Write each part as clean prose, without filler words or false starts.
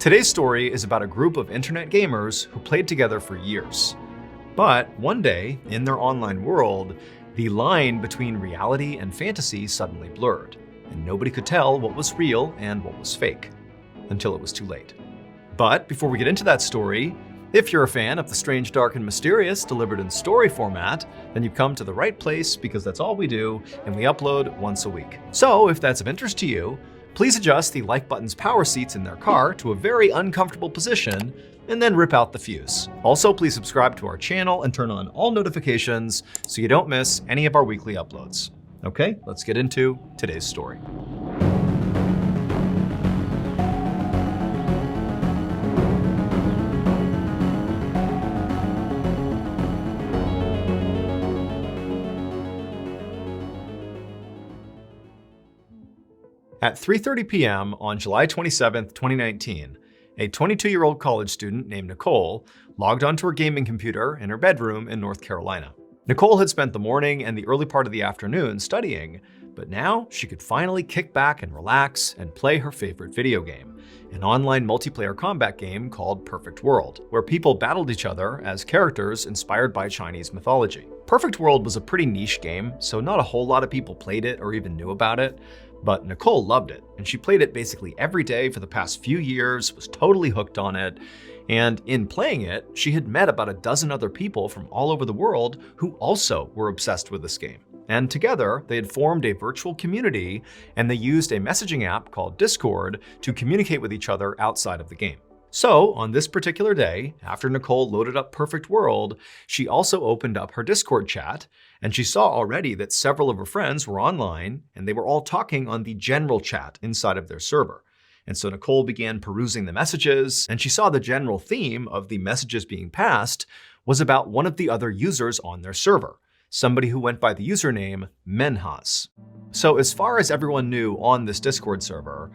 Today's story is about a group of internet gamers who played together for years. But one day, in their online world, the line between reality and fantasy suddenly blurred, and nobody could tell what was real and what was fake, until it was too late. But before we get into that story, if you're a fan of the strange, dark, and mysterious delivered in story format, then you've come to the right place because that's all we do, and we upload once a week. So if that's of interest to you, please adjust the like button's power seats in their car to a very uncomfortable position, and then rip out the fuse. Also, please subscribe to our channel and turn on all notifications so you don't miss any of our weekly uploads. Okay, let's get into today's story. At 3:30 p.m. on July 27, 2019, a 22-year-old college student named Nicole logged onto her gaming computer in her bedroom in North Carolina. Nicole had spent the morning and the early part of the afternoon studying, but now she could finally kick back and relax and play her favorite video game, an online multiplayer combat game called Perfect World, where people battled each other as characters inspired by Chinese mythology. Perfect World was a pretty niche game, so not a whole lot of people played it or even knew about it. But Nicole loved it, and she played it basically every day for the past few years, was totally hooked on it, and in playing it, she had met about a dozen other people from all over the world who also were obsessed with this game. And together, they had formed a virtual community, and they used a messaging app called Discord to communicate with each other outside of the game. So, on this particular day, after Nicole loaded up Perfect World, she also opened up her Discord chat, and she saw already that several of her friends were online, and they were all talking on the general chat inside of their server. And so Nicole began perusing the messages, and she saw the general theme of the messages being passed was about one of the other users on their server, somebody who went by the username Menhaz. So as far as everyone knew on this Discord server,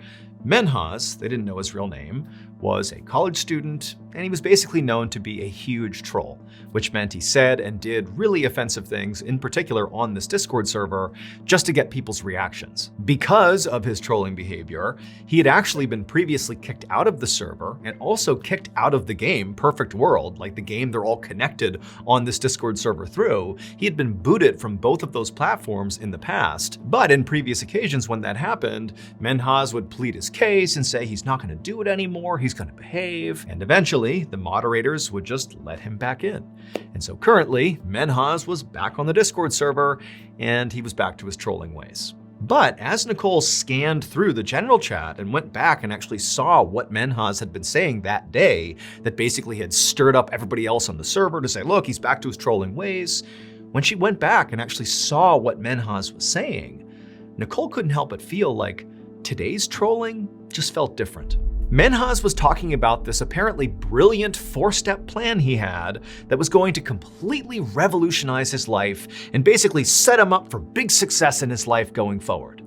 Menhaz, they didn't know his real name, was a college student, and he was basically known to be a huge troll, which meant he said and did really offensive things, in particular on this Discord server, just to get people's reactions. Because of his trolling behavior, he had actually been previously kicked out of the server and also kicked out of the game Perfect World, like the game they're all connected on this Discord server through. He had been booted from both of those platforms in the past, but in previous occasions when that happened, Menhaz would plead his case and say he's not going to do it anymore, he's going to behave, and eventually the moderators would just let him back in. And so currently, Menhaz was back on the Discord server, and he was back to his trolling ways. But as Nicole scanned through the general chat and went back and actually saw what Menhaz had been saying that day, that basically had stirred up everybody else on the server to say, look, he's back to his trolling ways, when she went back and actually saw what Menhaz was saying, Nicole couldn't help but feel like today's trolling just felt different. Menhaz was talking about this apparently brilliant 4-step plan he had that was going to completely revolutionize his life and basically set him up for big success in his life going forward.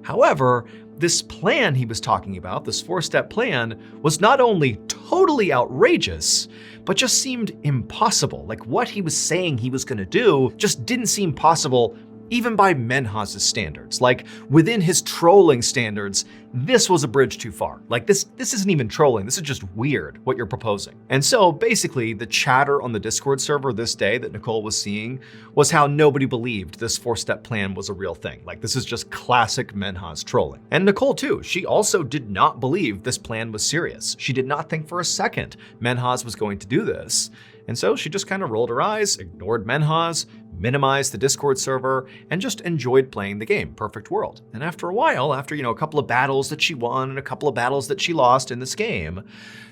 However, this plan he was talking about, this 4-step plan, was not only totally outrageous, but just seemed impossible. Like what he was saying he was going to do just didn't seem possible even by Menhaz's standards. Like within his trolling standards, this was a bridge too far. Like this isn't even trolling, this is just weird what you're proposing. And so basically the chatter on the Discord server this day that Nicole was seeing was how nobody believed this 4-step plan was a real thing. Like this is just classic Menhaz trolling. And Nicole too, she also did not believe this plan was serious. She did not think for a second Menhaz was going to do this. And so she just kind of rolled her eyes, ignored Menhaz, minimized the Discord server, and just enjoyed playing the game, Perfect World. And after a while, after a couple of battles that she won and a couple of battles that she lost in this game,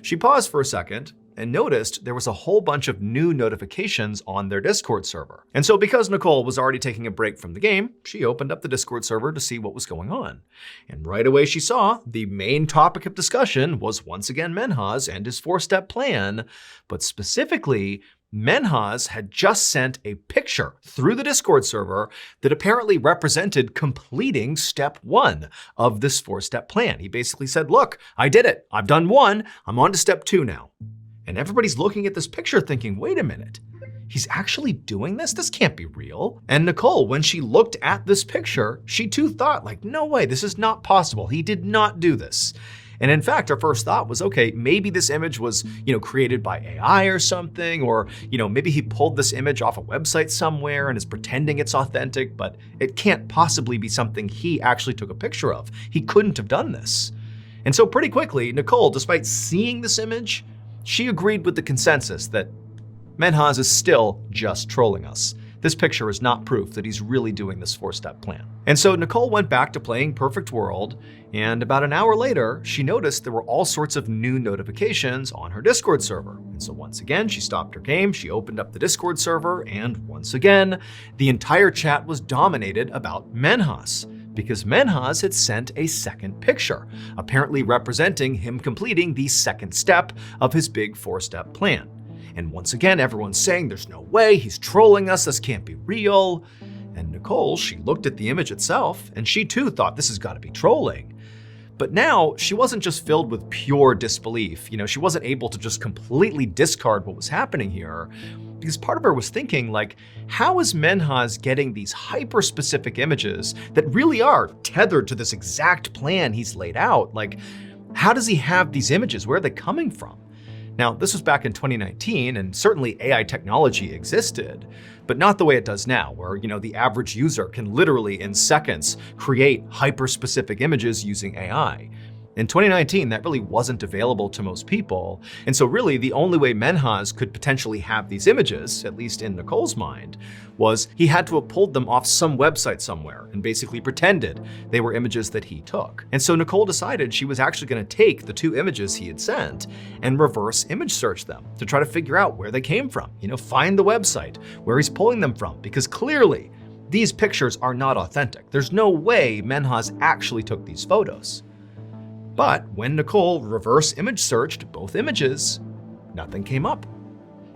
she paused for a second and noticed there was a whole bunch of new notifications on their Discord server. And so because Nicole was already taking a break from the game, she opened up the Discord server to see what was going on. And right away she saw the main topic of discussion was once again Menhaz and his 4-step plan, but specifically, Menhaz had just sent a picture through the Discord server that apparently represented completing step 1 of this 4-step plan. He basically said, look, I did it. I've done 1. I'm on to step 2 now. And everybody's looking at this picture thinking, wait a minute, he's actually doing this? This can't be real. And Nicole, when she looked at this picture, she too thought like, no way, this is not possible. He did not do this. And in fact, our first thought was, okay, maybe this image was, created by AI or something, or, maybe he pulled this image off a website somewhere and is pretending it's authentic, but it can't possibly be something he actually took a picture of. He couldn't have done this. And so pretty quickly, Nicole, despite seeing this image, she agreed with the consensus that Menhaz is still just trolling us. This picture is not proof that he's really doing this 4-step plan. And so Nicole went back to playing Perfect World, and about an hour later, she noticed there were all sorts of new notifications on her Discord server. And so once again, she stopped her game, she opened up the Discord server, and once again, the entire chat was dominated about Menhaz, because Menhaz had sent a second picture, apparently representing him completing the second step of his big 4-step plan. And once again, everyone's saying there's no way, he's trolling us, this can't be real. And Nicole, she looked at the image itself, and she too thought this has got to be trolling. But now, she wasn't just filled with pure disbelief. She wasn't able to just completely discard what was happening here, because part of her was thinking, like, how is Menhaz getting these hyper-specific images that really are tethered to this exact plan he's laid out? Like, how does he have these images? Where are they coming from? Now, this was back in 2019, and certainly AI technology existed, but not the way it does now, where, the average user can literally, in seconds, create hyper-specific images using AI. In 2019, that really wasn't available to most people, and so really the only way Menhaz could potentially have these images, at least in Nicole's mind, was he had to have pulled them off some website somewhere and basically pretended they were images that he took. And so Nicole decided she was actually going to take the 2 images he had sent and reverse image search them to try to figure out where they came from, find the website, where he's pulling them from, because clearly these pictures are not authentic. There's no way Menhaz actually took these photos. But when Nicole reverse image searched both images, nothing came up.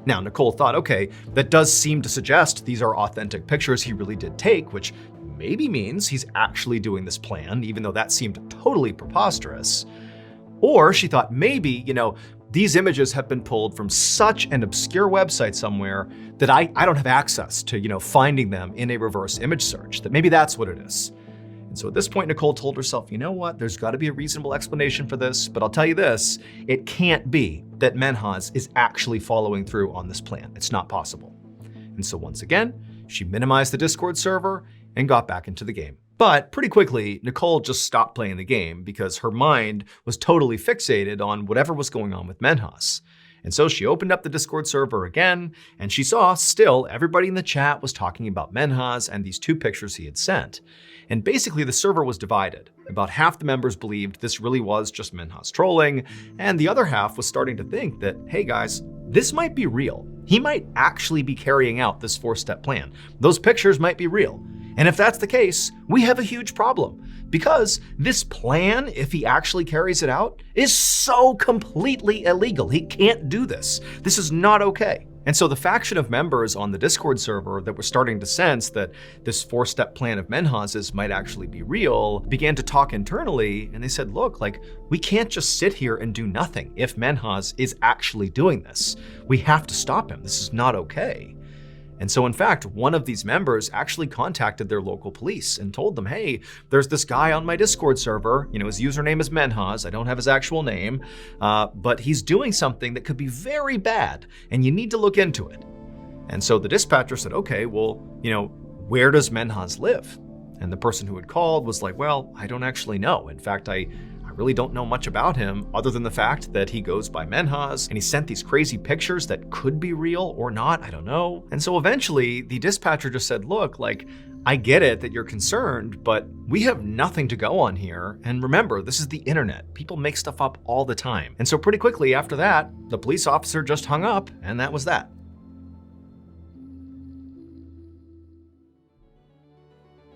Now, Nicole thought, okay, that does seem to suggest these are authentic pictures he really did take, which maybe means he's actually doing this plan, even though that seemed totally preposterous. Or she thought maybe, these images have been pulled from such an obscure website somewhere that I don't have access to, finding them in a reverse image search, that maybe that's what it is. And so at this point, Nicole told herself, you know what, there's got to be a reasonable explanation for this, but I'll tell you this, it can't be that Menhaz is actually following through on this plan. It's not possible. And so once again, she minimized the Discord server and got back into the game. But pretty quickly, Nicole just stopped playing the game because her mind was totally fixated on whatever was going on with Menhaz. And so she opened up the Discord server again, and she saw still everybody in the chat was talking about Menhaz and these 2 pictures he had sent. And basically the server was divided. About half the members believed this really was just Menhaz trolling, and the other half was starting to think that, hey guys, this might be real. He might actually be carrying out this 4-step plan. Those pictures might be real. And if that's the case, we have a huge problem, because this plan, if he actually carries it out, is so completely illegal. He can't do this. This is not okay. And so the faction of members on the Discord server that were starting to sense that this 4-step plan of Menhaz's might actually be real began to talk internally, and they said, look, we can't just sit here and do nothing if Menhaz is actually doing this. We have to stop him. This is not okay. And so in fact, one of these members actually contacted their local police and told them, hey, there's this guy on my Discord server, his username is Menhaz, I don't have his actual name, but he's doing something that could be very bad, and you need to look into it. And so the dispatcher said, okay, well, where does Menhaz live? And the person who had called was like, well, I don't actually know. In fact, I really don't know much about him other than the fact that he goes by Menhaz and he sent these crazy pictures that could be real or not, I don't know. And so eventually the dispatcher just said, look, I get it that you're concerned, but we have nothing to go on here. And remember, this is the internet. People make stuff up all the time. And so pretty quickly after that, the police officer just hung up, and that was that.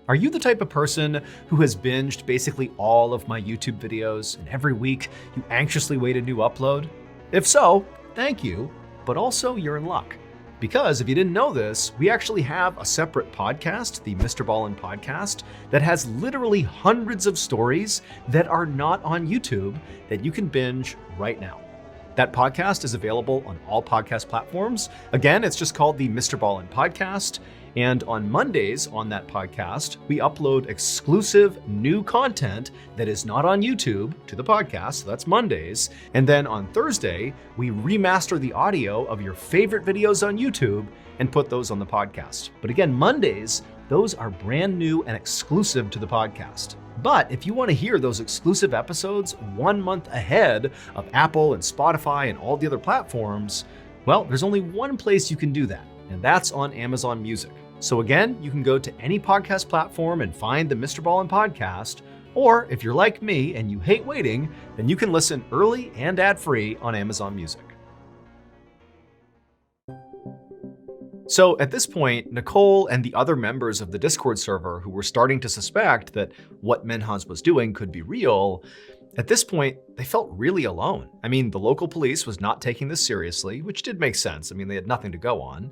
Are you the type of person who has binged basically all of my YouTube videos, and every week you anxiously wait a new upload? If so, thank you, but also you're in luck. Because if you didn't know this, we actually have a separate podcast, the MrBallen podcast, that has literally hundreds of stories that are not on YouTube that you can binge right now. That podcast is available on all podcast platforms. Again, it's just called the MrBallen Podcast. And on Mondays on that podcast, we upload exclusive new content that is not on YouTube to the podcast. So that's Mondays. And then on Thursday, we remaster the audio of your favorite videos on YouTube and put those on the podcast. But again, Mondays, those are brand new and exclusive to the podcast. But if you want to hear those exclusive episodes 1 month ahead of Apple and Spotify and all the other platforms, well, there's only one place you can do that, and that's on Amazon Music. So again, you can go to any podcast platform and find the MrBallen podcast, or if you're like me and you hate waiting, then you can listen early and ad-free on Amazon Music. So at this point, Nicole and the other members of the Discord server who were starting to suspect that what Menhaz was doing could be real, at this point, they felt really alone. I mean, the local police was not taking this seriously, which did make sense. I mean, they had nothing to go on.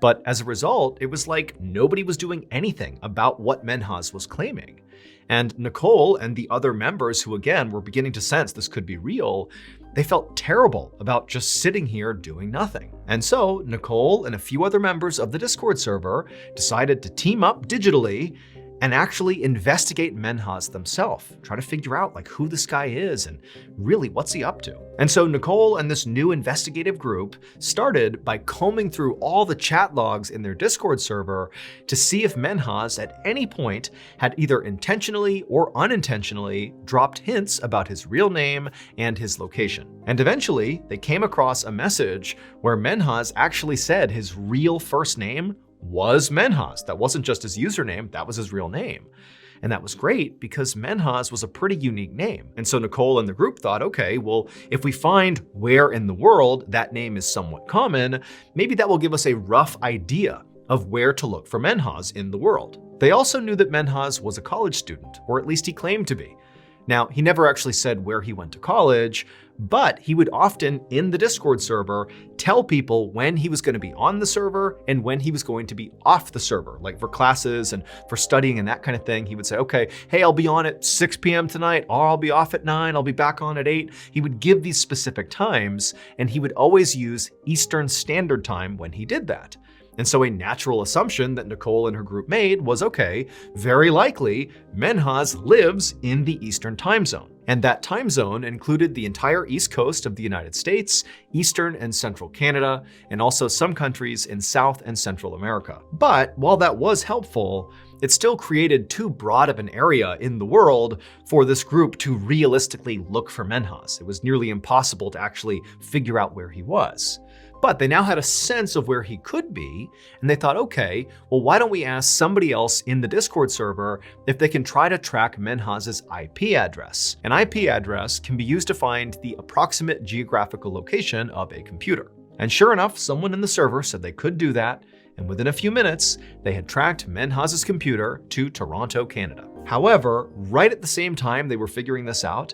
But as a result, it was like nobody was doing anything about what Menhaz was claiming. And Nicole and the other members who, again, were beginning to sense this could be real, they felt terrible about just sitting here doing nothing. And so Nicole and a few other members of the Discord server decided to team up digitally and actually investigate Menhaz themselves, try to figure out like who this guy is and really what's he up to. And so Nicole and this new investigative group started by combing through all the chat logs in their Discord server to see if Menhaz at any point had either intentionally or unintentionally dropped hints about his real name and his location. And eventually they came across a message where Menhaz actually said his real first name was Menhaz. That wasn't just his username, that was his real name. And that was great because Menhaz was a pretty unique name. And so Nicole and the group thought, okay, well, if we find where in the world that name is somewhat common, maybe that will give us a rough idea of where to look for Menhaz in the world. They also knew that Menhaz was a college student, or at least he claimed to be. Now, he never actually said where he went to college, but he would often, in the Discord server, tell people when he was going to be on the server and when he was going to be off the server, like for classes and for studying and that kind of thing. He would say, okay, hey, I'll be on at 6 p.m. tonight, or I'll be off at 9, I'll be back on at 8. He would give these specific times, and he would always use Eastern Standard Time when he did that. And so a natural assumption that Nicole and her group made was, okay, very likely Menhaz lives in the Eastern time zone. And that time zone included the entire East Coast of the United States, Eastern and Central Canada, and also some countries in South and Central America. But while that was helpful, it still created too broad of an area in the world for this group to realistically look for Menhaz. It was nearly impossible to actually figure out where he was. But they now had a sense of where he could be, and they thought, okay, well, why don't we ask somebody else in the Discord server if they can try to track Menhaz's IP address? An IP address can be used to find the approximate geographical location of a computer. And sure enough, someone in the server said they could do that, and within a few minutes, they had tracked Menhaz's computer to Toronto, Canada. However, right at the same time they were figuring this out,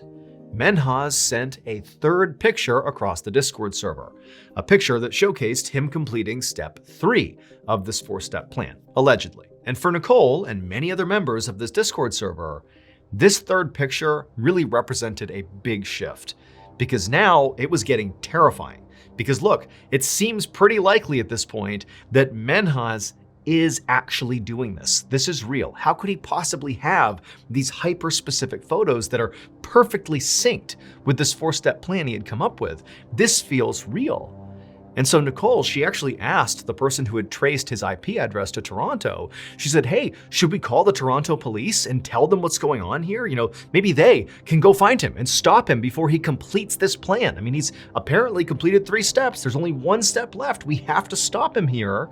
Menhaz sent a third picture across the Discord server, a picture that showcased him completing step 3 of this 4-step plan, allegedly. And for Nicole and many other members of this Discord server, this third picture really represented a big shift, because now it was getting terrifying. Because look, it seems pretty likely at this point that Menhaz is actually doing this. This is real. How could he possibly have these hyper-specific photos that are perfectly synced with this 4-step plan he had come up with? This feels real. And so Nicole, she actually asked the person who had traced his IP address to Toronto, she said, hey, should we call the Toronto police and tell them what's going on here? You know, maybe they can go find him and stop him before he completes this plan. I mean, he's apparently completed 3 steps. There's only 1 step left. We have to stop him here.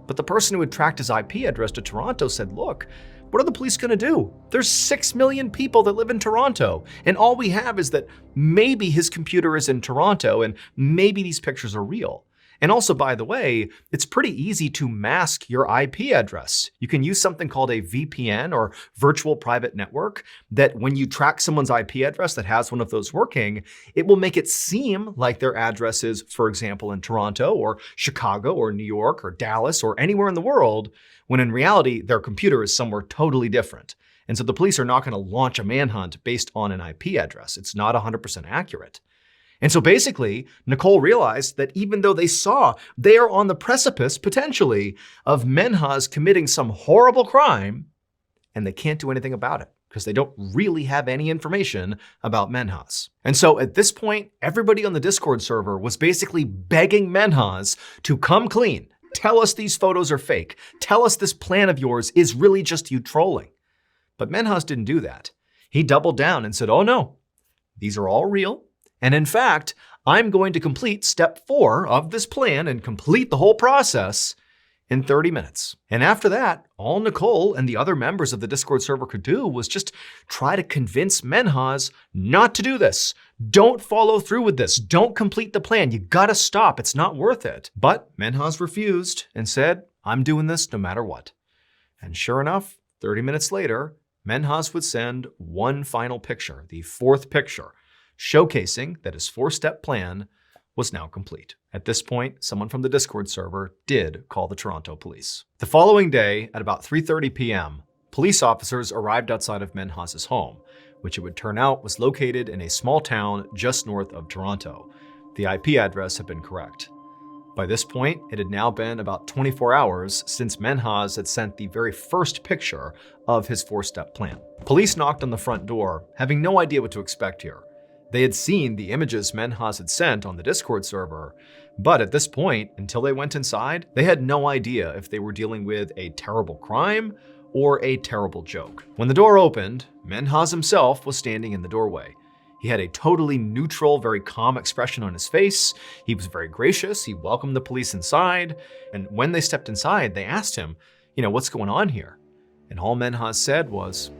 But the person who had tracked his IP address to Toronto said, look, what are the police gonna do? There's 6 million people that live in Toronto, and all we have is that maybe his computer is in Toronto and maybe these pictures are real. And also, by the way, it's pretty easy to mask your IP address. You can use something called a VPN, or virtual private network, that when you track someone's IP address that has one of those working, it will make it seem like their address is, for example, in Toronto or Chicago or New York or Dallas or anywhere in the world, when in reality, their computer is somewhere totally different. And so the police are not going to launch a manhunt based on an IP address. It's not 100% accurate. And so basically, Nicole realized that even though they saw they are on the precipice, potentially, of Menhaz committing some horrible crime, and they can't do anything about it because they don't really have any information about Menhaz. And so at this point, everybody on the Discord server was basically begging Menhaz to come clean. Tell us these photos are fake. Tell us this plan of yours is really just you trolling. But Menhaz didn't do that. He doubled down and said, oh no, these are all real. And in fact, I'm going to complete step 4 of this plan and complete the whole process in 30 minutes. And after that, all Nicole and the other members of the Discord server could do was just try to convince Menhaz not to do this. Don't follow through with this. Don't complete the plan. You gotta stop. It's not worth it. But Menhaz refused and said, I'm doing this no matter what. And sure enough, 30 minutes later, Menhaz would send one final picture, the 4th picture, showcasing that his 4-step plan was now complete. At this point, someone from the Discord server did call the Toronto police. The following day, at about 3:30 p.m., police officers arrived outside of Menhaz's home, which it would turn out was located in a small town just north of Toronto. The IP address had been correct. By this point, it had now been about 24 hours since Menhaz had sent the very first picture of his 4-step plan. Police knocked on the front door, having no idea what to expect here. They had seen the images Menhaz had sent on the Discord server, but at this point, until they went inside, they had no idea if they were dealing with a terrible crime or a terrible joke. When the door opened, Menhaz himself was standing in the doorway. He had a totally neutral, very calm expression on his face. He was very gracious. He welcomed the police inside. And when they stepped inside, they asked him, what's going on here? And all Menhaz said was,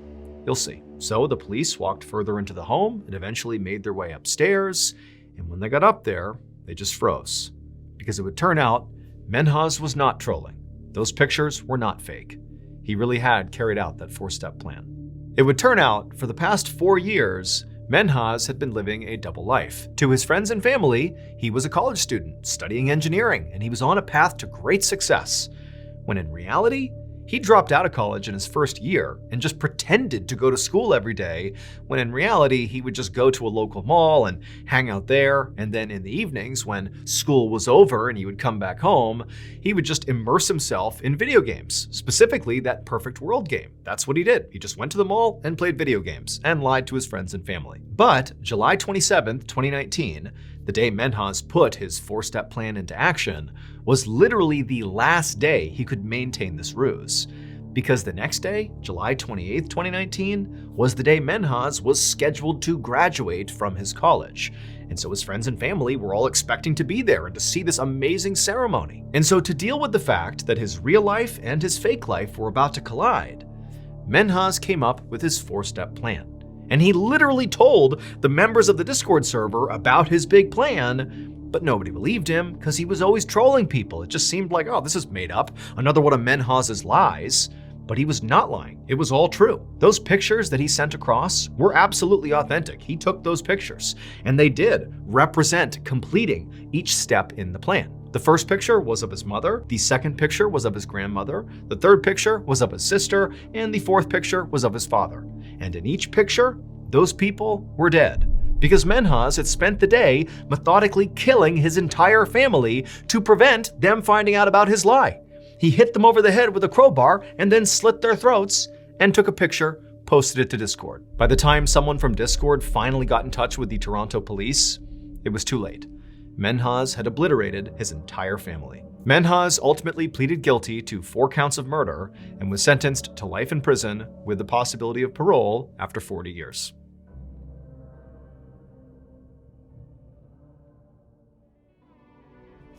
you'll see. So the police walked further into the home and eventually made their way upstairs. And when they got up there, they just froze. Because it would turn out, Menhaz was not trolling. Those pictures were not fake. He really had carried out that 4-step plan. It would turn out, for the past 4 years, Menhaz had been living a double life. To his friends and family, he was a college student studying engineering, and he was on a path to great success. When in reality, he dropped out of college in his first year and just pretended to go to school every day, when in reality, he would just go to a local mall and hang out there. And then in the evenings, when school was over and he would come back home, he would just immerse himself in video games, specifically that Perfect World game. That's what he did. He just went to the mall and played video games and lied to his friends and family. But July 27th, 2019, the day Menhaz put his 4-step plan into action, was literally the last day he could maintain this ruse. Because the next day, July 28th, 2019, was the day Menhaz was scheduled to graduate from his college. And so his friends and family were all expecting to be there and to see this amazing ceremony. And so to deal with the fact that his real life and his fake life were about to collide, Menhaz came up with his 4-step plan. And he literally told the members of the Discord server about his big plan, but nobody believed him because he was always trolling people. It just seemed like, oh, this is made up, another one of Menhaz's lies. But he was not lying. It was all true. Those pictures that he sent across were absolutely authentic. He took those pictures, and they did represent completing each step in the plan. The first picture was of his mother, the second picture was of his grandmother, the third picture was of his sister, and the fourth picture was of his father. And in each picture, those people were dead, because Menhaz had spent the day methodically killing his entire family to prevent them finding out about his lie. He hit them over the head with a crowbar and then slit their throats and took a picture, posted it to Discord. By the time someone from Discord finally got in touch with the Toronto police, it was too late. Menhaz had obliterated his entire family. Menhaz ultimately pleaded guilty to 4 counts of murder and was sentenced to life in prison with the possibility of parole after 40 years.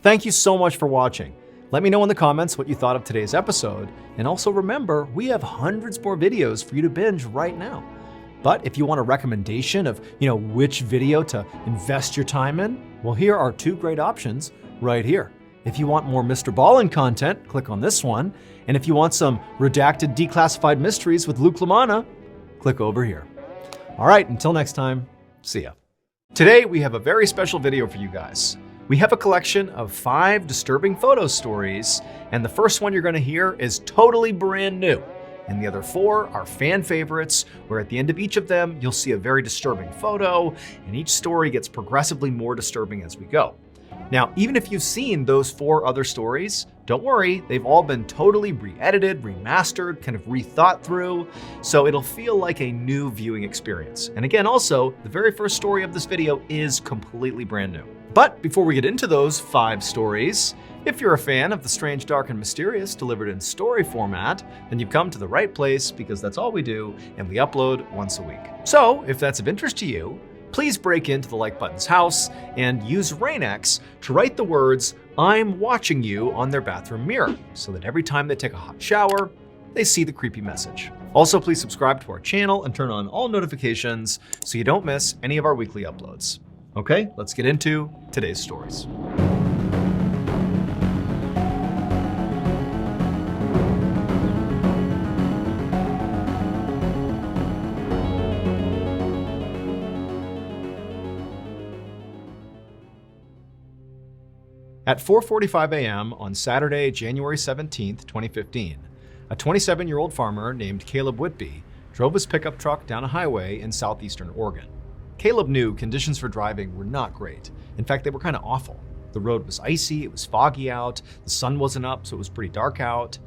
Thank you so much for watching. Let me know in the comments what you thought of today's episode, and also remember, we have hundreds more videos for you to binge right now. But if you want a recommendation of, which video to invest your time in, well, here are 2 great options right here. If you want more MrBallen content, click on this one. And if you want some redacted declassified mysteries with Luke Lamanna, click over here. All right, until next time, see ya. Today, we have a very special video for you guys. We have a collection of 5 disturbing photo stories, and the first one you're gonna hear is totally brand new. and the other 4 are fan favorites, where at the end of each of them, you'll see a very disturbing photo, and each story gets progressively more disturbing as we go. Now, even if you've seen those 4 other stories, don't worry, they've all been totally re-edited, remastered, kind of rethought through, so it'll feel like a new viewing experience. And again, also, the very first story of this video is completely brand new. But before we get into those 5 stories, if you're a fan of the strange, dark, and mysterious delivered in story format, then you've come to the right place, because that's all we do, and we upload once a week. So, if that's of interest to you, please break into the like button's house and use RainX to write the words "I'm watching you" on their bathroom mirror, so that every time they take a hot shower, they see the creepy message. Also, please subscribe to our channel and turn on all notifications so you don't miss any of our weekly uploads. Okay, let's get into today's stories. At 4:45 a.m. on Saturday, January 17, 2015, a 27-year-old farmer named Caleb Whitby drove his pickup truck down a highway in southeastern Oregon. Caleb knew conditions for driving were not great. In fact, they were kind of awful. The road was icy, it was foggy out, the sun wasn't up, so it was pretty dark out.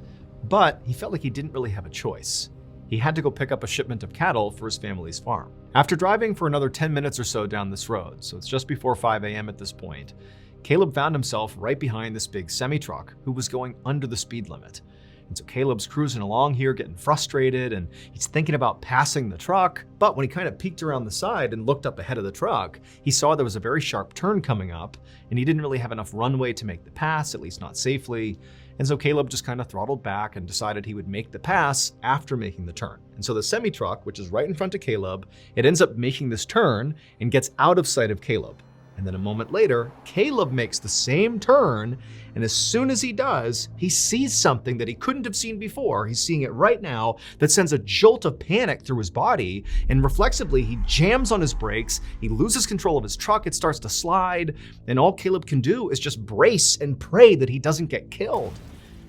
But he felt like he didn't really have a choice. He had to go pick up a shipment of cattle for his family's farm. After driving for another 10 minutes or so down this road, so it's just before 5 a.m. at this point, Caleb found himself right behind this big semi-truck who was going under the speed limit. And so Caleb's cruising along here, getting frustrated, and he's thinking about passing the truck. But when he kind of peeked around the side and looked up ahead of the truck, he saw there was a very sharp turn coming up, and he didn't really have enough runway to make the pass, at least not safely. And so Caleb just kind of throttled back and decided he would make the pass after making the turn. And so the semi-truck, which is right in front of Caleb, it ends up making this turn and gets out of sight of Caleb. And then a moment later, Caleb makes the same turn, and as soon as he does, he sees something that he couldn't have seen before. He's seeing it right now that sends a jolt of panic through his body, and reflexively, he jams on his brakes, he loses control of his truck, it starts to slide, and all Caleb can do is just brace and pray that he doesn't get killed.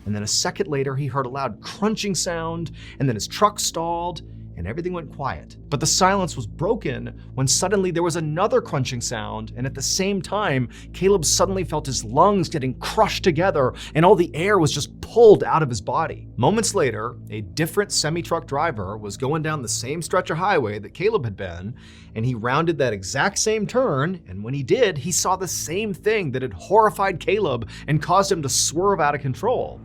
And then a second later, he heard a loud crunching sound, and then his truck stalled, and everything went quiet. But the silence was broken when suddenly there was another crunching sound, and at the same time, Caleb suddenly felt his lungs getting crushed together, and all the air was just pulled out of his body. Moments later, a different semi-truck driver was going down the same stretch of highway that Caleb had been, and he rounded that exact same turn, and when he did, he saw the same thing that had horrified Caleb and caused him to swerve out of control.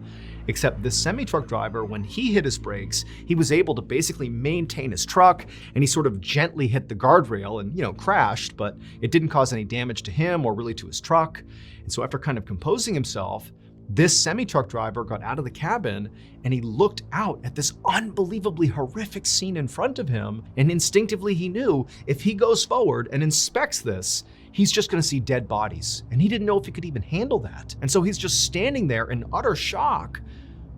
Except this semi-truck driver, when he hit his brakes, he was able to basically maintain his truck, and he sort of gently hit the guardrail and, crashed, but it didn't cause any damage to him or really to his truck. And so after kind of composing himself, this semi-truck driver got out of the cabin and he looked out at this unbelievably horrific scene in front of him, and instinctively he knew if he goes forward and inspects this, he's just gonna see dead bodies, and he didn't know if he could even handle that. And so he's just standing there in utter shock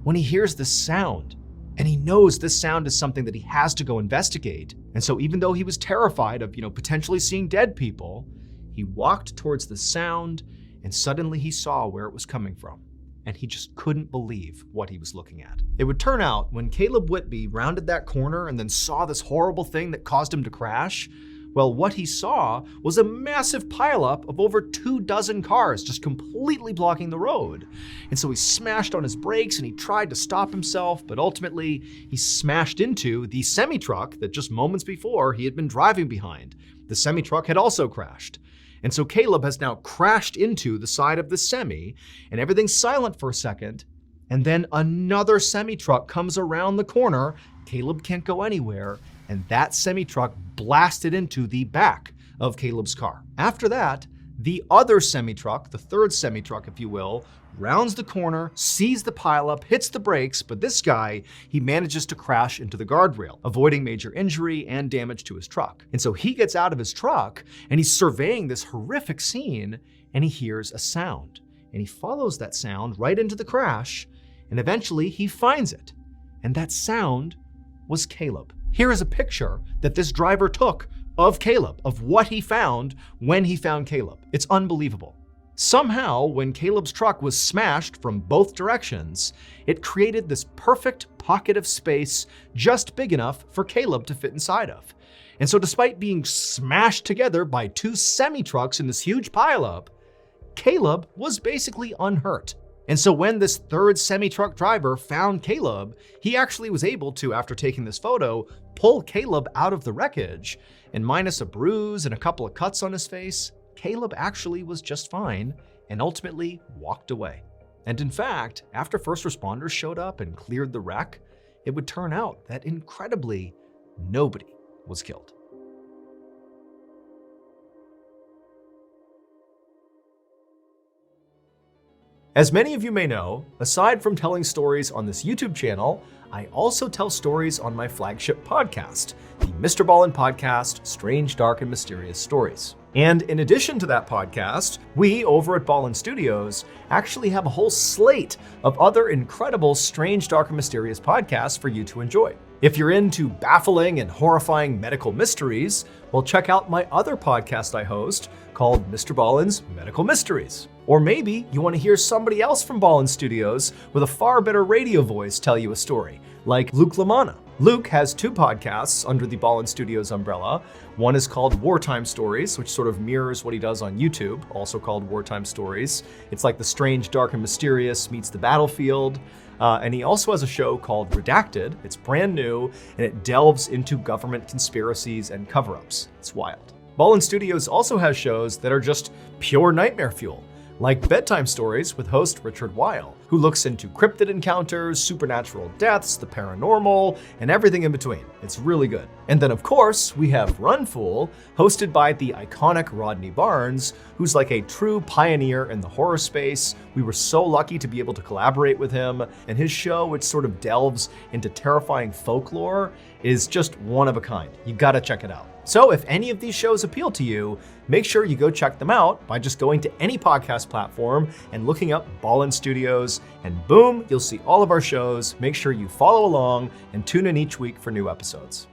when he hears this sound, and he knows this sound is something that he has to go investigate. And so even though he was terrified of, potentially seeing dead people, he walked towards the sound, and suddenly he saw where it was coming from. And he just couldn't believe what he was looking at. It would turn out when Caleb Whitby rounded that corner and then saw this horrible thing that caused him to crash, well, what he saw was a massive pileup of over 24 cars just completely blocking the road. And so he smashed on his brakes and he tried to stop himself, but ultimately he smashed into the semi-truck that just moments before he had been driving behind. The semi-truck had also crashed. And so Caleb has now crashed into the side of the semi, and everything's silent for a second, and then another semi-truck comes around the corner. Caleb can't go anywhere, and that semi-truck blasted into the back of Caleb's car. After that, the other semi-truck, the third semi-truck, if you will, rounds the corner, sees the pileup, hits the brakes, but this guy, he manages to crash into the guardrail, avoiding major injury and damage to his truck. And so he gets out of his truck, and he's surveying this horrific scene, and he hears a sound. And he follows that sound right into the crash, and eventually he finds it. And that sound was Caleb. Here is a picture that this driver took of Caleb, of what he found when he found Caleb. It's unbelievable. Somehow, when Caleb's truck was smashed from both directions, it created this perfect pocket of space just big enough for Caleb to fit inside of. And so despite being smashed together by two semi-trucks in this huge pileup, Caleb was basically unhurt. And so when this third semi-truck driver found Caleb, he actually was able to, after taking this photo, pull Caleb out of the wreckage, and minus a bruise and a couple of cuts on his face, Caleb actually was just fine and ultimately walked away. And in fact, after first responders showed up and cleared the wreck, it would turn out that incredibly, nobody was killed. As many of you may know, aside from telling stories on this YouTube channel, I also tell stories on my flagship podcast, the MrBallen podcast, Strange, Dark, and Mysterious Stories. And in addition to that podcast, we over at Ballen Studios actually have a whole slate of other incredible strange, dark, and mysterious podcasts for you to enjoy. If you're into baffling and horrifying medical mysteries, well, check out my other podcast I host called MrBallen's Medical Mysteries. Or maybe you want to hear somebody else from Ballen Studios with a far better radio voice tell you a story, like Luke LaManna. Luke has two podcasts under the Ballen Studios umbrella. One is called Wartime Stories, which sort of mirrors what he does on YouTube, also called Wartime Stories. It's like the strange, dark, and mysterious meets the battlefield. And he also has a show called Redacted. It's brand new, and it delves into government conspiracies and cover-ups. It's wild. Ballen Studios also has shows that are just pure nightmare fuel, like Bedtime Stories with host Richard Weil, who looks into cryptid encounters, supernatural deaths, the paranormal, and everything in between. It's really good. And then of course, we have Run Fool, hosted by the iconic Rodney Barnes, who's like a true pioneer in the horror space. We were so lucky to be able to collaborate with him, and his show, which sort of delves into terrifying folklore, is just one of a kind. You gotta check it out. So if any of these shows appeal to you, make sure you go check them out by just going to any podcast platform and looking up Ballen Studios, and boom, you'll see all of our shows. Make sure you follow along and tune in each week for new episodes.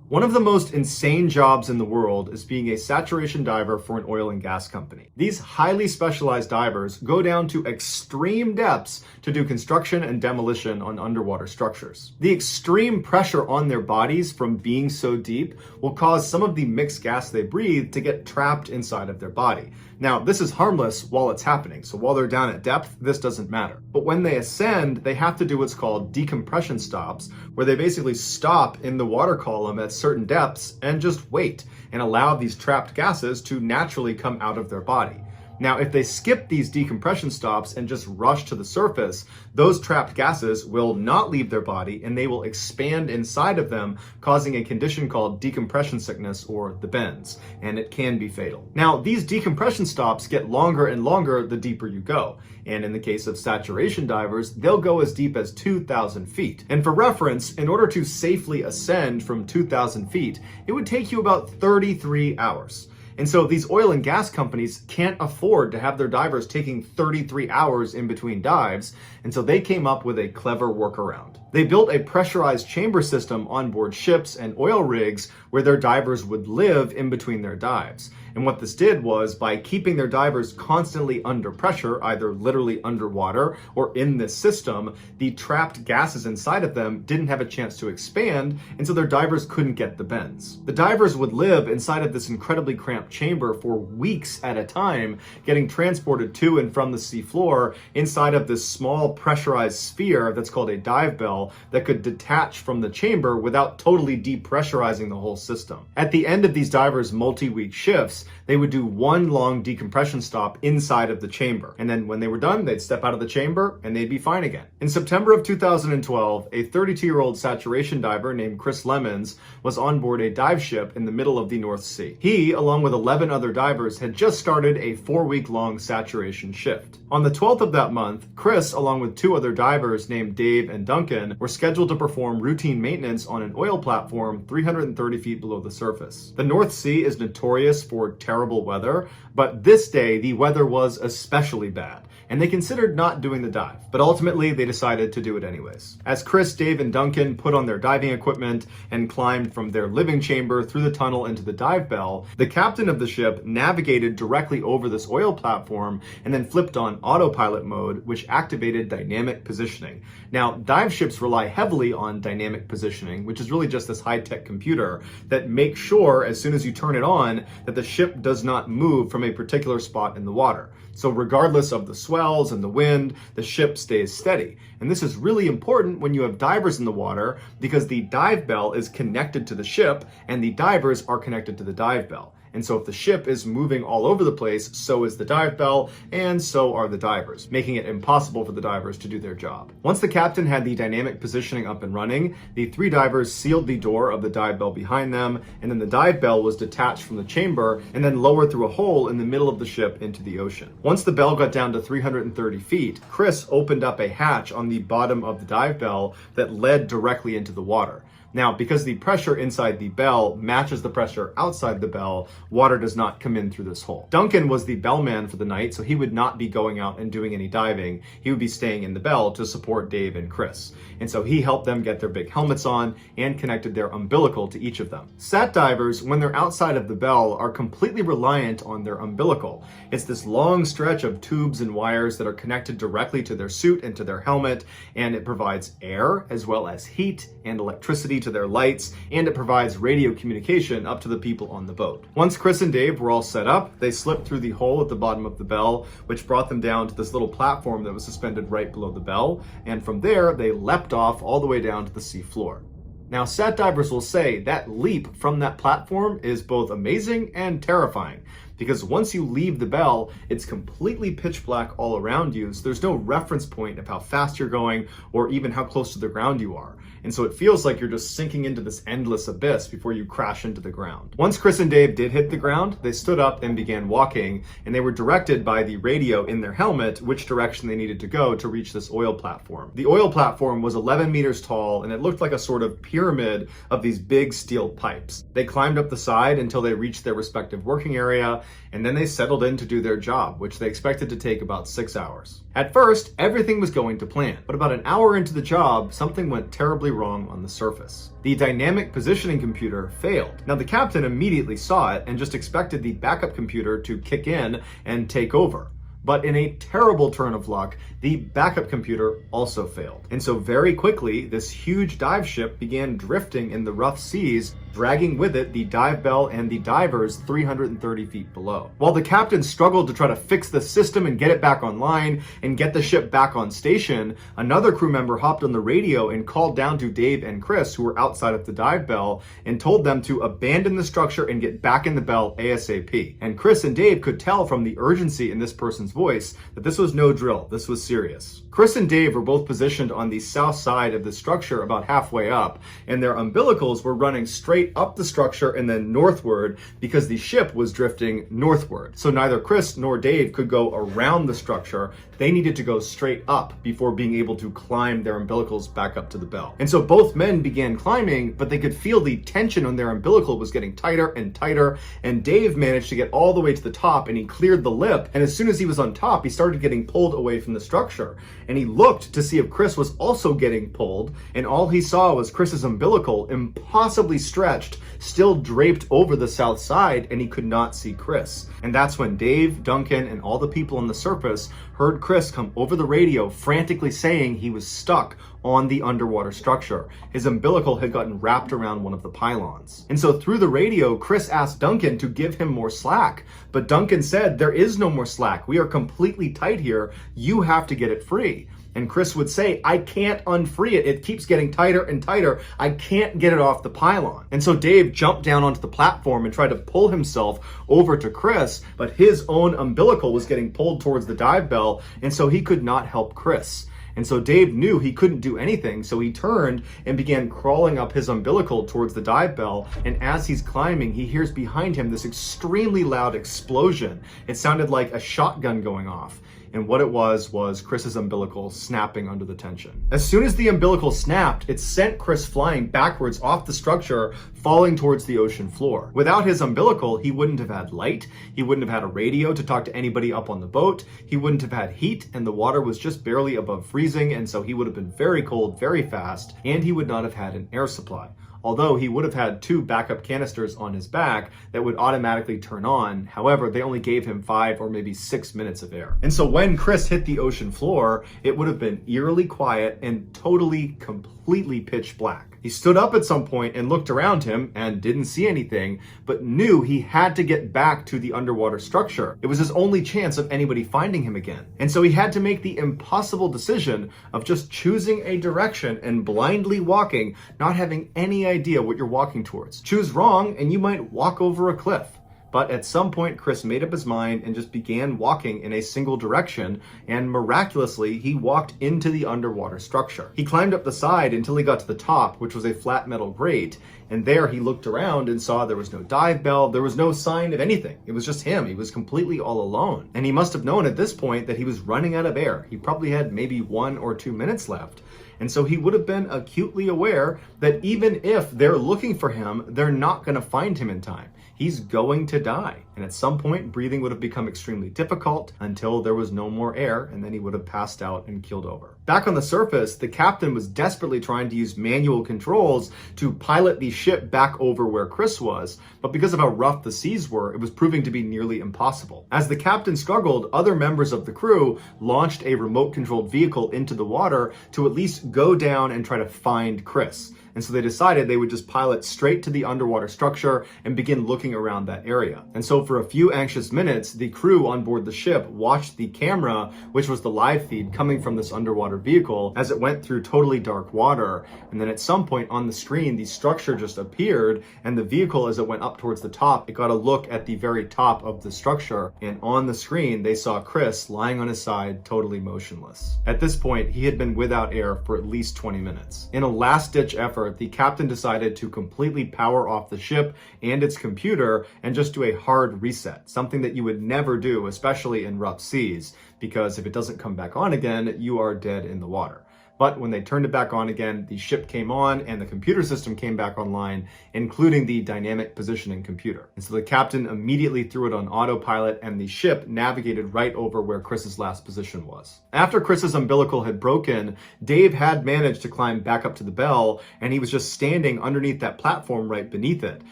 One of the most insane jobs in the world is being a saturation diver for an oil and gas company. These highly specialized divers go down to extreme depths to do construction and demolition on underwater structures. The extreme pressure on their bodies from being so deep will cause some of the mixed gas they breathe to get trapped inside of their body. Now, this is harmless while it's happening, so while they're down at depth, this doesn't matter. But when they ascend, they have to do what's called decompression stops, where they basically stop in the water column at certain depths and just wait and allow these trapped gases to naturally come out of their body. Now, if they skip these decompression stops and just rush to the surface, those trapped gases will not leave their body and they will expand inside of them, causing a condition called decompression sickness, or the bends, and it can be fatal. Now, these decompression stops get longer and longer the deeper you go. And in the case of saturation divers, they'll go as deep as 2,000 feet. And for reference, in order to safely ascend from 2,000 feet, it would take you about 33 hours. And so these oil and gas companies can't afford to have their divers taking 33 hours in between dives, and so they came up with a clever workaround. They built a pressurized chamber system on board ships and oil rigs where their divers would live in between their dives. And what this did was, by keeping their divers constantly under pressure, either literally underwater or in this system, the trapped gases inside of them didn't have a chance to expand, and so their divers couldn't get the bends. The divers would live inside of this incredibly cramped chamber for weeks at a time, getting transported to and from the seafloor inside of this small pressurized sphere that's called a dive bell that could detach from the chamber without totally depressurizing the whole system. At the end of these divers' multi-week shifts, they would do one long decompression stop inside of the chamber. And then when they were done, they'd step out of the chamber and they'd be fine again. In September of 2012, a 32-year-old saturation diver named Chris Lemons was on board a dive ship in the middle of the North Sea. He, along with 11 other divers, had just started a 4-week-long saturation shift. On the 12th of that month, Chris, along with 2 other divers named Dave and Duncan, Captain were scheduled to perform routine maintenance on an oil platform 330 feet below the surface. The North Sea is notorious for terrible weather, but this day the weather was especially bad, and they considered not doing the dive, but ultimately they decided to do it anyways. As Chris, Dave, and Duncan put on their diving equipment and climbed from their living chamber through the tunnel into the dive bell, the captain of the ship navigated directly over this oil platform and then flipped on autopilot mode, which activated dynamic positioning. Now, dive ships rely heavily on dynamic positioning, which is really just this high-tech computer that makes sure as soon as you turn it on that the ship does not move from a particular spot in the water. So regardless of the swells and the wind, the ship stays steady. And this is really important when you have divers in the water because the dive bell is connected to the ship and the divers are connected to the dive bell. And so if the ship is moving all over the place, so is the dive bell, and so are the divers, making it impossible for the divers to do their job. Once the captain had the dynamic positioning up and running, the 3 divers sealed the door of the dive bell behind them, and then the dive bell was detached from the chamber and then lowered through a hole in the middle of the ship into the ocean. Once the bell got down to 330 feet, Chris opened up a hatch on the bottom of the dive bell that led directly into the water. Now, because the pressure inside the bell matches the pressure outside the bell, water does not come in through this hole. Duncan was the bellman for the night, so he would not be going out and doing any diving. He would be staying in the bell to support Dave and Chris. And so he helped them get their big helmets on and connected their umbilical to each of them. Sat divers, when they're outside of the bell, are completely reliant on their umbilical. It's this long stretch of tubes and wires that are connected directly to their suit and to their helmet, and it provides air as well as heat and electricity to their lights, and it provides radio communication up to the people on the boat. Once Chris and Dave were all set up, they slipped through the hole at the bottom of the bell, which brought them down to this little platform that was suspended right below the bell, and from there they leapt off all the way down to the sea floor. Now, sat divers will say that leap from that platform is both amazing and terrifying, because once you leave the bell, it's completely pitch black all around you, so there's no reference point of how fast you're going or even how close to the ground you are. And so it feels like you're just sinking into this endless abyss before you crash into the ground. Once Chris and Dave did hit the ground, they stood up and began walking, and they were directed by the radio in their helmet which direction they needed to go to reach this oil platform. The oil platform was 11 meters tall, and it looked like a sort of pyramid of these big steel pipes. They climbed up the side until they reached their respective working area, and then they settled in to do their job, which they expected to take about 6 hours. At first, everything was going to plan, but about an hour into the job, something went terribly wrong on the surface. The dynamic positioning computer failed. Now, the captain immediately saw it and just expected the backup computer to kick in and take over. But in a terrible turn of luck, the backup computer also failed. And so very quickly, this huge dive ship began drifting in the rough seas, dragging with it the dive bell and the divers 330 feet below. While the captain struggled to try to fix the system and get it back online and get the ship back on station, another crew member hopped on the radio and called down to Dave and Chris, who were outside of the dive bell, and told them to abandon the structure and get back in the bell ASAP. And Chris and Dave could tell from the urgency in this person's voice that this was no drill, this was serious. Chris and Dave were both positioned on the south side of the structure about halfway up, and their umbilicals were running straight up the structure and then northward because the ship was drifting northward. So neither Chris nor Dave could go around the structure. They needed to go straight up before being able to climb their umbilicals back up to the bell. And so both men began climbing, but they could feel the tension on their umbilical was getting tighter and tighter, and Dave managed to get all the way to the top, and he cleared the lip, and as soon as he was on top, he started getting pulled away from the structure. And he looked to see if Chris was also getting pulled, and all he saw was Chris's umbilical, impossibly stretched, still draped over the south side, and he could not see Chris. And that's when Dave, Duncan, and all the people on the surface heard Chris come over the radio frantically saying he was stuck on the underwater structure. His umbilical had gotten wrapped around one of the pylons. And so through the radio, Chris asked Duncan to give him more slack. But Duncan said, "There is no more slack. We are completely tight here. You have to get it free." And Chris would say, "I can't unfree it. It keeps getting tighter and tighter. I can't get it off the pylon." And so Dave jumped down onto the platform and tried to pull himself over to Chris, but his own umbilical was getting pulled towards the dive bell, and so he could not help Chris. And so Dave knew he couldn't do anything, so he turned and began crawling up his umbilical towards the dive bell, and as he's climbing, he hears behind him this extremely loud explosion. It sounded like a shotgun going off. and what it was Chris's umbilical snapping under the tension. As soon as the umbilical snapped, it sent Chris flying backwards off the structure, falling towards the ocean floor. Without his umbilical, he wouldn't have had light, he wouldn't have had a radio to talk to anybody up on the boat, he wouldn't have had heat, and the water was just barely above freezing, and so he would have been very cold very fast, and he would not have had an air supply. Although he would have had 2 backup canisters on his back that would automatically turn on. However, they only gave him 5 or maybe 6 minutes of air. And so when Chris hit the ocean floor, it would have been eerily quiet and totally, completely pitch black. He stood up at some point and looked around him and didn't see anything, but knew he had to get back to the underwater structure. It was his only chance of anybody finding him again. And so he had to make the impossible decision of just choosing a direction and blindly walking, not having any idea what you're walking towards. Choose wrong and you might walk over a cliff. But at some point, Chris made up his mind and just began walking in a single direction, and miraculously, he walked into the underwater structure. He climbed up the side until he got to the top, which was a flat metal grate, and there he looked around and saw there was no dive bell, there was no sign of anything. It was just him. He was completely all alone. And he must have known at this point that he was running out of air. He probably had maybe 1 or 2 minutes left. And so he would have been acutely aware that even if they're looking for him, they're not going to find him in time. He's going to die. And at some point, breathing would have become extremely difficult until there was no more air, and then he would have passed out and keeled over. Back on the surface, the captain was desperately trying to use manual controls to pilot the ship back over where Chris was, but because of how rough the seas were, it was proving to be nearly impossible. As the captain struggled, other members of the crew launched a remote-controlled vehicle into the water to at least go down and try to find Chris. And so they decided they would just pilot straight to the underwater structure and begin looking around that area. And so for a few anxious minutes, the crew on board the ship watched the camera, which was the live feed coming from this underwater vehicle, as it went through totally dark water. And then at some point on the screen, the structure just appeared, and the vehicle, as it went up towards the top, it got a look at the very top of the structure. And on the screen, they saw Chris lying on his side, totally motionless. At this point, he had been without air for at least 20 minutes. In a last-ditch effort, the captain decided to completely power off the ship and its computer and just do a hard reset, something that you would never do, especially in rough seas, because if it doesn't come back on again, you are dead in the water. But when they turned it back on again, the ship came on and the computer system came back online, including the dynamic positioning computer. And so the captain immediately threw it on autopilot and the ship navigated right over where Chris's last position was. After Chris's umbilical had broken, Dave had managed to climb back up to the bell, and he was just standing underneath that platform right beneath it.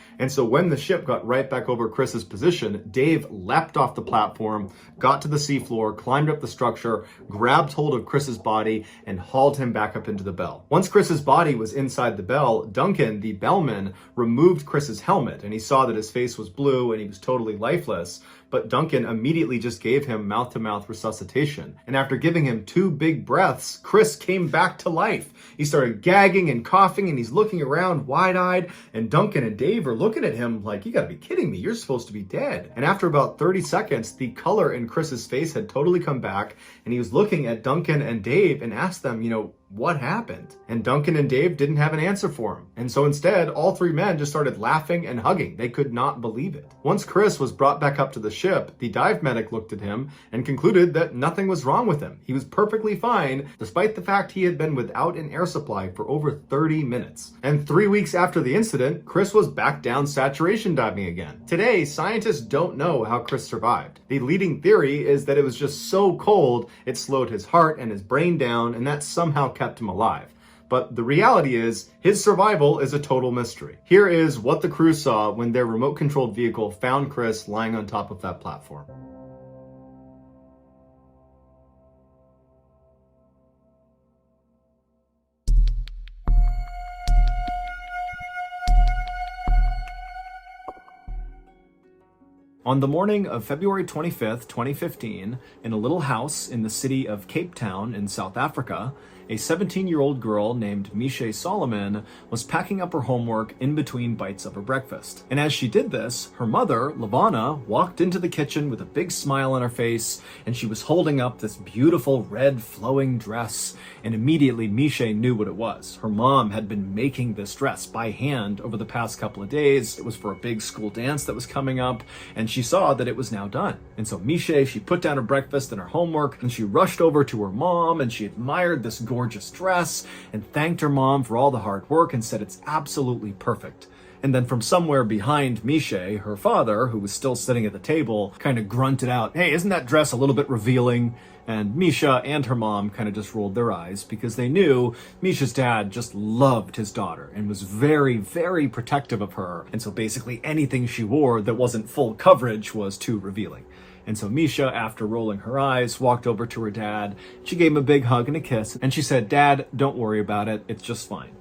And so when the ship got right back over Chris's position, Dave leapt off the platform, got to the seafloor, climbed up the structure, grabbed hold of Chris's body, and hauled him back up into the bell. Once Chris's body was inside the bell, Duncan, the bellman, removed Chris's helmet, and he saw that his face was blue and he was totally lifeless. But Duncan immediately just gave him mouth-to-mouth resuscitation. And after giving him 2 big breaths, Chris came back to life. He started gagging and coughing, and he's looking around wide-eyed, and Duncan and Dave are looking at him like, you gotta be kidding me, you're supposed to be dead. And after about 30 seconds, the color in Chris's face had totally come back, and he was looking at Duncan and Dave and asked them, what happened? And Duncan and Dave didn't have an answer for him. And so instead, all 3 men just started laughing and hugging. They could not believe it. Once Chris was brought back up to the ship, the dive medic looked at him and concluded that nothing was wrong with him. He was perfectly fine, despite the fact he had been without an air supply for over 30 minutes. And 3 weeks after the incident, Chris was back down saturation diving again. Today, scientists don't know how Chris survived. The leading theory is that it was just so cold, it slowed his heart and his brain down, and that somehow kept him alive. But the reality is, his survival is a total mystery. Here is what the crew saw when their remote-controlled vehicle found Chris lying on top of that platform. On the morning of February 25th, 2015, in a little house in the city of Cape Town in South Africa, a 17-year-old girl named Mishe Solomon was packing up her homework in between bites of her breakfast. And as she did this, her mother, Lavana, walked into the kitchen with a big smile on her face, and she was holding up this beautiful red flowing dress, and immediately Mishe knew what it was. Her mom had been making this dress by hand over the past couple of days. It was for a big school dance that was coming up, and she saw that it was now done. And so Misha, she put down her breakfast and her homework, and she rushed over to her mom, and she admired this gorgeous dress and thanked her mom for all the hard work and said it's absolutely perfect. And then from somewhere behind Misha, her father, who was still sitting at the table, kind of grunted out, "Hey, isn't that dress a little bit revealing?" And Misha and her mom kind of just rolled their eyes because they knew Misha's dad just loved his daughter and was very, very protective of her. And so basically anything she wore that wasn't full coverage was too revealing. And so Misha, after rolling her eyes, walked over to her dad. She gave him a big hug and a kiss. And she said, "Dad, don't worry about it. It's just fine."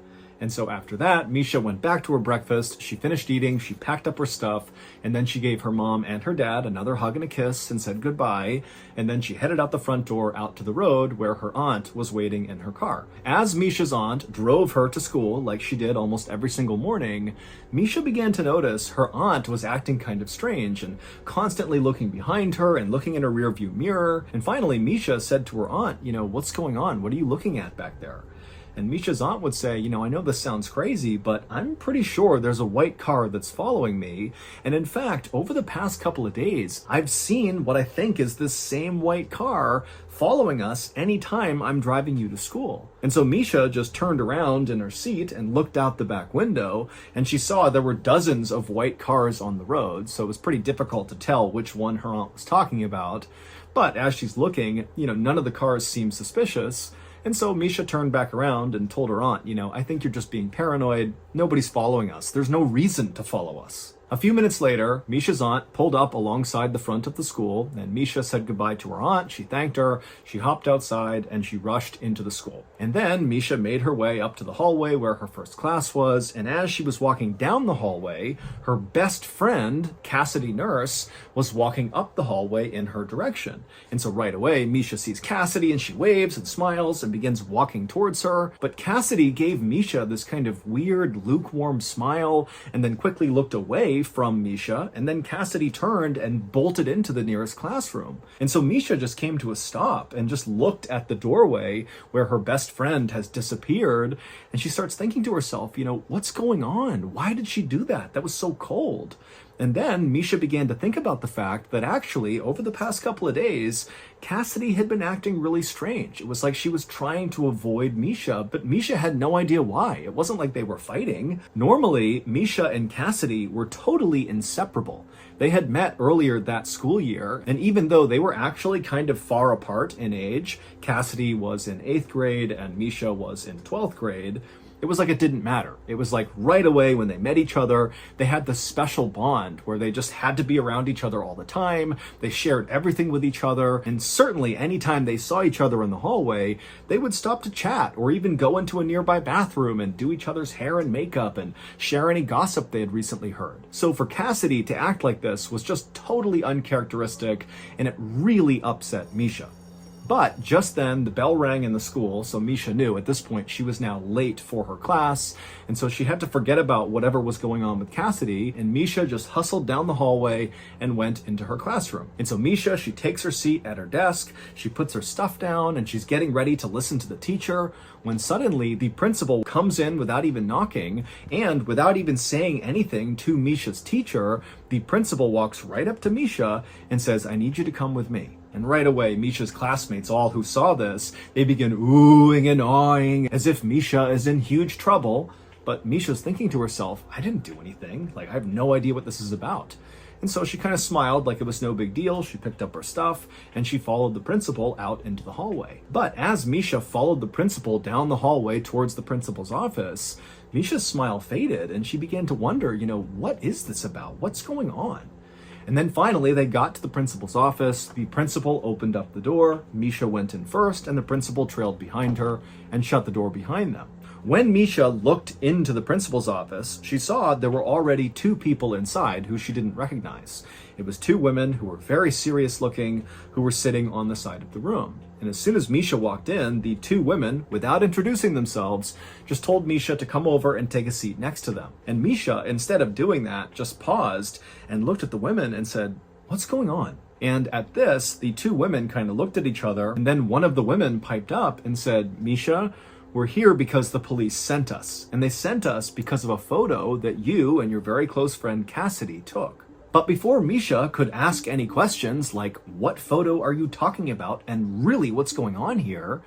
And so after that, Misha went back to her breakfast, she finished eating, she packed up her stuff, and then she gave her mom and her dad another hug and a kiss and said goodbye, and then she headed out the front door out to the road where her aunt was waiting in her car. As Misha's aunt drove her to school, like she did almost every single morning, Misha began to notice her aunt was acting kind of strange and constantly looking behind her and looking in her rearview mirror. And finally, Misha said to her aunt, "What's going on? What are you looking at back there?" And Misha's aunt would say, "I know this sounds crazy, but I'm pretty sure there's a white car that's following me. And in fact, over the past couple of days, I've seen what I think is this same white car following us anytime I'm driving you to school." And so Misha just turned around in her seat and looked out the back window, and she saw there were dozens of white cars on the road, so it was pretty difficult to tell which one her aunt was talking about. But as she's looking, none of the cars seemed suspicious. And so Misha turned back around and told her aunt, "I think you're just being paranoid. Nobody's following us. There's no reason to follow us." A few minutes later, Misha's aunt pulled up alongside the front of the school, and Misha said goodbye to her aunt. She thanked her, she hopped outside, and she rushed into the school. And then Misha made her way up to the hallway where her first class was, and as she was walking down the hallway, her best friend, Cassidy Nurse, was walking up the hallway in her direction. And so right away, Misha sees Cassidy, and she waves and smiles and begins walking towards her. But Cassidy gave Misha this kind of weird, lukewarm smile, and then quickly looked away from Misha, and then Cassidy turned and bolted into the nearest classroom. And so Misha just came to a stop and just looked at the doorway where her best friend has disappeared, and she starts thinking to herself, what's going on? Why did she do that? That was so cold. And then Misha began to think about the fact that actually, over the past couple of days, Cassidy had been acting really strange. It was like she was trying to avoid Misha, but Misha had no idea why. It wasn't like they were fighting. Normally, Misha and Cassidy were totally inseparable. They had met earlier that school year, and even though they were actually kind of far apart in age, Cassidy was in 8th grade and Misha was in 12th grade, it was like it didn't matter. It was like right away when they met each other, they had this special bond where they just had to be around each other all the time. They shared everything with each other. And certainly anytime they saw each other in the hallway, they would stop to chat or even go into a nearby bathroom and do each other's hair and makeup and share any gossip they had recently heard. So for Cassidy to act like this was just totally uncharacteristic, and it really upset Misha. But just then, the bell rang in the school, so Misha knew at this point she was now late for her class, and so she had to forget about whatever was going on with Cassidy, and Misha just hustled down the hallway and went into her classroom. And so Misha, she takes her seat at her desk, she puts her stuff down, and she's getting ready to listen to the teacher, when suddenly the principal comes in without even knocking, and without even saying anything to Misha's teacher, the principal walks right up to Misha and says, "I need you to come with me." And right away, Misha's classmates, all who saw this, they begin oohing and awing as if Misha is in huge trouble. But Misha's thinking to herself, I didn't do anything. I have no idea what this is about. And so she kind of smiled like it was no big deal. She picked up her stuff and she followed the principal out into the hallway. But as Misha followed the principal down the hallway towards the principal's office, Misha's smile faded and she began to wonder, what is this about? What's going on? And then finally, they got to the principal's office. The principal opened up the door. Misha went in first, and the principal trailed behind her and shut the door behind them. When Misha looked into the principal's office, she saw there were already 2 people inside who she didn't recognize. It was 2 women who were very serious looking, who were sitting on the side of the room. And as soon as Misha walked in, the 2 women, without introducing themselves, just told Misha to come over and take a seat next to them. And Misha, instead of doing that, just paused and looked at the women and said, "What's going on?" And at this, the 2 women kind of looked at each other, and then one of the women piped up and said, "Misha, we're here because the police sent us. And they sent us because of a photo that you and your very close friend Cassidy took." But before Misha could ask any questions like, what photo are you talking about and really what's going on here,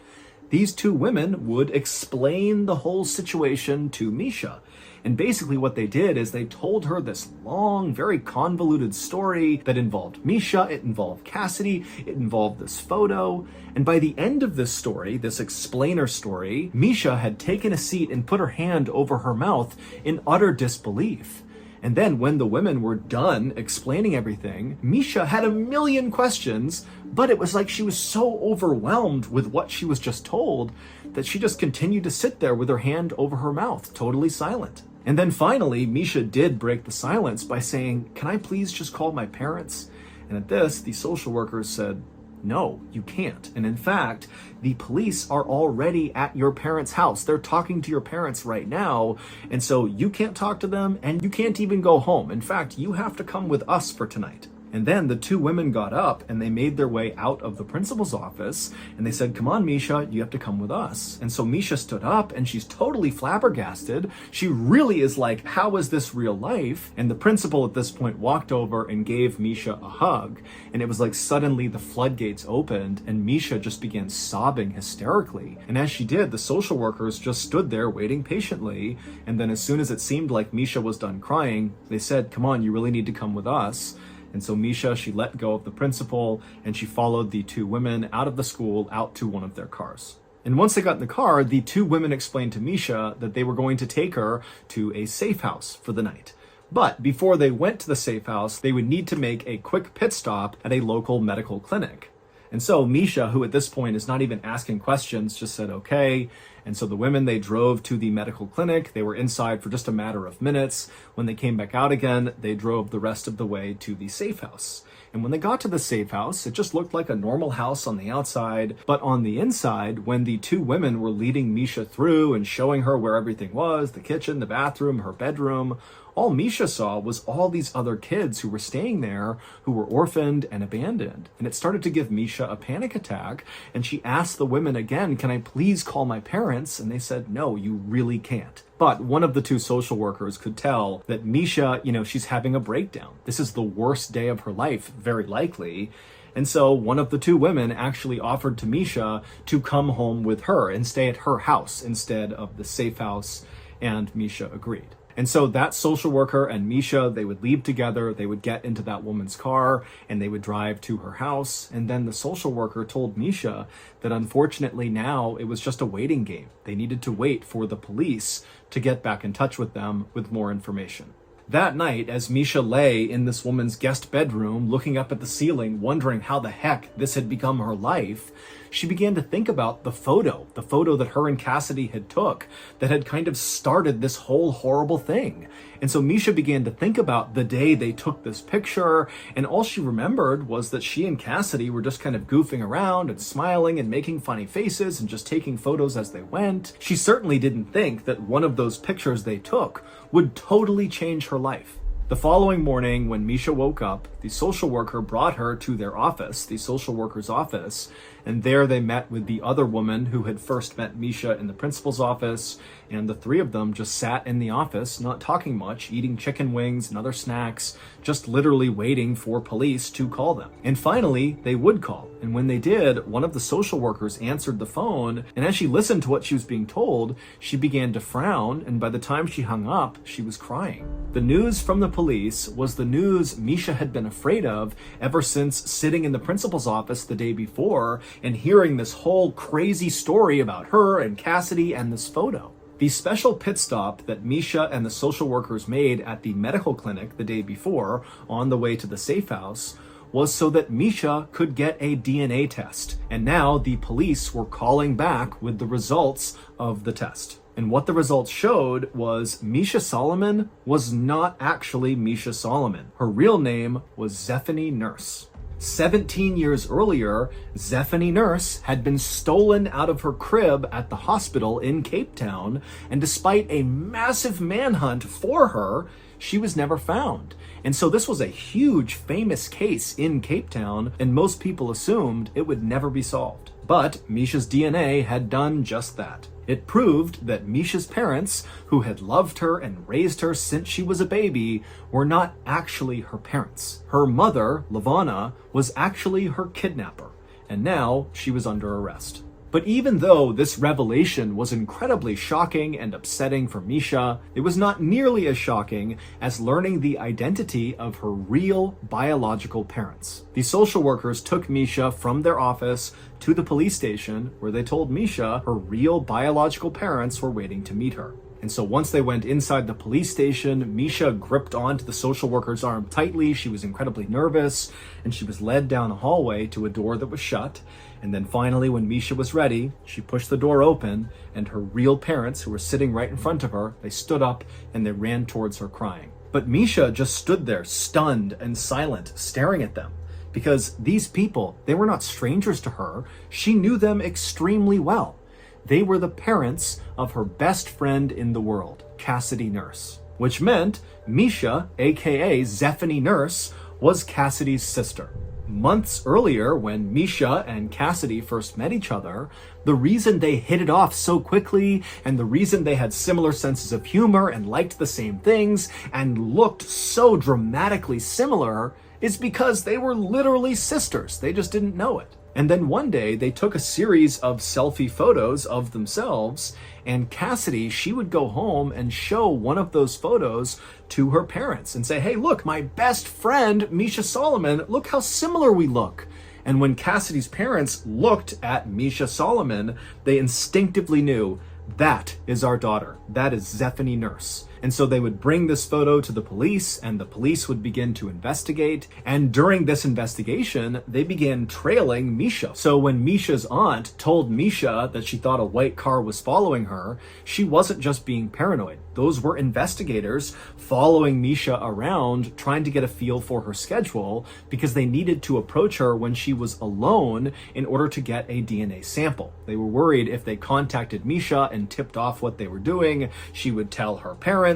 these two women would explain the whole situation to Misha. And basically what they did is they told her this long, very convoluted story that involved Misha, it involved Cassidy, it involved this photo. And by the end of this story, this explainer story, Misha had taken a seat and put her hand over her mouth in utter disbelief. And then when the women were done explaining everything, Misha had a million questions, but it was like she was so overwhelmed with what she was just told that she just continued to sit there with her hand over her mouth, totally silent. And then finally, Misha did break the silence by saying, "Can I please just call my parents?" And at this, the social workers said, "No, you can't. And in fact, the police are already at your parents' house. They're talking to your parents right now. And so you can't talk to them and you can't even go home. In fact, you have to come with us for tonight." And then the two women got up and they made their way out of the principal's office and they said, "Come on, Misha, you have to come with us." And so Misha stood up and she's totally flabbergasted. She really is like, how is this real life? And the principal at this point walked over and gave Misha a hug. And it was like suddenly the floodgates opened and Misha just began sobbing hysterically. And as she did, the social workers just stood there waiting patiently. And then as soon as it seemed like Misha was done crying, they said, "Come on, you really need to come with us." And so Misha, she let go of the principal and she followed the two women out of the school out to one of their cars. And once they got in the car, the two women explained to Misha that they were going to take her to a safe house for the night. But before they went to the safe house, they would need to make a quick pit stop at a local medical clinic. And so Misha, who at this point is not even asking questions, just said, okay. And so the women, they drove to the medical clinic. They were inside for just a matter of minutes. When they came back out again, they drove the rest of the way to the safe house. And when they got to the safe house, it just looked like a normal house on the outside. But on the inside, when the two women were leading Misha through and showing her where everything was, the kitchen, the bathroom, her bedroom, all Misha saw was all these other kids who were staying there who were orphaned and abandoned. And it started to give Misha a panic attack. And she asked the women again, "Can I please call my parents?" And they said, "No, you really can't." But one of the two social workers could tell that Misha, she's having a breakdown. This is the worst day of her life, very likely. And so one of the two women actually offered to Misha to come home with her and stay at her house instead of the safe house. And Misha agreed. And so that social worker and Misha, they would leave together, they would get into that woman's car, and they would drive to her house. And then the social worker told Misha that unfortunately now it was just a waiting game. They needed to wait for the police to get back in touch with them with more information. That night, as Misha lay in this woman's guest bedroom, looking up at the ceiling, wondering how the heck this had become her life, she began to think about the photo that her and Cassidy had took that had kind of started this whole horrible thing. And so Misha began to think about the day they took this picture, and all she remembered was that she and Cassidy were just kind of goofing around and smiling and making funny faces and just taking photos as they went. She certainly didn't think that one of those pictures they took would totally change her life. The following morning, when Misha woke up, the social worker brought her to their office, the social worker's office, and there they met with the other woman who had first met Misha in the principal's office, and the three of them just sat in the office, not talking much, eating chicken wings and other snacks, just literally waiting for police to call them. And finally, they would call. And when they did, one of the social workers answered the phone, and as she listened to what she was being told, she began to frown, and by the time she hung up, she was crying. The news from the police was the news Misha had been afraid of ever since sitting in the principal's office the day before and hearing this whole crazy story about her and Cassidy and this photo. The special pit stop that Misha and the social workers made at the medical clinic the day before on the way to the safe house was so that Misha could get a DNA test. And now the police were calling back with the results of the test. And what the results showed was Misha Solomon was not actually Misha Solomon. Her real name was Zephany Nurse. 17 years earlier, Zephany Nurse had been stolen out of her crib at the hospital in Cape Town, and despite a massive manhunt for her, she was never found. And so this was a huge, famous case in Cape Town, and most people assumed it would never be solved. But Misha's DNA had done just that. It proved that Misha's parents, who had loved her and raised her since she was a baby, were not actually her parents. Her mother, Levana, was actually her kidnapper, and now she was under arrest. But even though this revelation was incredibly shocking and upsetting for Misha, it was not nearly as shocking as learning the identity of her real biological parents. The social workers took Misha from their office to the police station, where they told Misha her real biological parents were waiting to meet her. And so once they went inside the police station, Misha gripped onto the social worker's arm tightly. She was incredibly nervous, and she was led down a hallway to a door that was shut. And then finally, when Misha was ready, she pushed the door open, and her real parents, who were sitting right in front of her, they stood up and they ran towards her crying. But Misha just stood there, stunned and silent, staring at them. Because these people, they were not strangers to her. She knew them extremely well. They were the parents of her best friend in the world, Cassidy Nurse. Which meant Misha, aka Zephany Nurse, was Cassidy's sister. Months earlier, when Misha and Cassidy first met each other, the reason they hit it off so quickly, and the reason they had similar senses of humor and liked the same things, and looked so dramatically similar, is because they were literally sisters. They just didn't know it. And then one day they took a series of selfie photos of themselves, and Cassidy, she would go home and show one of those photos to her parents and say, hey, look, my best friend, Misha Solomon, look how similar we look. And when Cassidy's parents looked at Misha Solomon, they instinctively knew, that is our daughter. That is Zephany Nurse. And so they would bring this photo to the police, and the police would begin to investigate. And during this investigation, they began trailing Misha. So when Misha's aunt told Misha that she thought a white car was following her, she wasn't just being paranoid. Those were investigators following Misha around, trying to get a feel for her schedule, because they needed to approach her when she was alone in order to get a DNA sample. They were worried if they contacted Misha and tipped off what they were doing, she would tell her parents,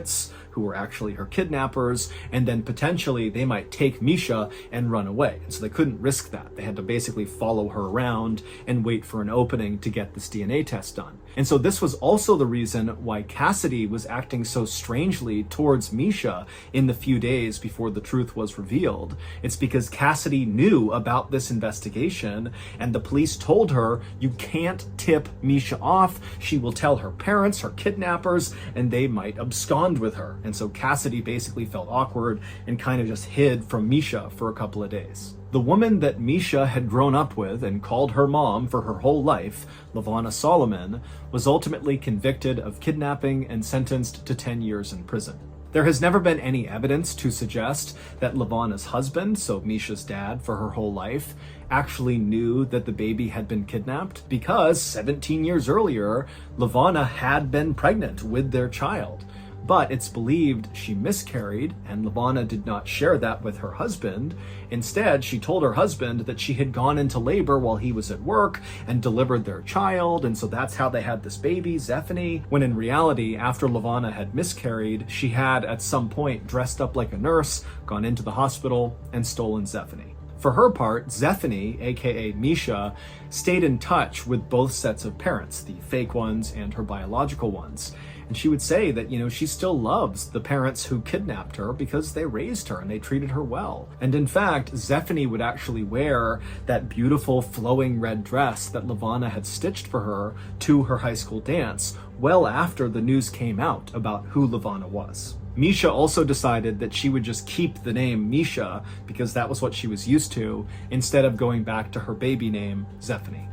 who were actually her kidnappers, and then potentially they might take Misha and run away. And so they couldn't risk that. They had to basically follow her around and wait for an opening to get this DNA test done. And so this was also the reason why Cassidy was acting so strangely towards Misha in the few days before the truth was revealed. It's because Cassidy knew about this investigation, and the police told her, you can't tip Misha off. She will tell her parents, her kidnappers, and they might abscond with her. And so Cassidy basically felt awkward and kind of just hid from Misha for a couple of days. The woman that Misha had grown up with and called her mom for her whole life, Levana Solomon, was ultimately convicted of kidnapping and sentenced to 10 years in prison. There has never been any evidence to suggest that Levana's husband, so Misha's dad for her whole life, actually knew that the baby had been kidnapped, because 17 years earlier, Levana had been pregnant with their child. But it's believed she miscarried, and Levana did not share that with her husband. Instead, she told her husband that she had gone into labor while he was at work and delivered their child, and so that's how they had this baby, Zephany, when in reality, after Levana had miscarried, she had at some point dressed up like a nurse, gone into the hospital, and stolen Zephany. For her part, Zephany, aka Misha, stayed in touch with both sets of parents, the fake ones and her biological ones. And she would say that, she still loves the parents who kidnapped her because they raised her and they treated her well. And in fact, Zephany would actually wear that beautiful flowing red dress that Levana had stitched for her to her high school dance, well after the news came out about who Levana was. Misha also decided that she would just keep the name Misha because that was what she was used to, instead of going back to her baby name, Zephany.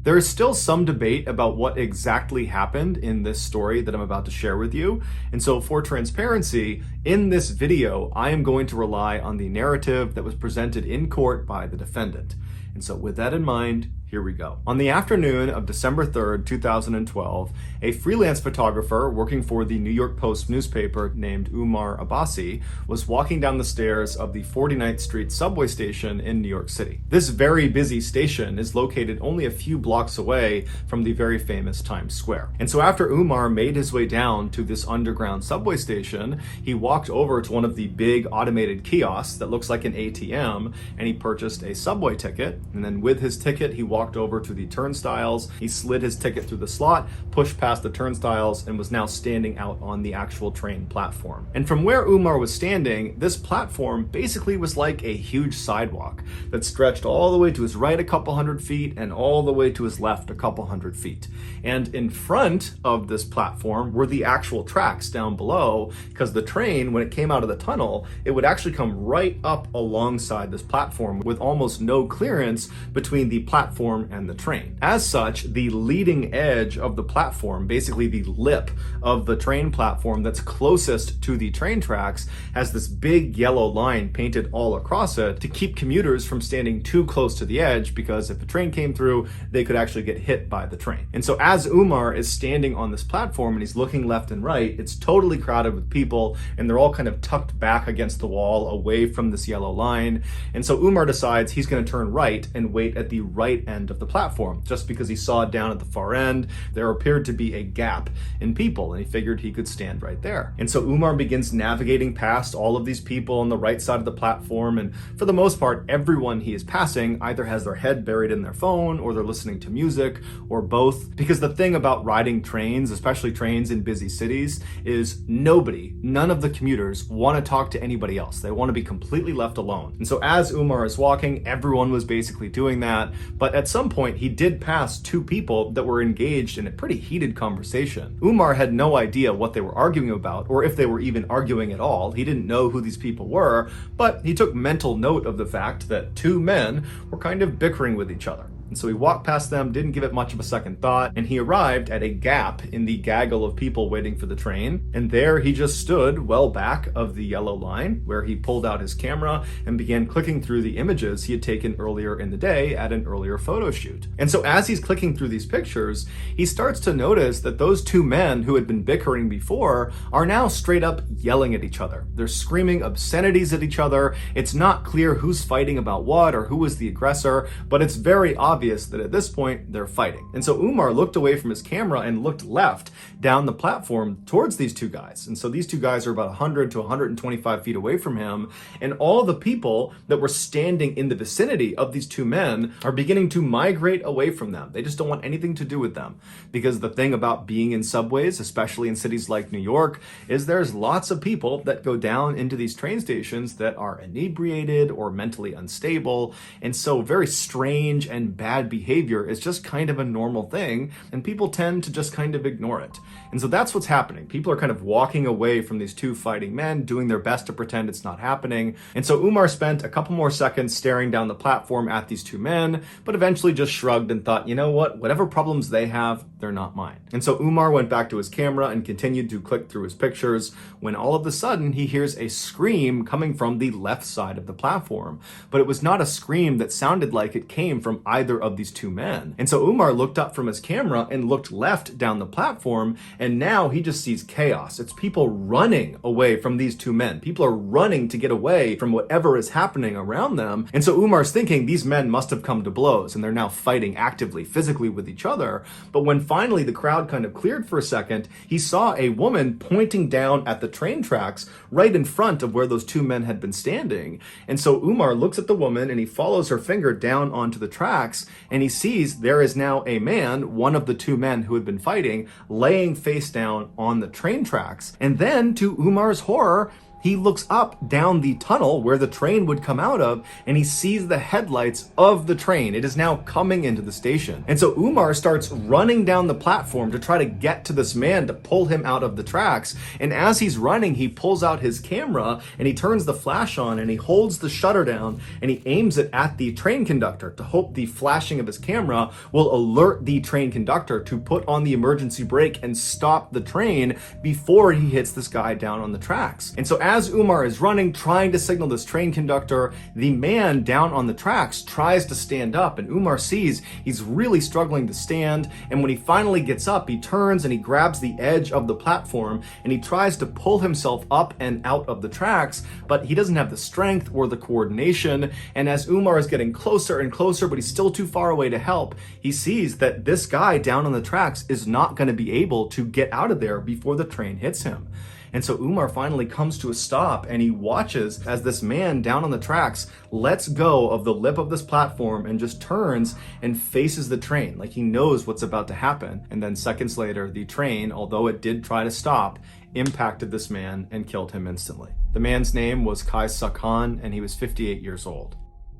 There is still some debate about what exactly happened in this story that I'm about to share with you. And so for transparency, in this video, I am going to rely on the narrative that was presented in court by the defendant. And so with that in mind, here Here we go. On the afternoon of December 3rd, 2012, a freelance photographer working for the New York Post newspaper named Umar Abbasi was walking down the stairs of the 49th Street subway station in New York City. This very busy station is located only a few blocks away from the very famous Times Square. And so after Umar made his way down to this underground subway station, he walked over to one of the big automated kiosks that looks like an ATM, and he purchased a subway ticket. And then with his ticket, he walked over to the turnstiles. He slid his ticket through the slot, pushed past the turnstiles, and was now standing out on the actual train platform. And from where Umar was standing, this platform basically was like a huge sidewalk that stretched all the way to his right a couple hundred feet and all the way to his left a couple hundred feet. And in front of this platform were the actual tracks down below, because the train, when it came out of the tunnel, it would actually come right up alongside this platform with almost no clearance between the platform and the train. As such, the leading edge of the platform, basically the lip of the train platform that's closest to the train tracks, has this big yellow line painted all across it to keep commuters from standing too close to the edge, because if a train came through, they could actually get hit by the train. And so as Umar is standing on this platform and he's looking left and right, it's totally crowded with people, and they're all kind of tucked back against the wall away from this yellow line. And so Umar decides he's going to turn right and wait at the right end of the platform, just because he saw down at the far end there appeared to be a gap in people, and he figured he could stand right there. And so Umar begins navigating past all of these people on the right side of the platform, and for the most part, everyone he is passing either has their head buried in their phone, or they're listening to music, or both. Because the thing about riding trains, especially trains in busy cities, is none of the commuters want to talk to anybody else. They want to be completely left alone. And so as Umar is walking, everyone was basically doing that, but at some point he did pass two people that were engaged in a pretty heated conversation. Umar had no idea what they were arguing about, or if they were even arguing at all. He didn't know who these people were, but he took mental note of the fact that two men were kind of bickering with each other. And so he walked past them, didn't give it much of a second thought, and he arrived at a gap in the gaggle of people waiting for the train. And there he just stood well back of the yellow line, where he pulled out his camera and began clicking through the images he had taken earlier in the day at an earlier photo shoot. And so as he's clicking through these pictures, he starts to notice that those two men who had been bickering before are now straight up yelling at each other. They're screaming obscenities at each other. It's not clear who's fighting about what or who was the aggressor, but it's very obvious that at this point they're fighting. And so Umar looked away from his camera and looked left down the platform towards these two guys. And so these two guys are about 100 to 125 feet away from him, and all the people that were standing in the vicinity of these two men are beginning to migrate away from them. They just don't want anything to do with them, because the thing about being in subways, especially in cities like New York, is there's lots of people that go down into these train stations that are inebriated or mentally unstable, and so very strange and bad behavior is just kind of a normal thing, and people tend to just kind of ignore it. And so that's what's happening. People are kind of walking away from these two fighting men, doing their best to pretend it's not happening. And so Umar spent a couple more seconds staring down the platform at these two men, but eventually just shrugged and thought, you know what, whatever problems they have, they're not mine. And so Umar went back to his camera and continued to click through his pictures, when all of a sudden he hears a scream coming from the left side of the platform. But it was not a scream that sounded like it came from either of these two men. And so Umar looked up from his camera and looked left down the platform, and now he just sees chaos. It's people running away from these two men. People are running to get away from whatever is happening around them. And so Umar's thinking these men must have come to blows, and they're now fighting actively, physically with each other. But when finally the crowd kind of cleared for a second, he saw a woman pointing down at the train tracks right in front of where those two men had been standing. And so Umar looks at the woman and he follows her finger down onto the tracks, and he sees there is now a man, one of the two men who had been fighting, laying face down on the train tracks. And then, to Umar's horror, he looks up down the tunnel where the train would come out of, and he sees the headlights of the train. It is now coming into the station. And so Umar starts running down the platform to try to get to this man to pull him out of the tracks. And as he's running, he pulls out his camera and he turns the flash on and he holds the shutter down and he aims it at the train conductor to hope the flashing of his camera will alert the train conductor to put on the emergency brake and stop the train before he hits this guy down on the tracks. And so as as Umar is running, trying to signal this train conductor, the man down on the tracks tries to stand up, and Umar sees he's really struggling to stand, and when he finally gets up, he turns and he grabs the edge of the platform, and he tries to pull himself up and out of the tracks, but he doesn't have the strength or the coordination, and as Umar is getting closer and closer, but he's still too far away to help, he sees that this guy down on the tracks is not going to be able to get out of there before the train hits him. And so Umar finally comes to a stop, and he watches as this man down on the tracks lets go of the lip of this platform and just turns and faces the train like he knows what's about to happen. And then seconds later, the train, although it did try to stop, impacted this man and killed him instantly. The man's name was Kai Suk-han, and he was 58 years old.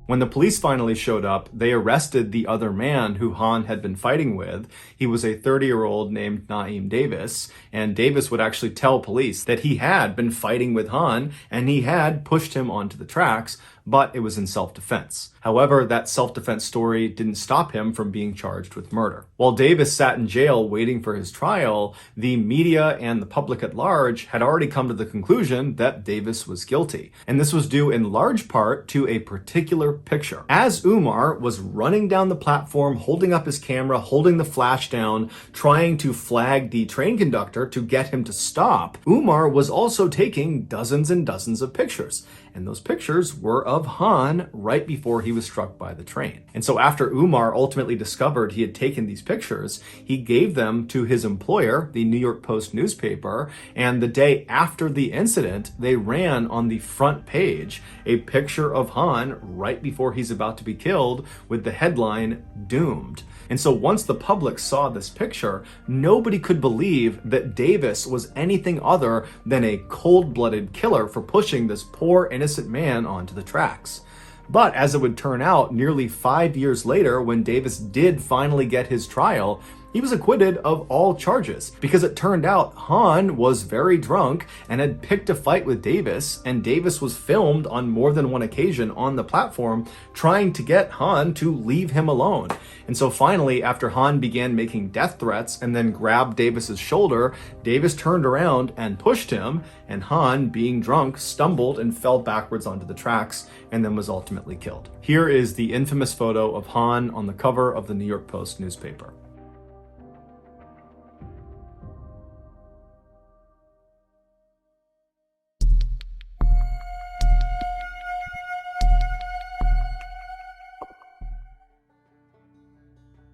When the police finally showed up, they arrested the other man who Han had been fighting with. He was a 30-year-old named Naeem Davis, and Davis would actually tell police that he had been fighting with Han and he had pushed him onto the tracks, but it was in self-defense. However, that self-defense story didn't stop him from being charged with murder. While Davis sat in jail waiting for his trial, the media and the public at large had already come to the conclusion that Davis was guilty. And this was due in large part to a particular picture. As Umar was running down the platform, holding up his camera, holding the flash down, trying to flag the train conductor to get him to stop, Umar was also taking dozens and dozens of pictures. And those pictures were of Han right before he was struck by the train. And so after Umar ultimately discovered he had taken these pictures, he gave them to his employer, the New York Post newspaper, and the day after the incident, they ran on the front page a picture of Han right before he's about to be killed with the headline, "Doomed." And so once the public saw this picture, nobody could believe that Davis was anything other than a cold-blooded killer for pushing this poor innocent man onto the tracks. But as it would turn out, nearly 5 years later, when Davis did finally get his trial, he was acquitted of all charges because it turned out Han was very drunk and had picked a fight with Davis, and Davis was filmed on more than one occasion on the platform trying to get Han to leave him alone. And so finally, after Han began making death threats and then grabbed Davis's shoulder, Davis turned around and pushed him, and Han, being drunk, stumbled and fell backwards onto the tracks and then was ultimately killed. Here is the infamous photo of Han on the cover of the New York Post newspaper.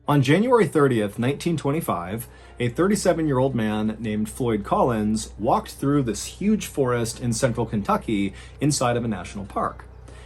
On January 30th, 1925, a 37-year-old man named Floyd Collins walked through this huge forest in central Kentucky inside of a national park.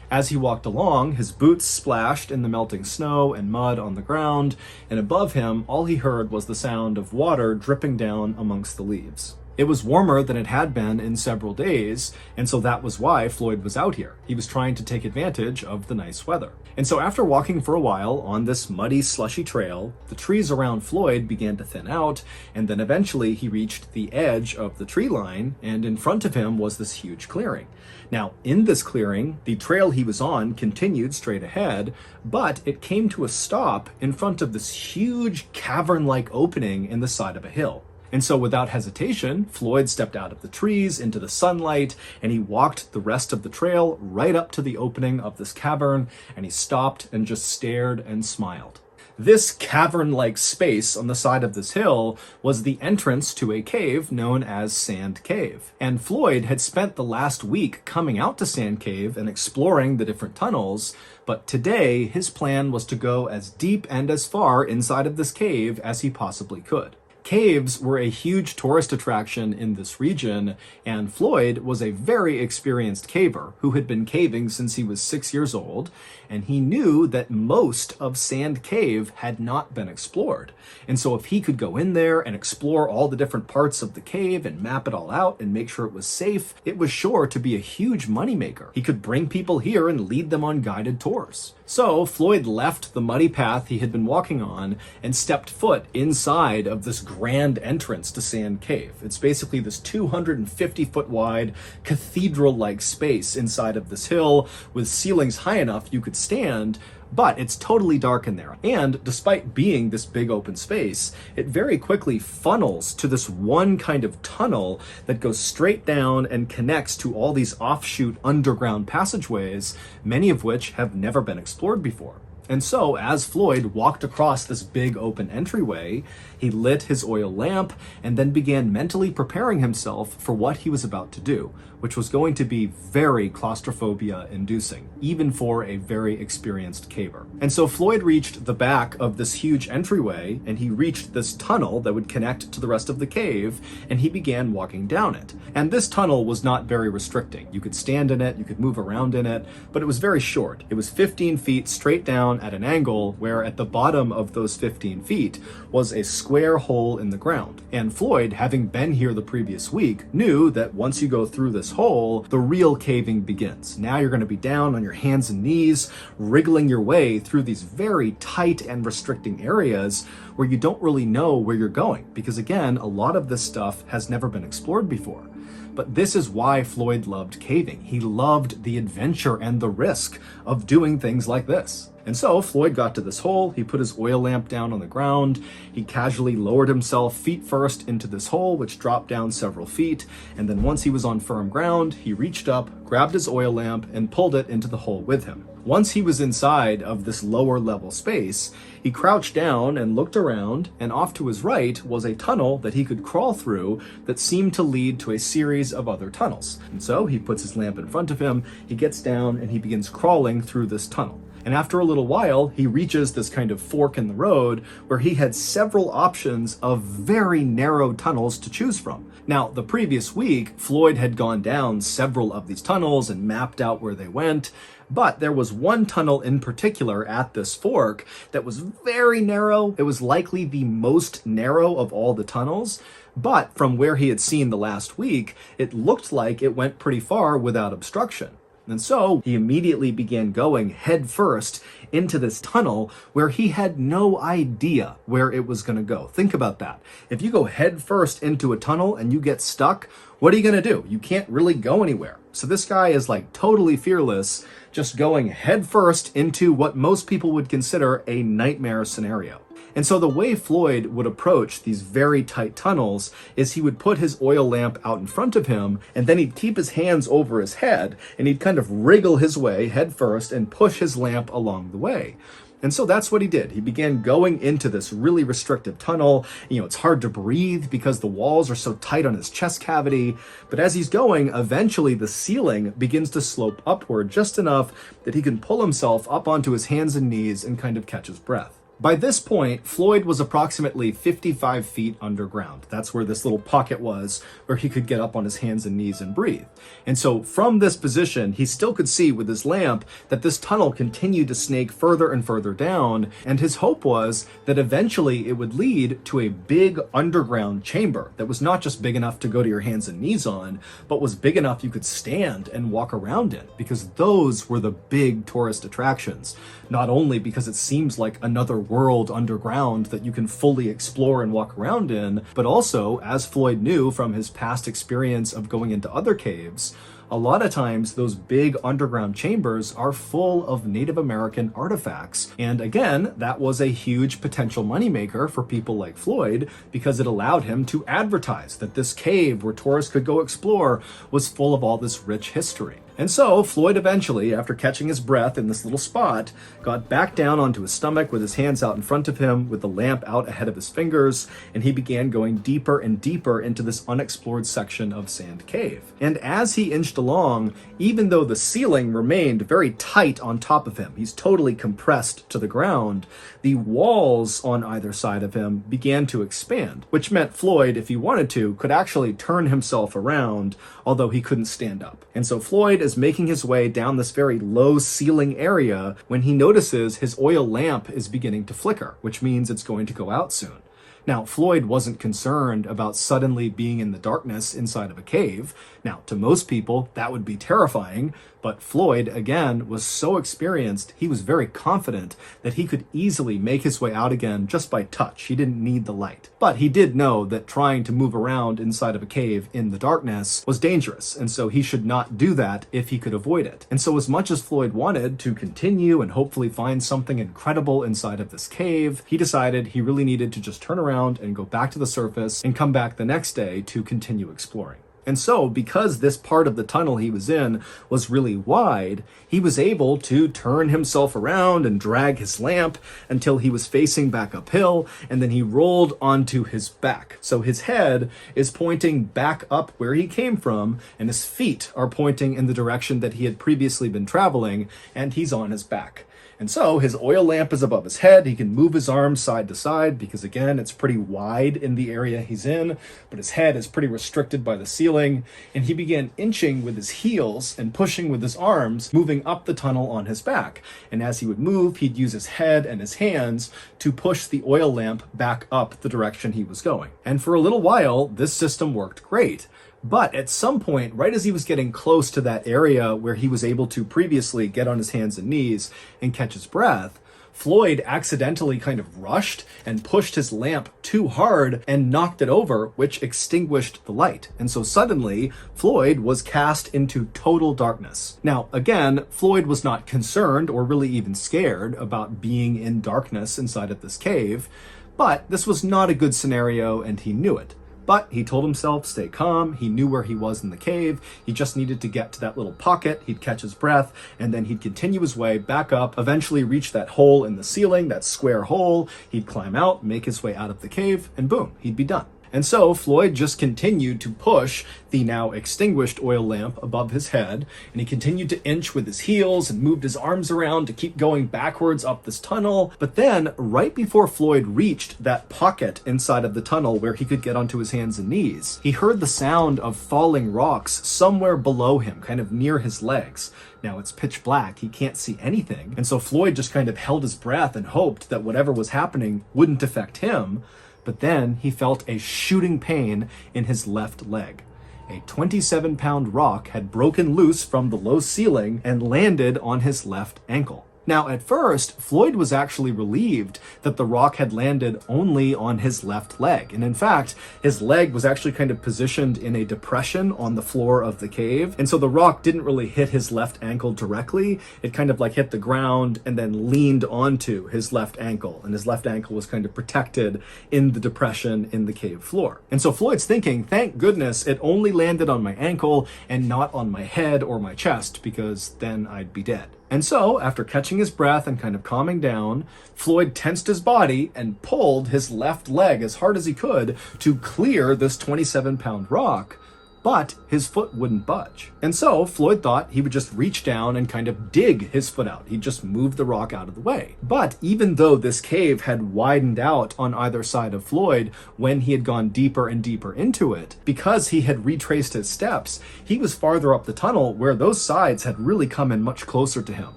As he walked along, his boots splashed in the melting snow and mud on the ground, and above him, all he heard was the sound of water dripping down amongst the leaves. It was warmer than it had been in several days, and so that was why Floyd was out here. He was trying to take advantage of the nice weather. And so after walking for a while on this muddy, slushy trail, the trees around Floyd began to thin out, and then eventually he reached the edge of the tree line, and in front of him was this huge clearing. Now, in this clearing, the trail he was on continued straight ahead, but it came to a stop in front of this huge cavern-like opening in the side of a hill. And so without hesitation, Floyd stepped out of the trees into the sunlight, and he walked the rest of the trail right up to the opening of this cavern, and he stopped and just stared and smiled. This cavern-like space on the side of this hill was the entrance to a cave known as Sand Cave. And Floyd had spent the last week coming out to Sand Cave and exploring the different tunnels, but today his plan was to go as deep and as far inside of this cave as he possibly could. Caves were a huge tourist attraction in this region, and Floyd was a very experienced caver who had been caving since he was 6 years old, and he knew that most of Sand Cave had not been explored. And so if he could go in there and explore all the different parts of the cave and map it all out and make sure it was safe, it was sure to be a huge moneymaker. He could bring people here and lead them on guided tours. So Floyd left the muddy path he had been walking on and stepped foot inside of this grand entrance to Sand Cave. It's basically this 250-foot wide cathedral-like space inside of this hill with ceilings high enough you could stand, But it's totally dark in there. And despite being this big open space, it very quickly funnels to this one kind of tunnel that goes straight down and connects to all these offshoot underground passageways, many of which have never been explored before. And so, as Floyd walked across this big open entryway, he lit his oil lamp and then began mentally preparing himself for what he was about to do, which was going to be very claustrophobia-inducing, even for a very experienced caver. And so Floyd reached the back of this huge entryway, and he reached this tunnel that would connect to the rest of the cave, and he began walking down it. And this tunnel was not very restricting. You could stand in it, you could move around in it, but it was very short. It was 15 feet straight down at an angle, where at the bottom of those 15 feet was a square hole in the ground. And Floyd, having been here the previous week, knew that once you go through this hole, the real caving begins. Now you're going to be down on your hands and knees, wriggling your way through these very tight and restricting areas where you don't really know where you're going, because again, a lot of this stuff has never been explored before. But this is why Floyd loved caving. He loved the adventure and the risk of doing things like this. And so Floyd got to this hole, he put his oil lamp down on the ground, he casually lowered himself feet first into this hole, which dropped down several feet, and then once he was on firm ground, he reached up, grabbed his oil lamp, and pulled it into the hole with him. Once he was inside of this lower level space, he crouched down and looked around, and off to his right was a tunnel that he could crawl through that seemed to lead to a series of other tunnels. And so he puts his lamp in front of him, he gets down, and he begins crawling through this tunnel. And after a little while, he reaches this kind of fork in the road where he had several options of very narrow tunnels to choose from. Now, the previous week, Floyd had gone down several of these tunnels and mapped out where they went, but there was one tunnel in particular at this fork that was very narrow. It was likely the most narrow of all the tunnels, but from where he had seen the last week, it looked like it went pretty far without obstruction. And so he immediately began going head first into this tunnel where he had no idea where it was going to go. Think about that. If you go head first into a tunnel and you get stuck, what are you going to do? You can't really go anywhere. So this guy is like totally fearless, just going head first into what most people would consider a nightmare scenario. And so the way Floyd would approach these very tight tunnels is he would put his oil lamp out in front of him, and then he'd keep his hands over his head, and he'd kind of wriggle his way head first and push his lamp along the way. And so that's what he did. He began going into this really restrictive tunnel. It's hard to breathe because the walls are so tight on his chest cavity. But as he's going, eventually the ceiling begins to slope upward just enough that he can pull himself up onto his hands and knees and kind of catch his breath. By this point, Floyd was approximately 55 feet underground. That's where this little pocket was, where he could get up on his hands and knees and breathe. And so from this position, he still could see with his lamp that this tunnel continued to snake further and further down, and his hope was that eventually it would lead to a big underground chamber that was not just big enough to go to your hands and knees on, but was big enough you could stand and walk around in, because those were the big tourist attractions. Not only because it seems like another world underground that you can fully explore and walk around in, but also, as Floyd knew from his past experience of going into other caves, a lot of times those big underground chambers are full of Native American artifacts. And again, that was a huge potential moneymaker for people like Floyd because it allowed him to advertise that this cave where tourists could go explore was full of all this rich history. And so Floyd eventually, after catching his breath in this little spot, got back down onto his stomach with his hands out in front of him, with the lamp out ahead of his fingers, and he began going deeper and deeper into this unexplored section of Sand Cave. And as he inched along, even though the ceiling remained very tight on top of him, he's totally compressed to the ground, the walls on either side of him began to expand, which meant Floyd, if he wanted to, could actually turn himself around, although he couldn't stand up. And so Floyd is making his way down this very low ceiling area when he notices his oil lamp is beginning to flicker, which means it's going to go out soon. Now, Floyd wasn't concerned about suddenly being in the darkness inside of a cave. Now, to most people, that would be terrifying, But Floyd, again, was so experienced, he was very confident that he could easily make his way out again just by touch. He didn't need the light. But he did know that trying to move around inside of a cave in the darkness was dangerous, and so he should not do that if he could avoid it. And so as much as Floyd wanted to continue and hopefully find something incredible inside of this cave, he decided he really needed to just turn around and go back to the surface and come back the next day to continue exploring. And so, because this part of the tunnel he was in was really wide, he was able to turn himself around and drag his lamp until he was facing back uphill, and then he rolled onto his back. So his head is pointing back up where he came from, and his feet are pointing in the direction that he had previously been traveling, and he's on his back. And so his oil lamp is above his head. He can move his arms side to side because, again, it's pretty wide in the area he's in, but his head is pretty restricted by the ceiling. And he began inching with his heels and pushing with his arms, moving up the tunnel on his back. And as he would move, he'd use his head and his hands to push the oil lamp back up the direction he was going. And for a little while, this system worked great. But at some point, right as he was getting close to that area where he was able to previously get on his hands and knees and catch his breath, Floyd accidentally kind of rushed and pushed his lamp too hard and knocked it over, which extinguished the light. And so suddenly, Floyd was cast into total darkness. Now, again, Floyd was not concerned or really even scared about being in darkness inside of this cave, but this was not a good scenario and he knew it. But he told himself, stay calm. He knew where he was in the cave. He just needed to get to that little pocket. He'd catch his breath, and then he'd continue his way back up, eventually reach that hole in the ceiling, that square hole. He'd climb out, make his way out of the cave, and boom, he'd be done. And so Floyd just continued to push the now extinguished oil lamp above his head, and he continued to inch with his heels and moved his arms around to keep going backwards up this tunnel. But then, right before Floyd reached that pocket inside of the tunnel where he could get onto his hands and knees, he heard the sound of falling rocks somewhere below him, kind of near his legs. Now it's pitch black, he can't see anything, and so Floyd just kind of held his breath and hoped that whatever was happening wouldn't affect him. But then he felt a shooting pain in his left leg. A 27-pound rock had broken loose from the low ceiling and landed on his left ankle. Now, at first, Floyd was actually relieved that the rock had landed only on his left leg. And in fact, his leg was actually kind of positioned in a depression on the floor of the cave. And so the rock didn't really hit his left ankle directly. It kind of like hit the ground and then leaned onto his left ankle. And his left ankle was kind of protected in the depression in the cave floor. And so Floyd's thinking, thank goodness it only landed on my ankle and not on my head or my chest, because then I'd be dead. And so, after catching his breath and kind of calming down, Floyd tensed his body and pulled his left leg as hard as he could to clear this 27-pound rock, but his foot wouldn't budge. And so Floyd thought he would just reach down and kind of dig his foot out. He'd just move the rock out of the way. But even though this cave had widened out on either side of Floyd when he had gone deeper and deeper into it, because he had retraced his steps, he was farther up the tunnel where those sides had really come in much closer to him.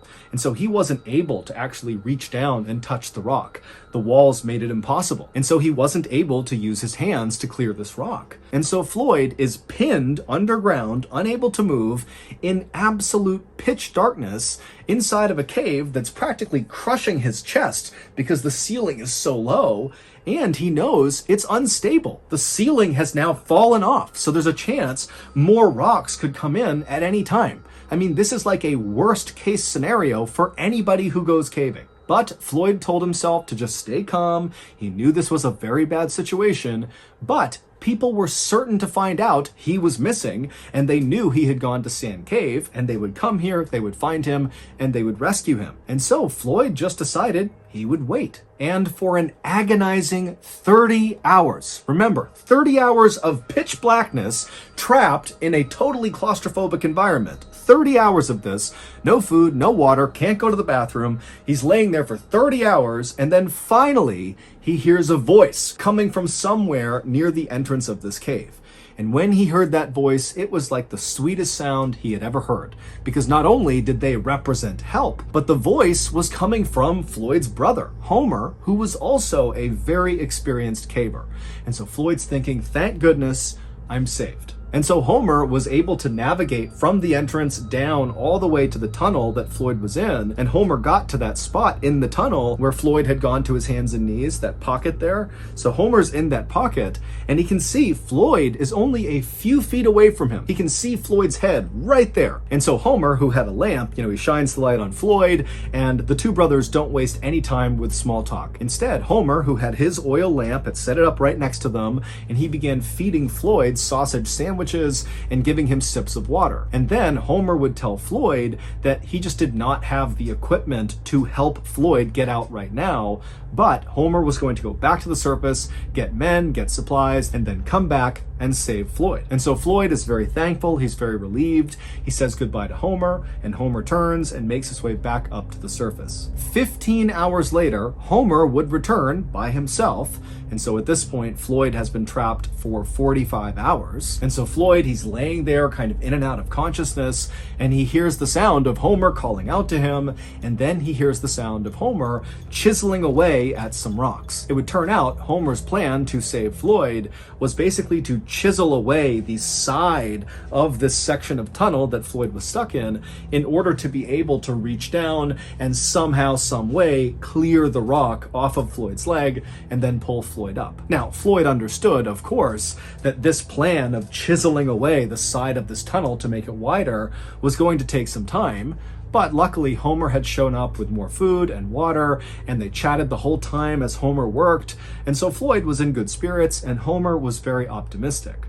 And so he wasn't able to actually reach down and touch the rock. The walls made it impossible. And so he wasn't able to use his hands to clear this rock. And so Floyd is pinned underground, unable to move, in absolute pitch darkness inside of a cave that's practically crushing his chest because the ceiling is so low. And he knows it's unstable. The ceiling has now fallen off, so there's a chance more rocks could come in at any time. I mean, this is like a worst case scenario for anybody who goes caving. But Floyd told himself to just stay calm. He knew this was a very bad situation, but people were certain to find out he was missing, and they knew he had gone to Sand Cave, and they would come here, they would find him, and they would rescue him. And so Floyd just decided he would wait. And for an agonizing 30 hours, remember, 30 hours of pitch blackness, trapped in a totally claustrophobic environment. 30 hours of this, no food, no water, can't go to the bathroom. He's laying there for 30 hours, and then finally, he hears a voice coming from somewhere near the entrance of this cave. And when he heard that voice, it was like the sweetest sound he had ever heard. Because not only did they represent help, but the voice was coming from Floyd's brother, Homer, who was also a very experienced caver. And so Floyd's thinking, thank goodness, I'm saved. And so Homer was able to navigate from the entrance down all the way to the tunnel that Floyd was in, and Homer got to that spot in the tunnel where Floyd had gone to his hands and knees, that pocket there. So Homer's in that pocket, and he can see Floyd is only a few feet away from him. He can see Floyd's head right there. And so Homer, who had a lamp, he shines the light on Floyd, and the two brothers don't waste any time with small talk. Instead, Homer, who had his oil lamp, had set it up right next to them, and he began feeding Floyd sausage sandwiches and giving him sips of water. And then Homer would tell Floyd that he just did not have the equipment to help Floyd get out right now, but Homer was going to go back to the surface, get men, get supplies, and then come back and save Floyd. And so Floyd is very thankful, he's very relieved, he says goodbye to Homer, and Homer turns and makes his way back up to the surface. 15 hours later, Homer would return by himself, and so at this point, Floyd has been trapped for 45 hours. And so Floyd, he's laying there kind of in and out of consciousness, and he hears the sound of Homer calling out to him, and then he hears the sound of Homer chiseling away at some rocks. It would turn out Homer's plan to save Floyd was basically to chisel away the side of this section of tunnel that Floyd was stuck in order to be able to reach down and somehow, some way, clear the rock off of Floyd's leg and then pull Floyd up. Now, Floyd understood, of course, that this plan of chiseling away the side of this tunnel to make it wider was going to take some time, but luckily Homer had shown up with more food and water, and they chatted the whole time as Homer worked, and so Floyd was in good spirits and Homer was very optimistic.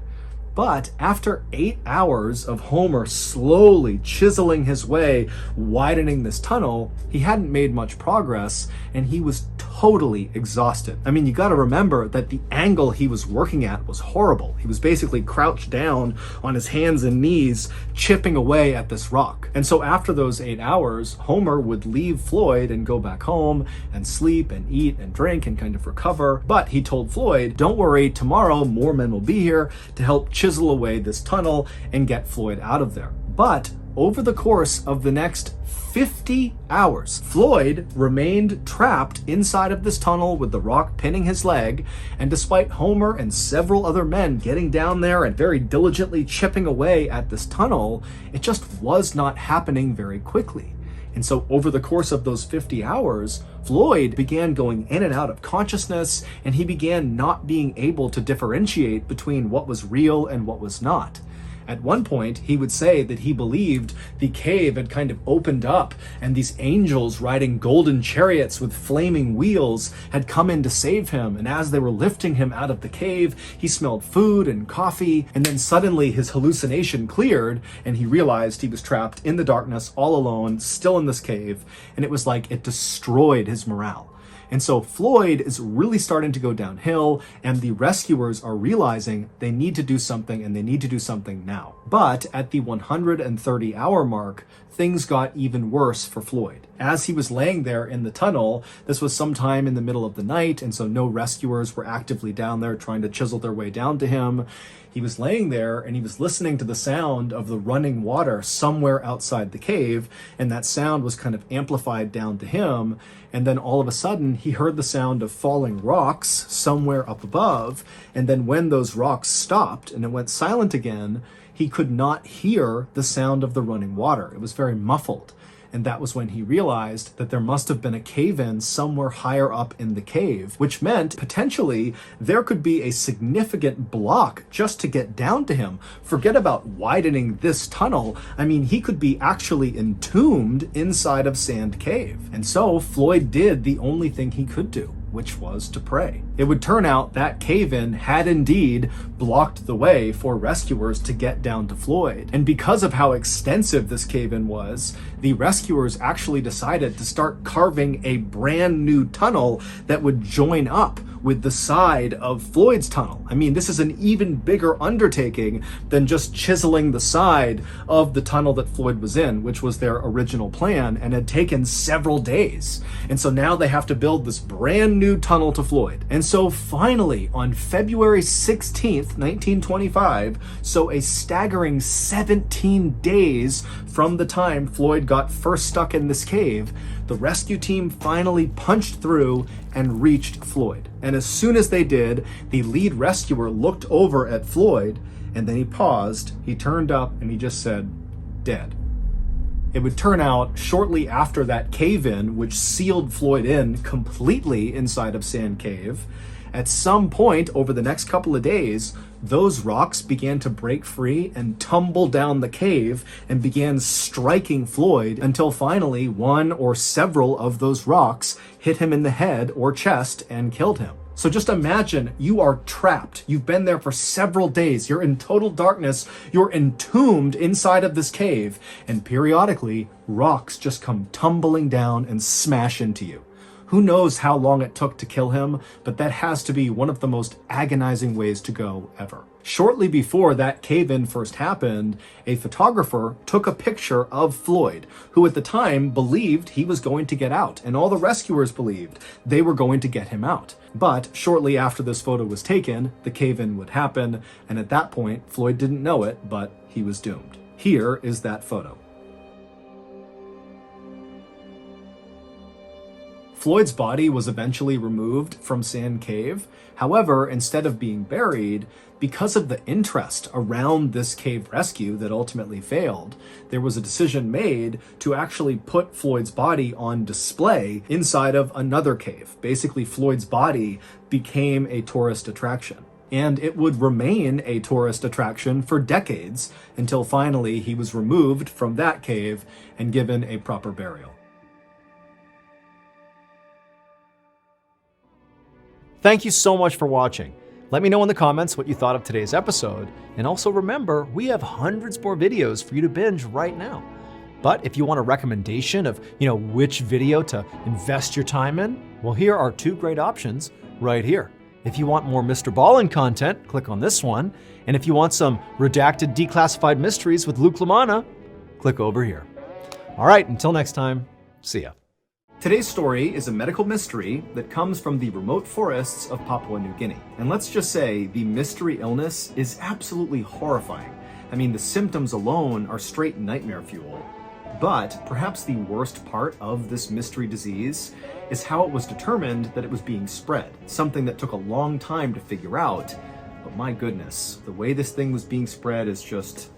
But after 8 hours of Homer slowly chiseling his way, widening this tunnel, he hadn't made much progress, and he was totally exhausted. I mean, you gotta remember that the angle he was working at was horrible. He was basically crouched down on his hands and knees, chipping away at this rock. And so after those 8 hours, Homer would leave Floyd and go back home and sleep and eat and drink and kind of recover. But he told Floyd, don't worry, tomorrow more men will be here to help chisel away this tunnel and get Floyd out of there. But over the course of the next 50 hours, Floyd remained trapped inside of this tunnel with the rock pinning his leg, and despite Homer and several other men getting down there and very diligently chipping away at this tunnel, it just was not happening very quickly. And so over the course of those 50 hours, Floyd began going in and out of consciousness, and he began not being able to differentiate between what was real and what was not. At one point, he would say that he believed the cave had kind of opened up and these angels riding golden chariots with flaming wheels had come in to save him. And as they were lifting him out of the cave, he smelled food and coffee. And then suddenly his hallucination cleared and he realized he was trapped in the darkness all alone, still in this cave. And it was like it destroyed his morale. And so Floyd is really starting to go downhill, and the rescuers are realizing they need to do something, and they need to do something now. But at the 130-hour mark, things got even worse for Floyd. As he was laying there in the tunnel, this was sometime in the middle of the night, and so no rescuers were actively down there trying to chisel their way down to him. He was laying there and he was listening to the sound of the running water somewhere outside the cave, and that sound was kind of amplified down to him. And then all of a sudden he heard the sound of falling rocks somewhere up above, and then when those rocks stopped and it went silent again, he could not hear the sound of the running water. It was very muffled. And that was when he realized that there must have been a cave-in somewhere higher up in the cave, which meant potentially there could be a significant block just to get down to him. Forget about widening this tunnel. I mean, he could be actually entombed inside of Sand Cave. And so Floyd did the only thing he could do, which was to pray. It would turn out that cave-in had indeed blocked the way for rescuers to get down to Floyd. And because of how extensive this cave-in was, the rescuers actually decided to start carving a brand new tunnel that would join up with the side of Floyd's tunnel. I mean, this is an even bigger undertaking than just chiseling the side of the tunnel that Floyd was in, which was their original plan and had taken several days. And so now they have to build this brand new tunnel to Floyd. And so finally, on February 16th, 1925, so a staggering 17 days from the time Floyd got first stuck in this cave, the rescue team finally punched through and reached Floyd. And as soon as they did, the lead rescuer looked over at Floyd, and then he paused, he turned up, and he just said, "Dead." It would turn out shortly after that cave-in, which sealed Floyd in completely inside of Sand Cave, at some point over the next couple of days, those rocks began to break free and tumble down the cave and began striking Floyd until finally one or several of those rocks hit him in the head or chest and killed him. So just imagine you are trapped. You've been there for several days. You're in total darkness. You're entombed inside of this cave. And periodically, rocks just come tumbling down and smash into you. Who knows how long it took to kill him, but that has to be one of the most agonizing ways to go ever. Shortly before that cave-in first happened, a photographer took a picture of Floyd, who at the time believed he was going to get out, and all the rescuers believed they were going to get him out. But shortly after this photo was taken, the cave-in would happen, and at that point, Floyd didn't know it, but he was doomed. Here is that photo. Floyd's body was eventually removed from Sand Cave. However, instead of being buried, because of the interest around this cave rescue that ultimately failed, there was a decision made to actually put Floyd's body on display inside of another cave. Basically, Floyd's body became a tourist attraction. And it would remain a tourist attraction for decades until finally he was removed from that cave and given a proper burial. Thank you so much for watching. Let me know in the comments what you thought of today's episode. And also remember, we have hundreds more videos for you to binge right now. But if you want a recommendation of, which video to invest your time in, well, here are two great options right here. If you want more MrBallen content, click on this one. And if you want some redacted declassified mysteries with Luke LaManna, click over here. All right, until next time, see ya. Today's story is a medical mystery that comes from the remote forests of Papua New Guinea. And let's just say the mystery illness is absolutely horrifying. I mean, the symptoms alone are straight nightmare fuel. But perhaps the worst part of this mystery disease is how it was determined that it was being spread, something that took a long time to figure out. But my goodness, the way this thing was being spread is just...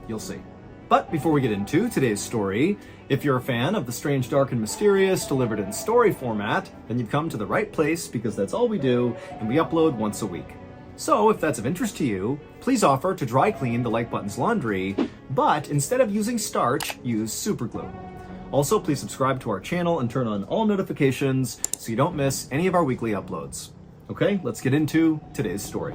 you'll see. But before we get into today's story, if you're a fan of the strange, dark, and mysterious delivered in story format, then you've come to the right place because that's all we do, and we upload once a week. So if that's of interest to you, please offer to dry clean the Like Button's laundry, but instead of using starch, use super glue. Also, please subscribe to our channel and turn on all notifications so you don't miss any of our weekly uploads. Okay, let's get into today's story.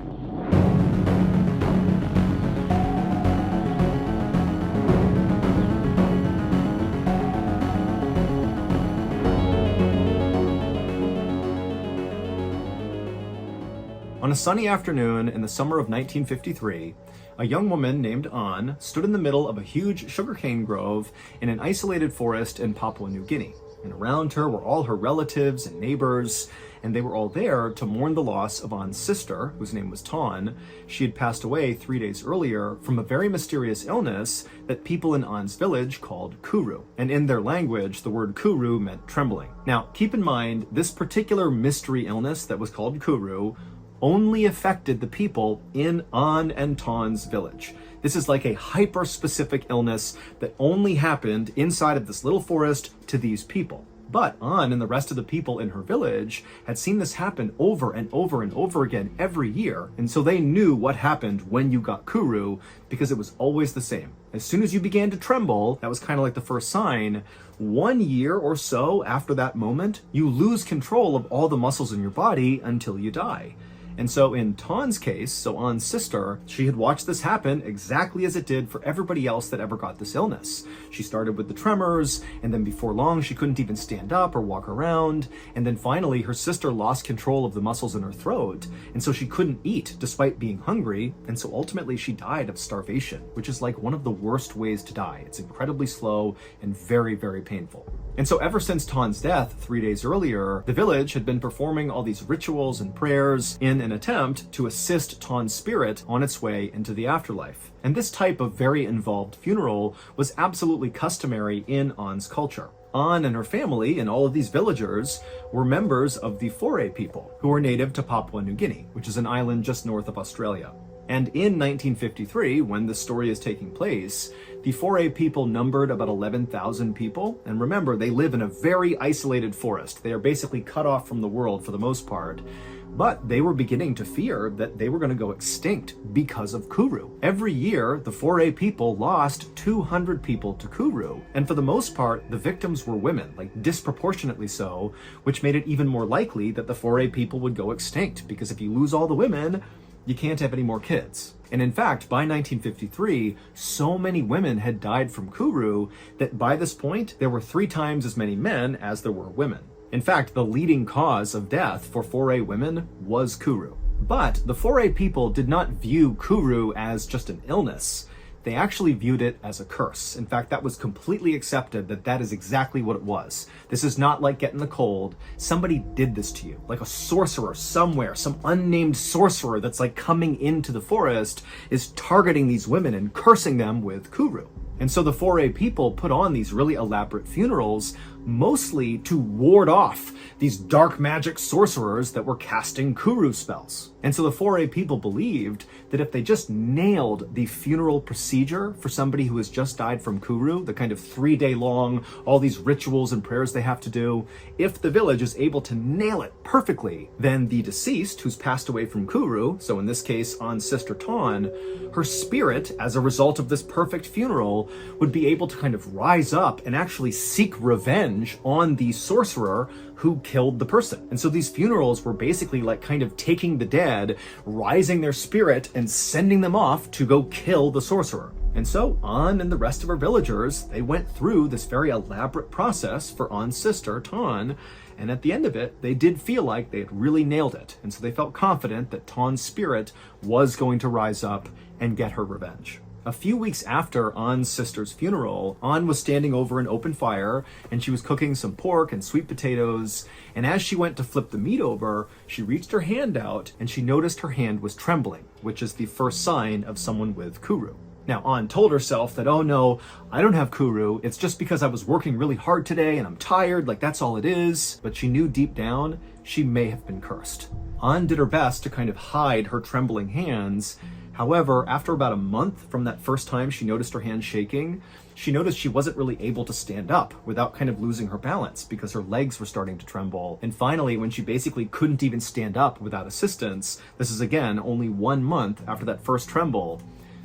On a sunny afternoon in the summer of 1953, a young woman named An stood in the middle of a huge sugarcane grove in an isolated forest in Papua New Guinea. And around her were all her relatives and neighbors, and they were all there to mourn the loss of An's sister, whose name was Tan. She had passed away 3 days earlier from a very mysterious illness that people in An's village called kuru. And in their language, the word kuru meant trembling. Now, keep in mind, this particular mystery illness that was called kuru only affected the people in An and Tan's village. This is like a hyper-specific illness that only happened inside of this little forest to these people. But An and the rest of the people in her village had seen this happen over and over and over again every year, and so they knew what happened when you got kuru because it was always the same. As soon as you began to tremble, that was kind of like the first sign. 1 year or so after that moment, you lose control of all the muscles in your body until you die. And so in Ton's case, so An's sister, she had watched this happen exactly as it did for everybody else that ever got this illness. She started with the tremors, and then before long, she couldn't even stand up or walk around. And then finally, her sister lost control of the muscles in her throat, and so she couldn't eat despite being hungry. And so ultimately, she died of starvation, which is like one of the worst ways to die. It's incredibly slow and very, very painful. And so ever since Ton's death 3 days earlier, the village had been performing all these rituals and prayers in an attempt to assist Ton's spirit on its way into the afterlife. And this type of very involved funeral was absolutely customary in An's culture. An and her family and all of these villagers were members of the Foray people, who were native to Papua New Guinea, which is an island just north of Australia. And in 1953, when this story is taking place, the Foray people numbered about 11,000 people. And remember, they live in a very isolated forest. They are basically cut off from the world for the most part. But they were beginning to fear that they were going to go extinct because of Kuru. Every year, the Foray people lost 200 people to Kuru. And for the most part, the victims were women, like disproportionately so, which made it even more likely that the Foray people would go extinct. Because if you lose all the women, you can't have any more kids. And in fact, by 1953, so many women had died from Kuru that by this point, there were 3 times as many men as there were women. In fact, the leading cause of death for Foray women was Kuru. But the Foray people did not view Kuru as just an illness. They actually viewed it as a curse. In fact, that was completely accepted that that is exactly what it was. This is not like getting the cold. Somebody did this to you, like a sorcerer somewhere, some unnamed sorcerer that's like coming into the forest is targeting these women and cursing them with Kuru. And so the Foray people put on these really elaborate funerals, mostly to ward off these dark magic sorcerers that were casting Kuru spells. And so the Foray people believed that if they just nailed the funeral procedure for somebody who has just died from Kuru, the kind of 3-day long, all these rituals and prayers they have to do, if the village is able to nail it perfectly, then the deceased who's passed away from Kuru, so in this case, An's sister Ton, her spirit, as a result of this perfect funeral, would be able to kind of rise up and actually seek revenge on the sorcerer who killed the person. And so these funerals were basically like kind of taking the dead, rising their spirit, and sending them off to go kill the sorcerer. And so An and the rest of her villagers, they went through this very elaborate process for An's sister, Ton, and at the end of it, they did feel like they had really nailed it. And so they felt confident that Ton's spirit was going to rise up and get her revenge. A few weeks after An's sister's funeral, An was standing over an open fire and she was cooking some pork and sweet potatoes. And as she went to flip the meat over, she reached her hand out and she noticed her hand was trembling, which is the first sign of someone with Kuru. Now, An told herself that, oh no, I don't have Kuru. It's just because I was working really hard today and I'm tired, like that's all it is. But she knew deep down she may have been cursed. An did her best to kind of hide her trembling hands. However, after about a month from that first time she noticed her hand shaking, she noticed she wasn't really able to stand up without kind of losing her balance because her legs were starting to tremble. And finally, when she basically couldn't even stand up without assistance, this is again only 1 month after that first tremble,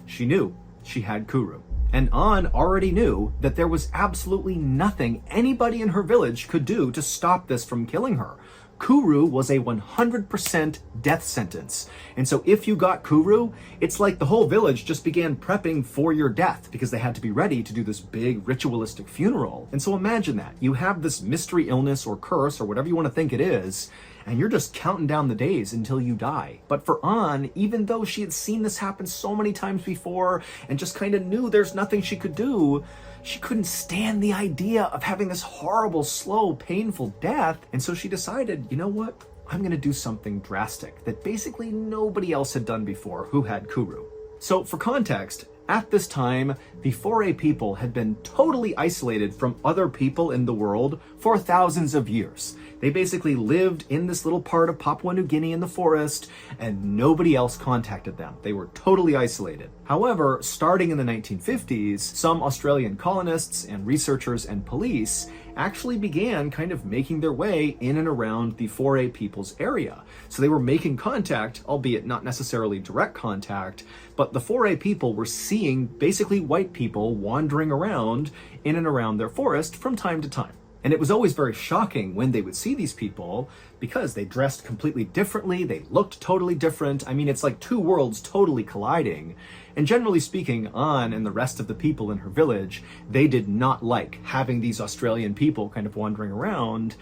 she knew she had Kuru. And An already knew that there was absolutely nothing anybody in her village could do to stop this from killing her. Kuru was a 100% death sentence. And so if you got Kuru, it's like the whole village just began prepping for your death because they had to be ready to do this big ritualistic funeral. And so imagine that. You have this mystery illness or curse or whatever you want to think it is, and you're just counting down the days until you die. But for An, even though she had seen this happen so many times before and just kind of knew there's nothing she could do, she couldn't stand the idea of having this horrible, slow, painful death. And so she decided, you know what? I'm going to do something drastic that basically nobody else had done before who had Kuru. So for context, at this time, the Foray people had been totally isolated from other people in the world for thousands of years. They basically lived in this little part of Papua New Guinea in the forest, and nobody else contacted them. They were totally isolated. However, starting in the 1950s, some Australian colonists and researchers and police actually began kind of making their way in and around the Foray people's area. So they were making contact, albeit not necessarily direct contact, but the Foray people were seeing basically white people wandering around in and around their forest from time to time. And it was always very shocking when they would see these people because they dressed completely differently, they looked totally different. I mean, it's like two worlds totally colliding. And generally speaking, Anne and the rest of the people in her village, they did not like having these Australian people kind of wandering around.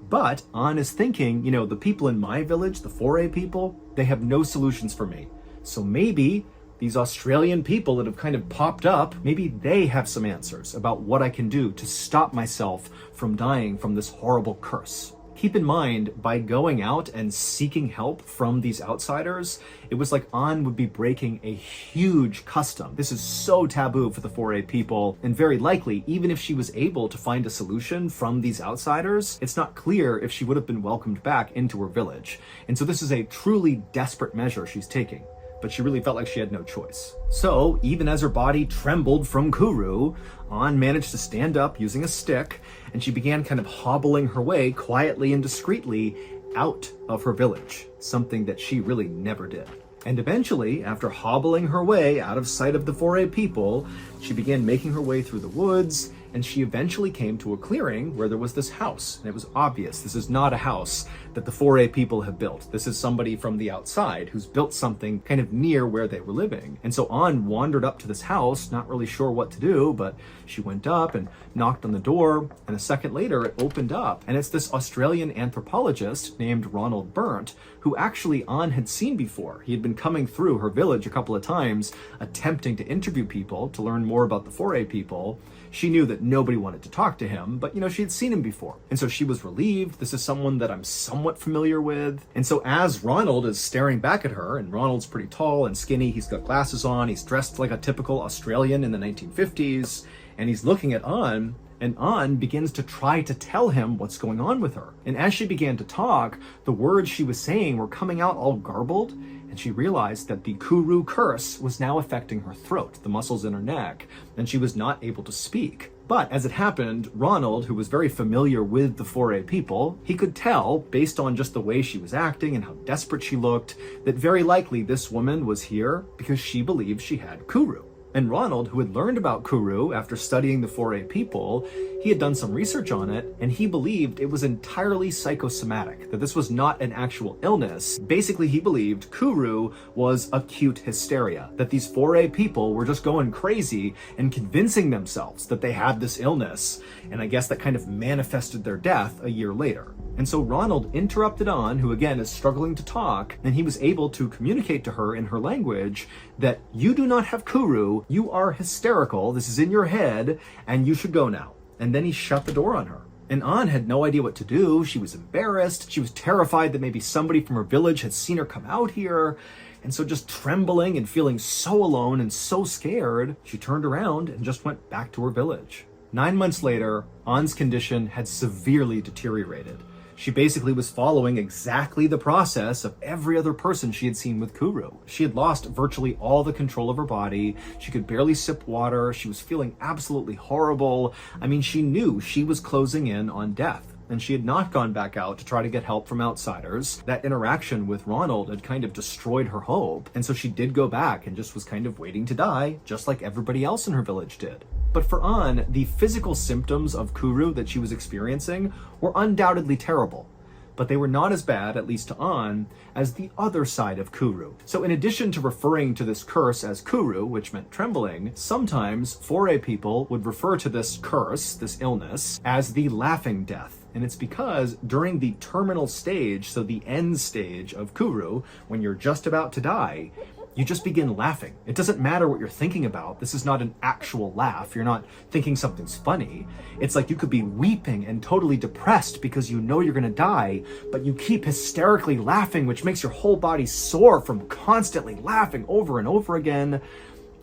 But Anne is thinking, you know, the people in my village, the foray people, they have no solutions for me. So maybe these Australian people that have kind of popped up, maybe they have some answers about what I can do to stop myself from dying from this horrible curse. Keep in mind, by going out and seeking help from these outsiders, it was like Anne would be breaking a huge custom. This is so taboo for the foray people, and very likely, even if she was able to find a solution from these outsiders, it's not clear if she would have been welcomed back into her village. And so this is a truly desperate measure she's taking. But she really felt like she had no choice. So, even as her body trembled from Kuru, Anne managed to stand up using a stick, and she began kind of hobbling her way quietly and discreetly out of her village, something that she really never did. And eventually, after hobbling her way out of sight of the foray people, she began making her way through the woods, and she eventually came to a clearing where there was this house. And it was obvious this is not a house that the foray people have built. This is somebody from the outside who's built something kind of near where they were living. And so Anne wandered up to this house, not really sure what to do, but she went up and knocked on the door, and a second later it opened up. And it's this Australian anthropologist named Ronald Burnt, who actually Anne had seen before. He had been coming through her village a couple of times, attempting to interview people to learn more about the foray people. She knew that nobody wanted to talk to him, but, you know, she had seen him before. And so she was relieved. This is someone that I'm somewhat familiar with. And so as Ronald is staring back at her, and Ronald's pretty tall and skinny, he's got glasses on, he's dressed like a typical Australian in the 1950s, and he's looking at Anne, and Anne begins to try to tell him what's going on with her. And as she began to talk, the words she was saying were coming out all garbled, and she realized that the Kuru curse was now affecting her throat, the muscles in her neck, and she was not able to speak. But as it happened, Ronald, who was very familiar with the foray people, he could tell, based on just the way she was acting and how desperate she looked, that very likely this woman was here because she believed she had Kuru. And Ronald, who had learned about Kuru after studying the foray people, he had done some research on it, and he believed it was entirely psychosomatic, that this was not an actual illness. Basically, he believed Kuru was acute hysteria, that these foray people were just going crazy and convincing themselves that they had this illness, and I guess that kind of manifested their death a year later. And so Ronald interrupted Anne, who again is struggling to talk, and he was able to communicate to her in her language that you do not have Kuru, you are hysterical, this is in your head, and you should go now. And then he shut the door on her. And Anne had no idea what to do. She was embarrassed. She was terrified that maybe somebody from her village had seen her come out here. And so just trembling and feeling so alone and so scared, she turned around and just went back to her village. 9 months later, Anne's condition had severely deteriorated. She basically was following exactly the process of every other person she had seen with Kuru. She had lost virtually all the control of her body. She could barely sip water. She was feeling absolutely horrible. I mean, she knew she was closing in on death, and she had not gone back out to try to get help from outsiders. That interaction with Ronald had kind of destroyed her hope, and so she did go back and just was kind of waiting to die, just like everybody else in her village did. But for Anne, the physical symptoms of Kuru that she was experiencing were undoubtedly terrible, but they were not as bad, at least to Anne, as the other side of Kuru. So in addition to referring to this curse as Kuru, which meant trembling, sometimes foray people would refer to this curse, this illness, as the laughing death. And it's because during the terminal stage, so the end stage of Kuru, when you're just about to die, you just begin laughing. It doesn't matter what you're thinking about. This is not an actual laugh. You're not thinking something's funny. It's like you could be weeping and totally depressed because you know you're gonna die, but you keep hysterically laughing, which makes your whole body sore from constantly laughing over and over again.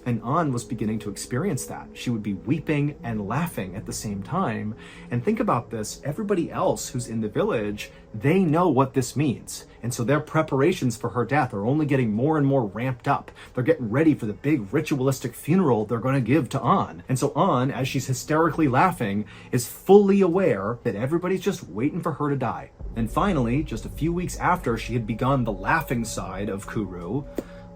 And Anne was beginning to experience that. She would be weeping and laughing at the same time. And think about this, everybody else who's in the village, they know what this means. And so their preparations for her death are only getting more and more ramped up. They're getting ready for the big ritualistic funeral they're going to give to Anne. And so Anne, as she's hysterically laughing, is fully aware that everybody's just waiting for her to die. And finally, just a few weeks after she had begun the laughing side of Kuru,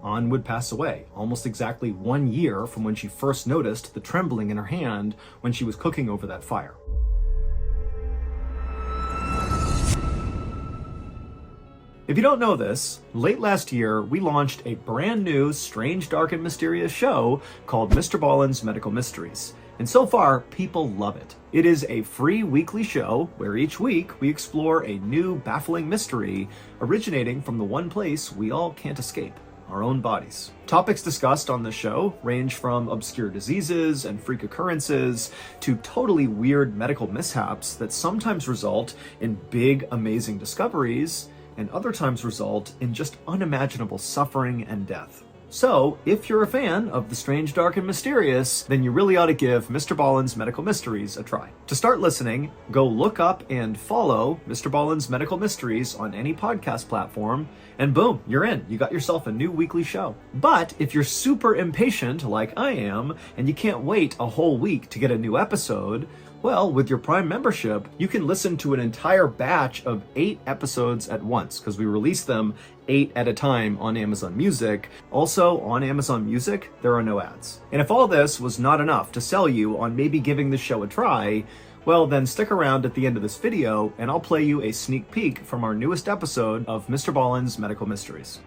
Anne would pass away, almost exactly 1 year from when she first noticed the trembling in her hand when she was cooking over that fire. If you don't know this, late last year, we launched a brand new, strange, dark, and mysterious show called MrBallen's Medical Mysteries. And so far, people love it. It is a free weekly show where each week we explore a new, baffling mystery originating from the one place we all can't escape: our own bodies. Topics discussed on the show range from obscure diseases and freak occurrences to totally weird medical mishaps that sometimes result in big, amazing discoveries and other times result in just unimaginable suffering and death. So, if you're a fan of the strange, dark, and mysterious, then you really ought to give MrBallen's Medical Mysteries a try. To start listening, go look up and follow MrBallen's Medical Mysteries on any podcast platform, and boom, you're in. You got yourself a new weekly show. But if you're super impatient, like I am, and you can't wait a whole week to get a new episode, well, with your Prime membership, you can listen to an entire batch of 8 episodes at once, because we release them 8 at a time on Amazon Music. Also, on Amazon Music, there are no ads. And if all this was not enough to sell you on maybe giving the show a try, well, then stick around at the end of this video, and I'll play you a sneak peek from our newest episode of MrBallen's Medical Mysteries.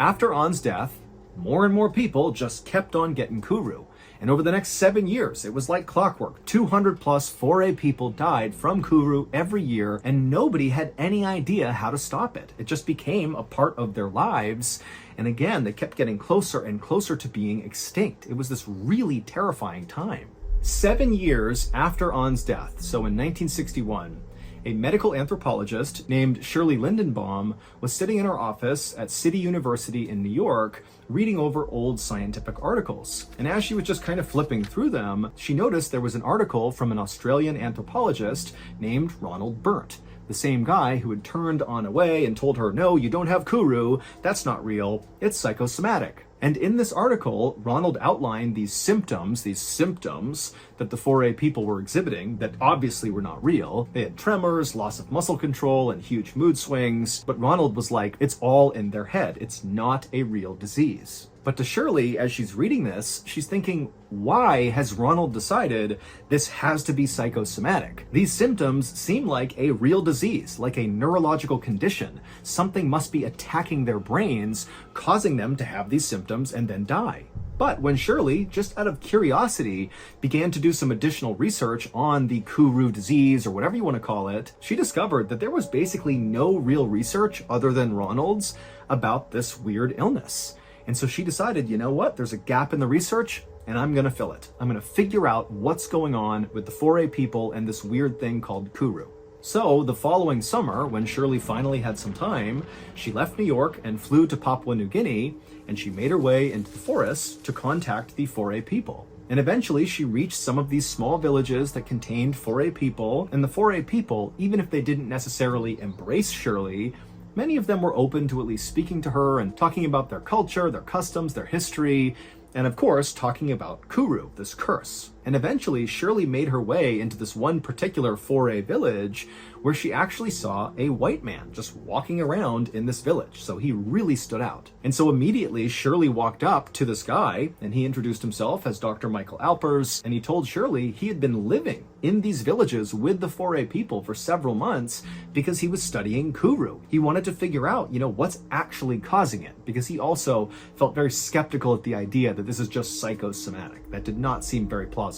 After An's death, more and more people just kept on getting Kuru. And over the next 7 years, it was like clockwork. 200 plus 4A people died from Kuru every year, and nobody had any idea how to stop it. It just became a part of their lives. And again, they kept getting closer and closer to being extinct. It was this really terrifying time. 7 years after An's death, so in 1961, a medical anthropologist named Shirley Lindenbaum was sitting in her office at City University in New York reading over old scientific articles. And as she was just kind of flipping through them, she noticed there was an article from an Australian anthropologist named Ronald Berndt, the same guy who had turned An away and told her, no, you don't have Kuru, that's not real, it's psychosomatic. And in this article, Ronald outlined these symptoms that the 4A people were exhibiting that obviously were not real. They had tremors, loss of muscle control, and huge mood swings. But Ronald was like, it's all in their head. It's not a real disease. But to Shirley, as she's reading this, she's thinking, why has Ronald decided this has to be psychosomatic? These symptoms seem like a real disease, like a neurological condition. Something must be attacking their brains, causing them to have these symptoms and then die. But when Shirley, just out of curiosity, began to do some additional research on the Kuru disease, or whatever you want to call it, she discovered that there was basically no real research other than Ronald's about this weird illness. And so she decided, you know what, there's a gap in the research, and I'm going to fill it. I'm going to figure out what's going on with the 4A people and this weird thing called Kuru. So the following summer, when Shirley finally had some time, she left New York and flew to Papua New Guinea, and she made her way into the forests to contact the 4A people. And eventually she reached some of these small villages that contained 4A people, and the 4A people, even if they didn't necessarily embrace Shirley, many of them were open to at least speaking to her and talking about their culture, their customs, their history, and of course, talking about Kuru, this curse. And eventually, Shirley made her way into this one particular 4A village where she actually saw a white man just walking around in this village. So he really stood out. And so immediately, Shirley walked up to this guy, and he introduced himself as Dr. Michael Alpers, and he told Shirley he had been living in these villages with the 4A people for several months because he was studying Kuru. He wanted to figure out, what's actually causing it, because he also felt very skeptical at the idea that this is just psychosomatic. That did not seem very plausible.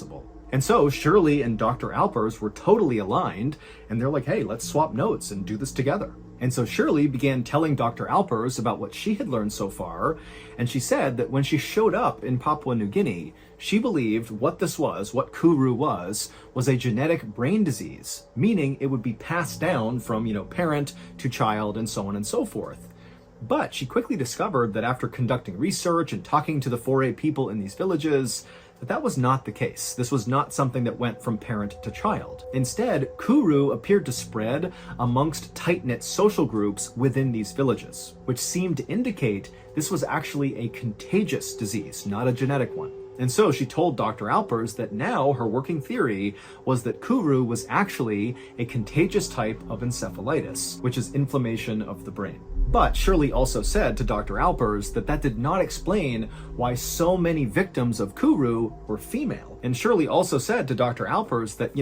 And so Shirley and Dr. Alpers were totally aligned, and they're like, hey, let's swap notes and do this together. And so Shirley began telling Dr. Alpers about what she had learned so far, and she said that when she showed up in Papua New Guinea, she believed what this was, what Kuru was a genetic brain disease, meaning it would be passed down from, parent to child and so on and so forth. But she quickly discovered that after conducting research and talking to the 4A people in these villages, that was not the case. This was not something that went from parent to child. Instead, Kuru appeared to spread amongst tight-knit social groups within these villages, which seemed to indicate this was actually a contagious disease, not a genetic one. And so she told Dr. Alpers that now her working theory was that Kuru was actually a contagious type of encephalitis, which is inflammation of the brain. But Shirley also said to Dr. Alpers that that did not explain why so many victims of Kuru were female. And Shirley also said to Dr. Alpers that,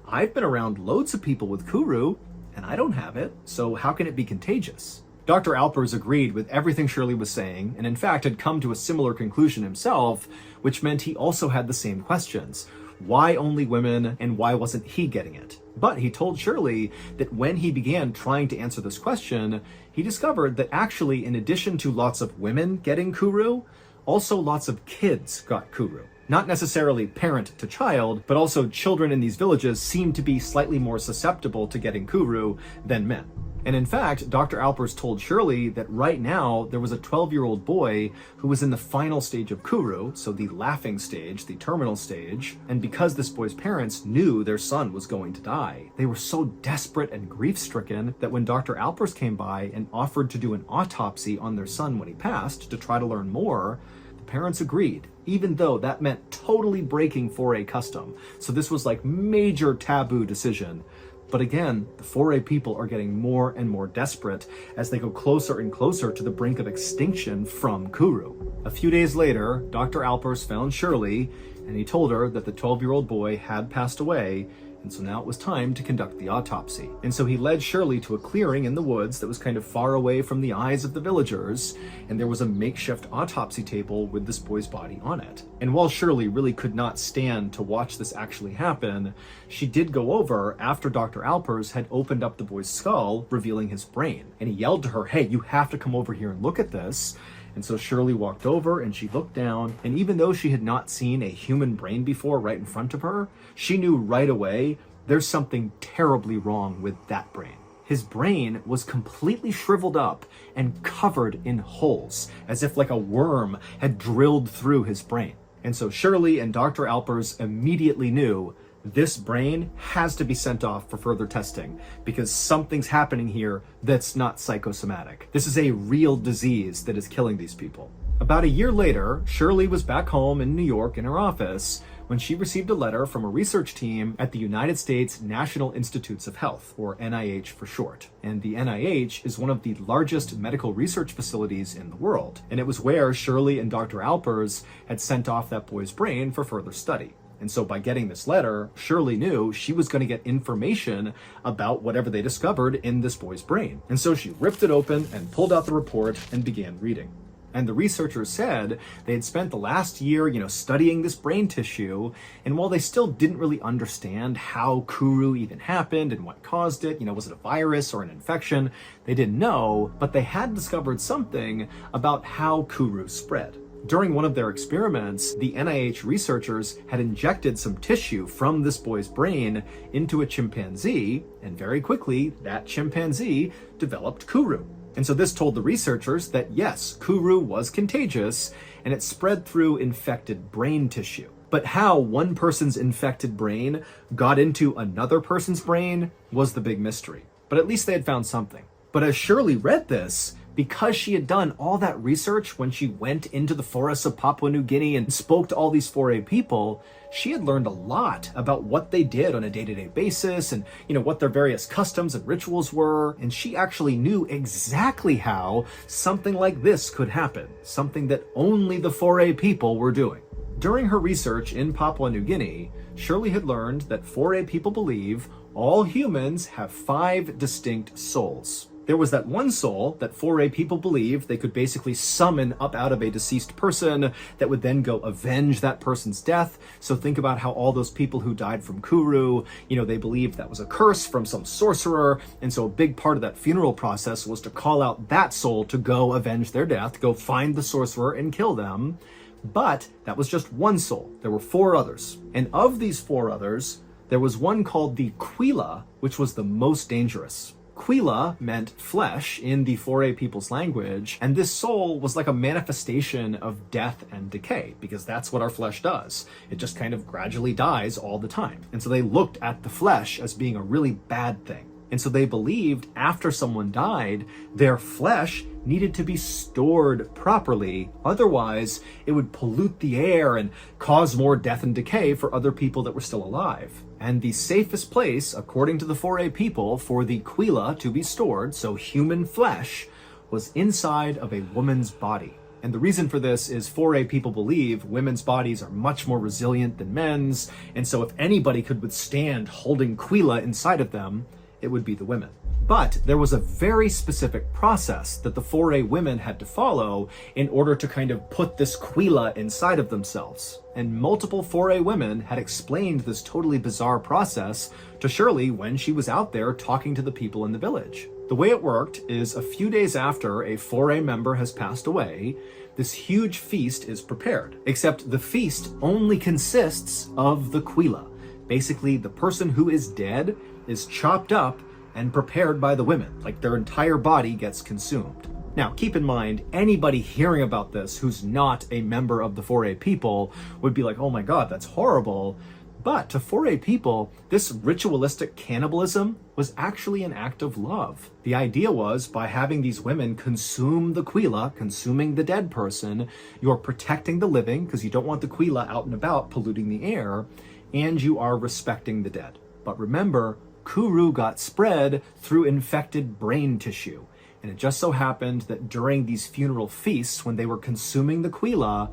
I've been around loads of people with Kuru and I don't have it, so how can it be contagious? Dr. Alpers agreed with everything Shirley was saying, and in fact had come to a similar conclusion himself, which meant he also had the same questions. Why only women, and why wasn't he getting it? But he told Shirley that when he began trying to answer this question, he discovered that actually, in addition to lots of women getting Kuru, also lots of kids got Kuru. Not necessarily parent to child, but also children in these villages seemed to be slightly more susceptible to getting Kuru than men. And in fact, Dr. Alpers told Shirley that right now there was a 12-year-old boy who was in the final stage of Kuru, so the laughing stage, the terminal stage, and because this boy's parents knew their son was going to die, they were so desperate and grief-stricken that when Dr. Alpers came by and offered to do an autopsy on their son when he passed to try to learn more, the parents agreed, even though that meant totally breaking 4A custom. So this was like major taboo decision. But again, the 4A people are getting more and more desperate as they go closer and closer to the brink of extinction from Kuru. A few days later, Dr. Alpers found Shirley, and he told her that the 12-year-old boy had passed away, and so now it was time to conduct the autopsy. And so he led Shirley to a clearing in the woods that was kind of far away from the eyes of the villagers, and there was a makeshift autopsy table with this boy's body on it. And while Shirley really could not stand to watch this actually happen, she did go over after Dr. Alpers had opened up the boy's skull, revealing his brain. And he yelled to her, "Hey, you have to come over here and look at this." And so Shirley walked over and she looked down, and even though she had not seen a human brain before right in front of her, she knew right away there's something terribly wrong with that brain. His brain was completely shriveled up and covered in holes, as if like a worm had drilled through his brain. And so Shirley and Dr. Alpers immediately knew this brain has to be sent off for further testing because something's happening here that's not psychosomatic. This is a real disease that is killing these people. About a year later, Shirley was back home in New York in her office when she received a letter from a research team at the United States National Institutes of Health, or NIH for short. And the NIH is one of the largest medical research facilities in the world. And it was where Shirley and Dr. Alpers had sent off that boy's brain for further study. And so by getting this letter, Shirley knew she was going to get information about whatever they discovered in this boy's brain. And so she ripped it open and pulled out the report and began reading. And the researchers said they had spent the last year, studying this brain tissue. And while they still didn't really understand how Kuru even happened and what caused it, was it a virus or an infection? They didn't know, but they had discovered something about how Kuru spread. During one of their experiments, the NIH researchers had injected some tissue from this boy's brain into a chimpanzee, and very quickly, that chimpanzee developed Kuru. And so this told the researchers that yes, Kuru was contagious, and it spread through infected brain tissue. But how one person's infected brain got into another person's brain was the big mystery. But at least they had found something. But as Shirley read this, because she had done all that research when she went into the forests of Papua New Guinea and spoke to all these 4A people, she had learned a lot about what they did on a day-to-day basis and, what their various customs and rituals were. And she actually knew exactly how something like this could happen, something that only the 4A people were doing. During her research in Papua New Guinea, Shirley had learned that 4A people believe all humans have 5 distinct souls. There was that one soul that 4A people believed they could basically summon up out of a deceased person that would then go avenge that person's death. So think about how all those people who died from Kuru, they believed that was a curse from some sorcerer. And so a big part of that funeral process was to call out that soul to go avenge their death, go find the sorcerer and kill them. But that was just one soul. There were 4 others. And of these 4 others, there was one called the Quila, which was the most dangerous. Quila meant flesh in the 4A people's language, and this soul was like a manifestation of death and decay, because that's what our flesh does. It just kind of gradually dies all the time. And so they looked at the flesh as being a really bad thing. And so they believed after someone died, their flesh needed to be stored properly. Otherwise, it would pollute the air and cause more death and decay for other people that were still alive. And the safest place, according to the 4A people, for the quila to be stored, so human flesh, was inside of a woman's body. And the reason for this is 4A people believe women's bodies are much more resilient than men's, and so if anybody could withstand holding quila inside of them, it would be the women. But there was a very specific process that the 4A women had to follow in order to kind of put this quila inside of themselves. And multiple 4A women had explained this totally bizarre process to Shirley when she was out there talking to the people in the village. The way it worked is a few days after a 4A member has passed away, this huge feast is prepared. Except the feast only consists of the quila. Basically, the person who is dead is chopped up and prepared by the women, like their entire body gets consumed. Now, keep in mind, anybody hearing about this who's not a member of the 4A people would be like, oh my God, that's horrible. But to 4A people, this ritualistic cannibalism was actually an act of love. The idea was, by having these women consume the quila, consuming the dead person, you're protecting the living because you don't want the quila out and about polluting the air, and you are respecting the dead. But remember, kuru got spread through infected brain tissue. And it just so happened that during these funeral feasts, when they were consuming the quila,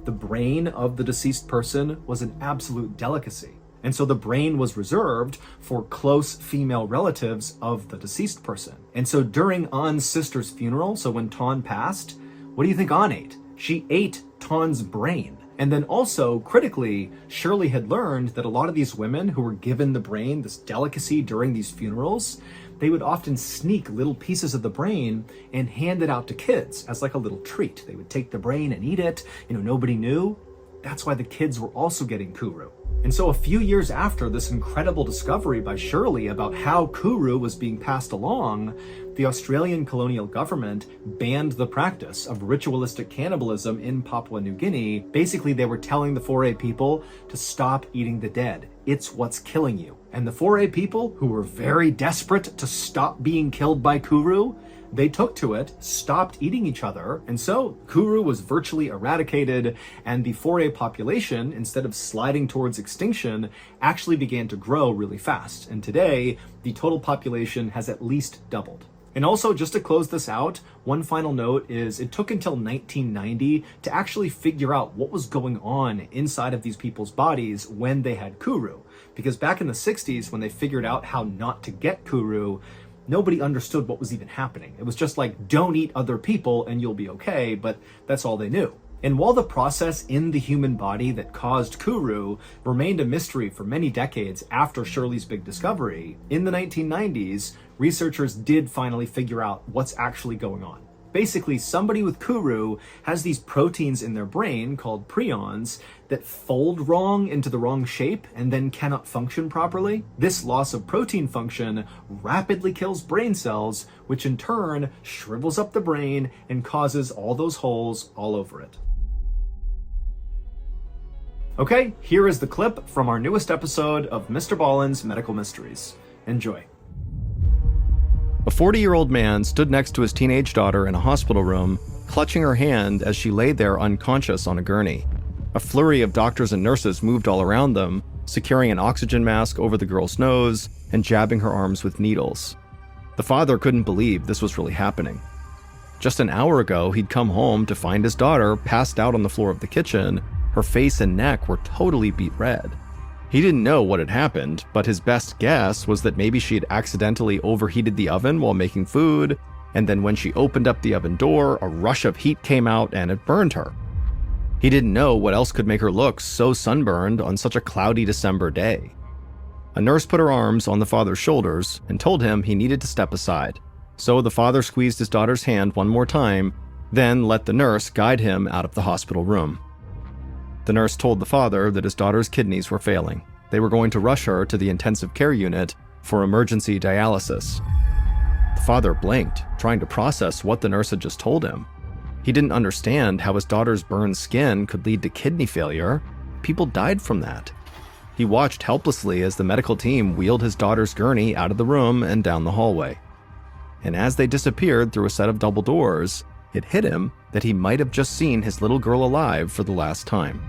the brain of the deceased person was an absolute delicacy. And so the brain was reserved for close female relatives of the deceased person. And so during An's sister's funeral, so when Ton passed, what do you think An ate? She ate Ton's brain. And then also, critically, Shirley had learned that a lot of these women who were given the brain, this delicacy during these funerals, they would often sneak little pieces of the brain and hand it out to kids as like a little treat. They would take the brain and eat it, nobody knew. That's why the kids were also getting kuru. And so a few years after this incredible discovery by Shirley about how kuru was being passed along, the Australian colonial government banned the practice of ritualistic cannibalism in Papua New Guinea. Basically, they were telling the 4A people to stop eating the dead. It's what's killing you. And the 4A people, who were very desperate to stop being killed by kuru, they took to it, stopped eating each other, and so kuru was virtually eradicated, and the 4A population, instead of sliding towards extinction, actually began to grow really fast. And today, the total population has at least doubled. And also, just to close this out, one final note is it took until 1990 to actually figure out what was going on inside of these people's bodies when they had kuru. Because back in the 60s, when they figured out how not to get kuru, nobody understood what was even happening. It was just like, don't eat other people and you'll be okay, but that's all they knew. And while the process in the human body that caused kuru remained a mystery for many decades after Shirley's big discovery, in the 1990s, researchers did finally figure out what's actually going on. Basically, somebody with kuru has these proteins in their brain called prions that fold wrong into the wrong shape and then cannot function properly. This loss of protein function rapidly kills brain cells, which in turn shrivels up the brain and causes all those holes all over it. Okay, here is the clip from our newest episode of Mr. Ballen's Medical Mysteries. Enjoy. A 40-year-old man stood next to his teenage daughter in a hospital room, clutching her hand as she lay there unconscious on a gurney. A flurry of doctors and nurses moved all around them, securing an oxygen mask over the girl's nose and jabbing her arms with needles. The father couldn't believe this was really happening. Just an hour ago, he'd come home to find his daughter passed out on the floor of the kitchen. Her face and neck were totally beet red. He didn't know what had happened, but his best guess was that maybe she had accidentally overheated the oven while making food, and then when she opened up the oven door, a rush of heat came out and it burned her. He didn't know what else could make her look so sunburned on such a cloudy December day. A nurse put her arms on the father's shoulders and told him he needed to step aside. So the father squeezed his daughter's hand one more time, then let the nurse guide him out of the hospital room. The nurse told the father that his daughter's kidneys were failing. They were going to rush her to the intensive care unit for emergency dialysis. The father blinked, trying to process what the nurse had just told him. He didn't understand how his daughter's burned skin could lead to kidney failure. People died from that. He watched helplessly as the medical team wheeled his daughter's gurney out of the room and down the hallway. And as they disappeared through a set of double doors, it hit him that he might have just seen his little girl alive for the last time.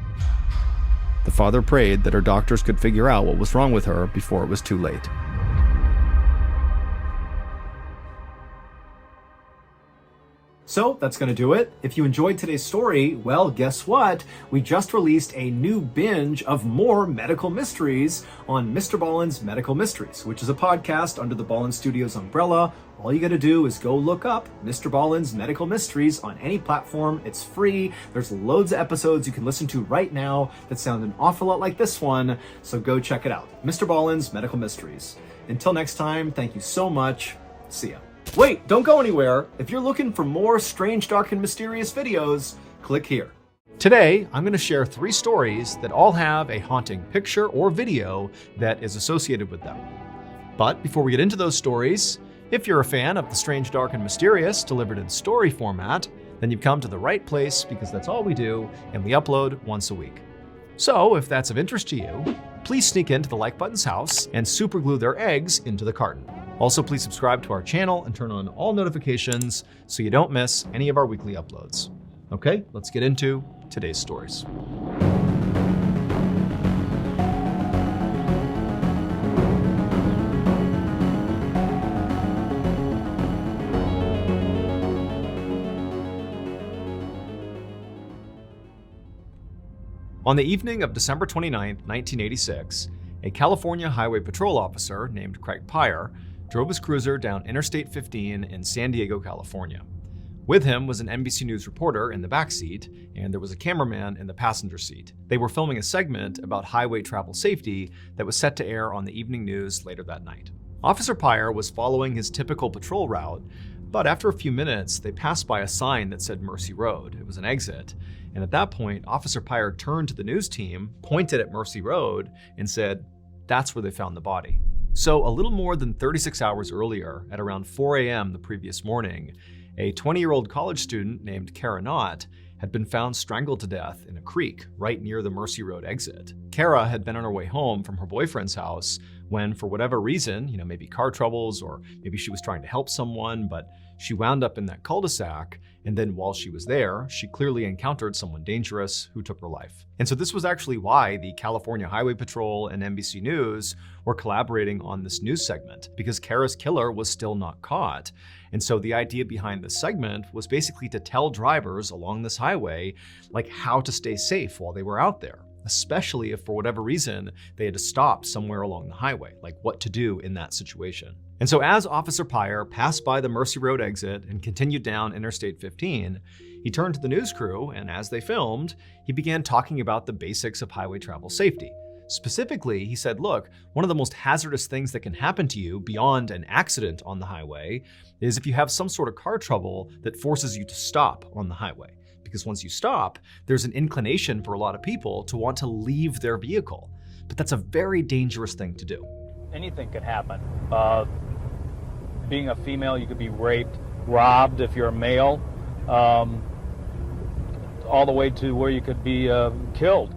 The father prayed that her doctors could figure out what was wrong with her before it was too late. So that's going to do it. If you enjoyed today's story, well, guess what? We just released a new binge of more medical mysteries on MrBallen's Medical Mysteries, which is a podcast under the Ballen Studios umbrella. All you got to do is go look up MrBallen's Medical Mysteries on any platform. It's free. There's loads of episodes you can listen to right now that sound an awful lot like this one, so go check it out. MrBallen's Medical Mysteries. Until next time, thank you so much. See ya. Wait, don't go anywhere. If you're looking for more strange, dark, and mysterious videos, click here. Today, I'm going to share 3 stories that all have a haunting picture or video that is associated with them. But before we get into those stories, if you're a fan of the strange, dark, and mysterious delivered in story format, then you've come to the right place because that's all we do, and we upload once a week. So if that's of interest to you, please sneak into the like button's house and superglue their eggs into the carton. Also, please subscribe to our channel and turn on all notifications so you don't miss any of our weekly uploads. Okay, let's get into today's stories. On the evening of December 29, 1986, a California Highway Patrol officer named Craig Pyre drove his cruiser down Interstate 15 in San Diego, California. With him was an NBC News reporter in the back seat, and there was a cameraman in the passenger seat. They were filming a segment about highway travel safety that was set to air on the evening news later that night. Officer Pyre was following his typical patrol route, but after a few minutes, they passed by a sign that said Mercy Road. It was an exit. And at that point, Officer Pyre turned to the news team, pointed at Mercy Road, and said, "That's where they found the body." So a little more than 36 hours earlier, at around 4 a.m. the previous morning, a 20-year-old college student named Kara Knott had been found strangled to death in a creek right near the Mercy Road exit. Kara had been on her way home from her boyfriend's house when, for whatever reason, maybe car troubles or maybe she was trying to help someone, but she wound up in that cul-de-sac, and then while she was there, she clearly encountered someone dangerous who took her life. And so this was actually why the California Highway Patrol and NBC News were collaborating on this news segment, because Kara's killer was still not caught. And so the idea behind this segment was basically to tell drivers along this highway, how to stay safe while they were out there, especially if for whatever reason they had to stop somewhere along the highway, what to do in that situation. And so as Officer Pyre passed by the Mercy Road exit and continued down Interstate 15, he turned to the news crew, and as they filmed, he began talking about the basics of highway travel safety. Specifically, he said, look, one of the most hazardous things that can happen to you beyond an accident on the highway is if you have some sort of car trouble that forces you to stop on the highway. Because once you stop, there's an inclination for a lot of people to want to leave their vehicle. But that's a very dangerous thing to do. Anything could happen. Being a female, you could be raped, robbed if you're a male, all the way to where you could be killed.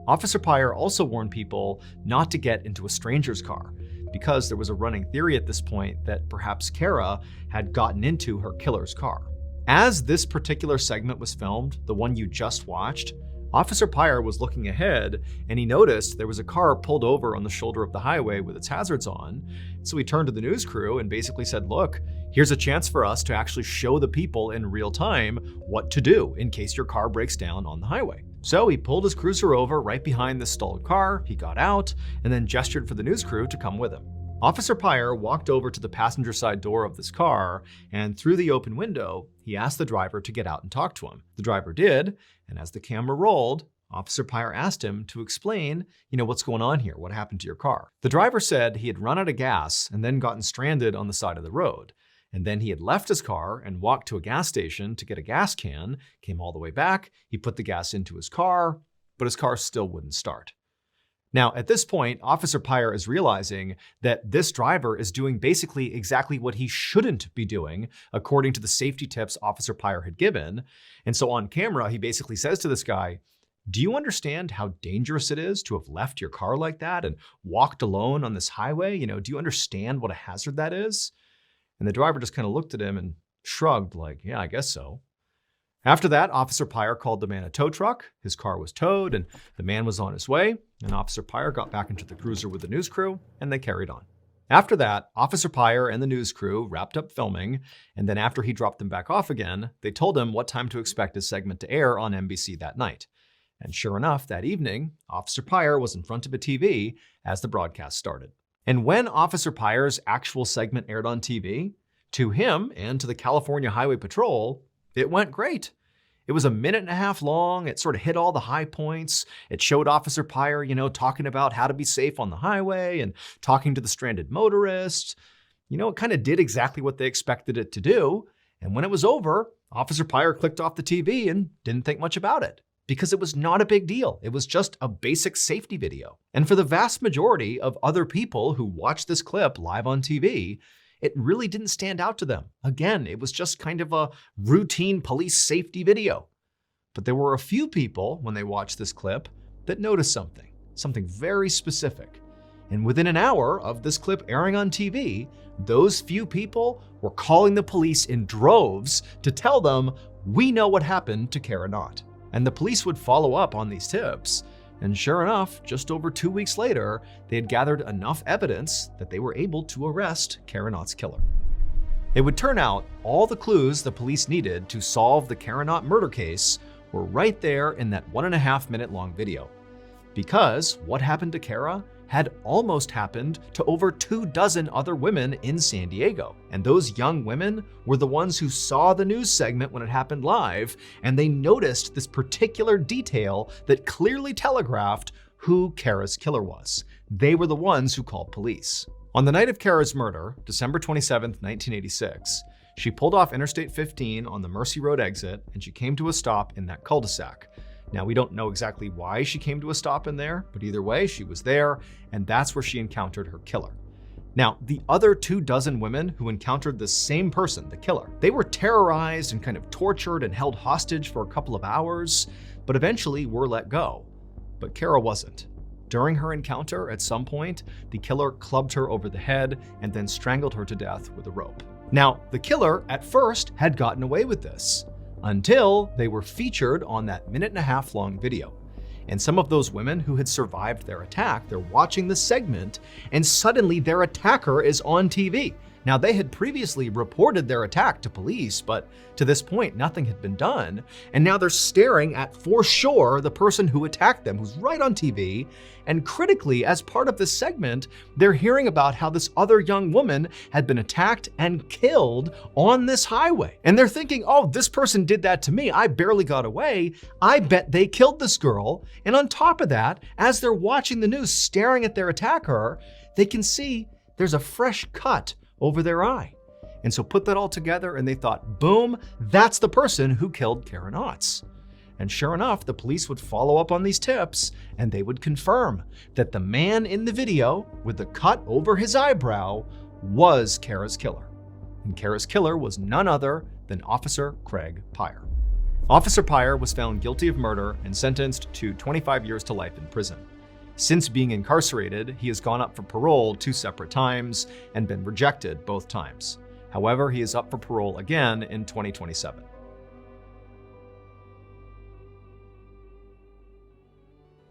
Officer Pyre also warned people not to get into a stranger's car, because there was a running theory at this point that perhaps Kara had gotten into her killer's car. As this particular segment was filmed, the one you just watched, Officer Pyre was looking ahead, and he noticed there was a car pulled over on the shoulder of the highway with its hazards on. So he turned to the news crew and basically said, look, here's a chance for us to actually show the people in real time what to do in case your car breaks down on the highway. So he pulled his cruiser over right behind the stalled car, he got out, and then gestured for the news crew to come with him. Officer Pyre walked over to the passenger side door of this car, and through the open window, he asked the driver to get out and talk to him. The driver did, and as the camera rolled, Officer Pyre asked him to explain, what's going on here? What happened to your car? The driver said he had run out of gas and then gotten stranded on the side of the road. And then he had left his car and walked to a gas station to get a gas can, came all the way back, he put the gas into his car, but his car still wouldn't start. Now, at this point, Officer Pyre is realizing that this driver is doing basically exactly what he shouldn't be doing, according to the safety tips Officer Pyre had given. And so on camera, he basically says to this guy, Do you understand how dangerous it is to have left your car like that and walked alone on this highway? Do you understand what a hazard that is? And the driver just kind of looked at him and shrugged like, yeah, I guess so. After that, Officer Pyre called the man a tow truck. His car was towed and the man was on his way. And Officer Pyre got back into the cruiser with the news crew and they carried on. After that, Officer Pyre and the news crew wrapped up filming. And then after he dropped them back off again, they told him what time to expect his segment to air on NBC that night. And sure enough, that evening, Officer Pyre was in front of a TV as the broadcast started. And when Officer Pyre's actual segment aired on TV, to him and to the California Highway Patrol, it went great. It was 1.5 minutes long. It sort of hit all the high points. It showed Officer Pyre, talking about how to be safe on the highway and talking to the stranded motorist. It kind of did exactly what they expected it to do. And when it was over, Officer Pyre clicked off the TV and didn't think much about it because it was not a big deal. It was just a basic safety video. And for the vast majority of other people who watched this clip live on TV, it really didn't stand out to them. Again, it was just kind of a routine police safety video. But there were a few people, when they watched this clip, that noticed something very specific. And within an hour of this clip airing on TV, those few people were calling the police in droves to tell them, we know what happened to Kara Knott. And the police would follow up on these tips. And sure enough, just over 2 weeks later, they had gathered enough evidence that they were able to arrest Kara Knott's killer. It would turn out all the clues the police needed to solve the Kara Knott murder case were right there in that 1.5 minute long video. Because what happened to Kara had almost happened to over 24 other women in San Diego. And those young women were the ones who saw the news segment when it happened live, and they noticed this particular detail that clearly telegraphed who Kara's killer was. They were the ones who called police. On the night of Kara's murder, December 27, 1986, she pulled off Interstate 15 on the Mercy Road exit, and she came to a stop in that cul-de-sac. Now, we don't know exactly why she came to a stop in there, but either way, she was there, and that's where she encountered her killer. Now, the other 24 women who encountered the same person, the killer, they were terrorized and kind of tortured and held hostage for a couple of hours, but eventually were let go. But Kara wasn't. During her encounter, at some point, the killer clubbed her over the head and then strangled her to death with a rope. Now, the killer, at first, had gotten away with this, until they were featured on that 1.5 minute long video. And some of those women who had survived their attack, they're watching the segment, and suddenly their attacker is on TV. Now, they had previously reported their attack to police, but to this point, nothing had been done. And now they're staring at, for sure, the person who attacked them, who's right on TV. And critically, as part of this segment, they're hearing about how this other young woman had been attacked and killed on this highway. And they're thinking, oh, this person did that to me. I barely got away. I bet they killed this girl. And on top of that, as they're watching the news, staring at their attacker, they can see there's a fresh cut over their eye. And so put that all together and they thought, boom, that's the person who killed Kara Knott. And sure enough, the police would follow up on these tips and they would confirm that the man in the video with the cut over his eyebrow was Kara's killer. And Kara's killer was none other than Officer Craig Pyre. Officer Pyre was found guilty of murder and sentenced to 25 years to life in prison. Since being incarcerated, he has gone up for parole 2 separate times and been rejected both times. However, he is up for parole again in 2027.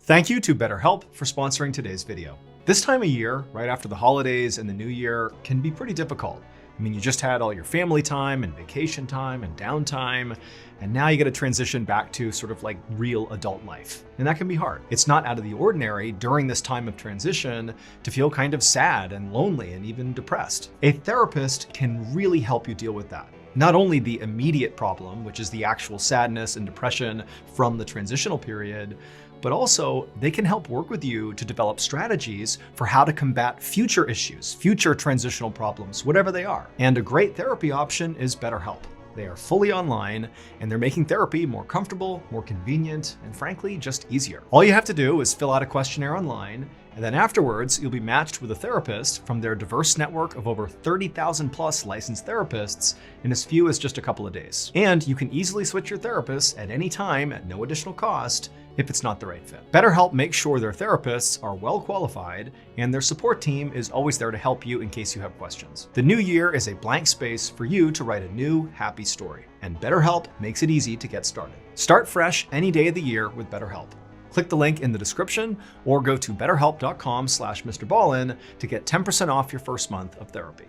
Thank you to BetterHelp for sponsoring today's video. This time of year, right after the holidays and the new year, can be pretty difficult. I mean, you just had all your family time and vacation time and downtime, and now you got to transition back to sort of like real adult life. And that can be hard. It's not out of the ordinary during this time of transition to feel kind of sad and lonely and even depressed. A therapist can really help you deal with that. Not only the immediate problem, which is the actual sadness and depression from the transitional period, but also they can help work with you to develop strategies for how to combat future issues, future transitional problems, whatever they are. And a great therapy option is BetterHelp. They are fully online and they're making therapy more comfortable, more convenient, and frankly, just easier. All you have to do is fill out a questionnaire online And then afterwards, you'll be matched with a therapist from their diverse network of over 30,000 plus licensed therapists in as few as just a couple of days. And you can easily switch your therapist at any time at no additional cost if it's not the right fit. BetterHelp makes sure their therapists are well qualified and their support team is always there to help you in case you have questions. The new year is a blank space for you to write a new, happy story, and BetterHelp makes it easy to get started. Start fresh any day of the year with BetterHelp. Click the link in the description or go to betterhelp.com/MrBallen to get 10% off your first month of therapy.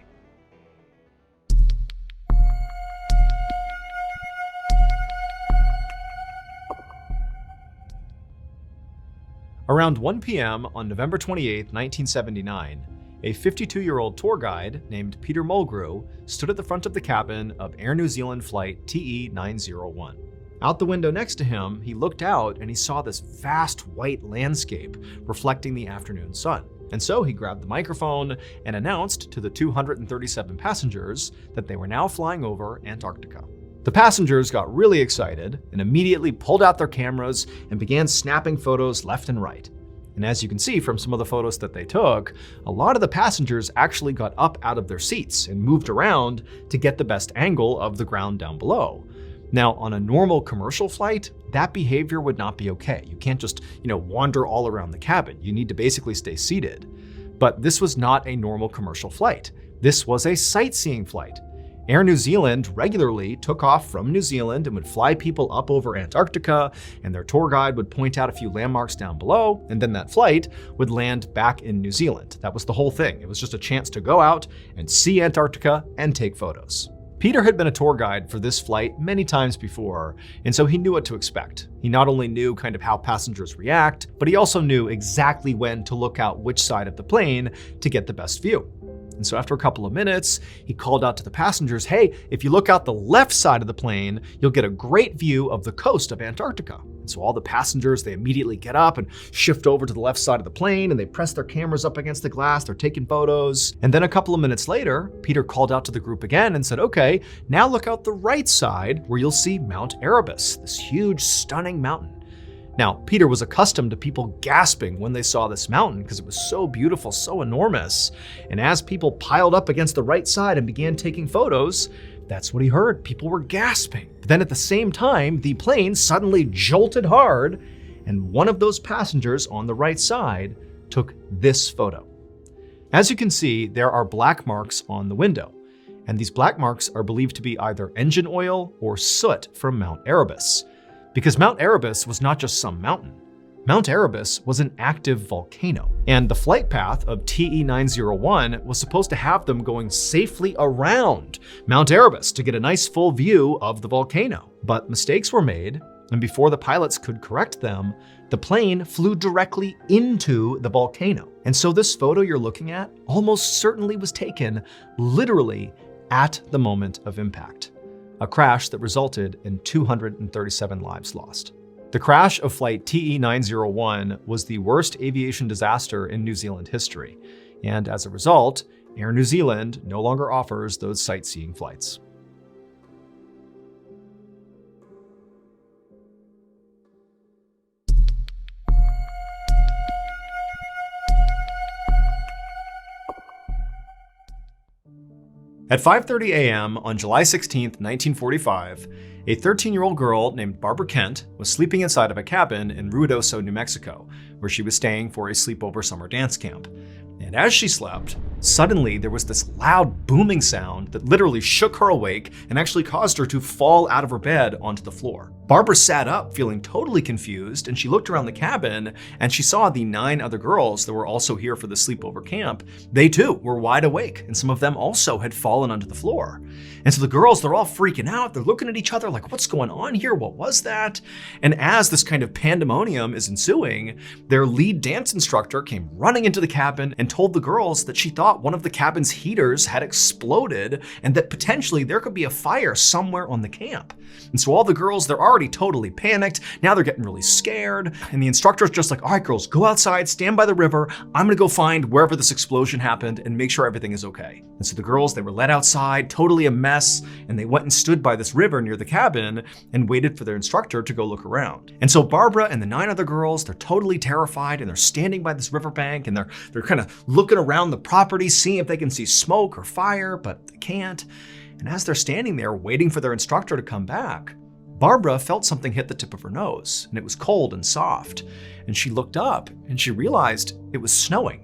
Around 1 p.m. on November 28, 1979, a 52-year-old tour guide named Peter Mulgrew stood at the front of the cabin of Air New Zealand flight TE901. Out the window next to him, he looked out and he saw this vast white landscape reflecting the afternoon sun. And so he grabbed the microphone and announced to the 237 passengers that they were now flying over Antarctica. The passengers got really excited and immediately pulled out their cameras and began snapping photos left and right. And as you can see from some of the photos that they took, a lot of the passengers actually got up out of their seats and moved around to get the best angle of the ground down below. Now, on a normal commercial flight, that behavior would not be okay. You can't just, wander all around the cabin. You need to basically stay seated. But this was not a normal commercial flight. This was a sightseeing flight. Air New Zealand regularly took off from New Zealand and would fly people up over Antarctica, and their tour guide would point out a few landmarks down below, and then that flight would land back in New Zealand. That was the whole thing. It was just a chance to go out and see Antarctica and take photos. Peter had been a tour guide for this flight many times before, and so he knew what to expect. He not only knew kind of how passengers react, but he also knew exactly when to look out which side of the plane to get the best view. And so after a couple of minutes, he called out to the passengers, hey, if you look out the left side of the plane, you'll get a great view of the coast of Antarctica. And so all the passengers, they immediately get up and shift over to the left side of the plane and they press their cameras up against the glass, they're taking photos. And then a couple of minutes later, Peter called out to the group again and said, okay, now look out the right side where you'll see Mount Erebus, this huge, stunning mountain. Now, Peter was accustomed to people gasping when they saw this mountain because it was so beautiful, so enormous. And as people piled up against the right side and began taking photos, that's what he heard. People were gasping. But then at the same time, the plane suddenly jolted hard, and one of those passengers on the right side took this photo. As you can see, there are black marks on the window, and these black marks are believed to be either engine oil or soot from Mount Erebus. Because Mount Erebus was not just some mountain. Mount Erebus was an active volcano, and the flight path of TE901 was supposed to have them going safely around Mount Erebus to get a nice full view of the volcano. But mistakes were made, and before the pilots could correct them, the plane flew directly into the volcano. And so this photo you're looking at almost certainly was taken literally at the moment of impact. A crash that resulted in 237 lives lost. The crash of flight TE901 was the worst aviation disaster in New Zealand history, and as a result, Air New Zealand no longer offers those sightseeing flights. At 5:30 a.m. on July 16, 1945, a 13-year-old girl named Barbara Kent was sleeping inside of a cabin in Ruidoso, New Mexico, where she was staying for a sleepover summer dance camp. And as she slept, suddenly there was this loud booming sound that literally shook her awake and actually caused her to fall out of her bed onto the floor. Barbara sat up feeling totally confused, and she looked around the cabin and she saw the 9 other girls that were also here for the sleepover camp. They too were wide awake, and some of them also had fallen onto the floor. And so the girls, they're all freaking out. They're looking at each other like, what's going on here? What was that? And as this kind of pandemonium is ensuing, their lead dance instructor came running into the cabin and told the girls that she thought thought one of the cabin's heaters had exploded and that potentially there could be a fire somewhere on the camp. And so all the girls, they're already totally panicked. Now they're getting really scared. And the instructor's just like, all right, girls, go outside, stand by the river. I'm gonna go find wherever this explosion happened and make sure everything is okay. And so the girls, they were led outside, totally a mess, and they went and stood by this river near the cabin and waited for their instructor to go look around. And so Barbara and the 9 other girls, they're totally terrified and they're standing by this riverbank and they're kind of looking around the property, seeing if they can see smoke or fire, but they can't. And as they're standing there waiting for their instructor to come back, Barbara felt something hit the tip of her nose, and it was cold and soft. And she looked up and she realized it was snowing.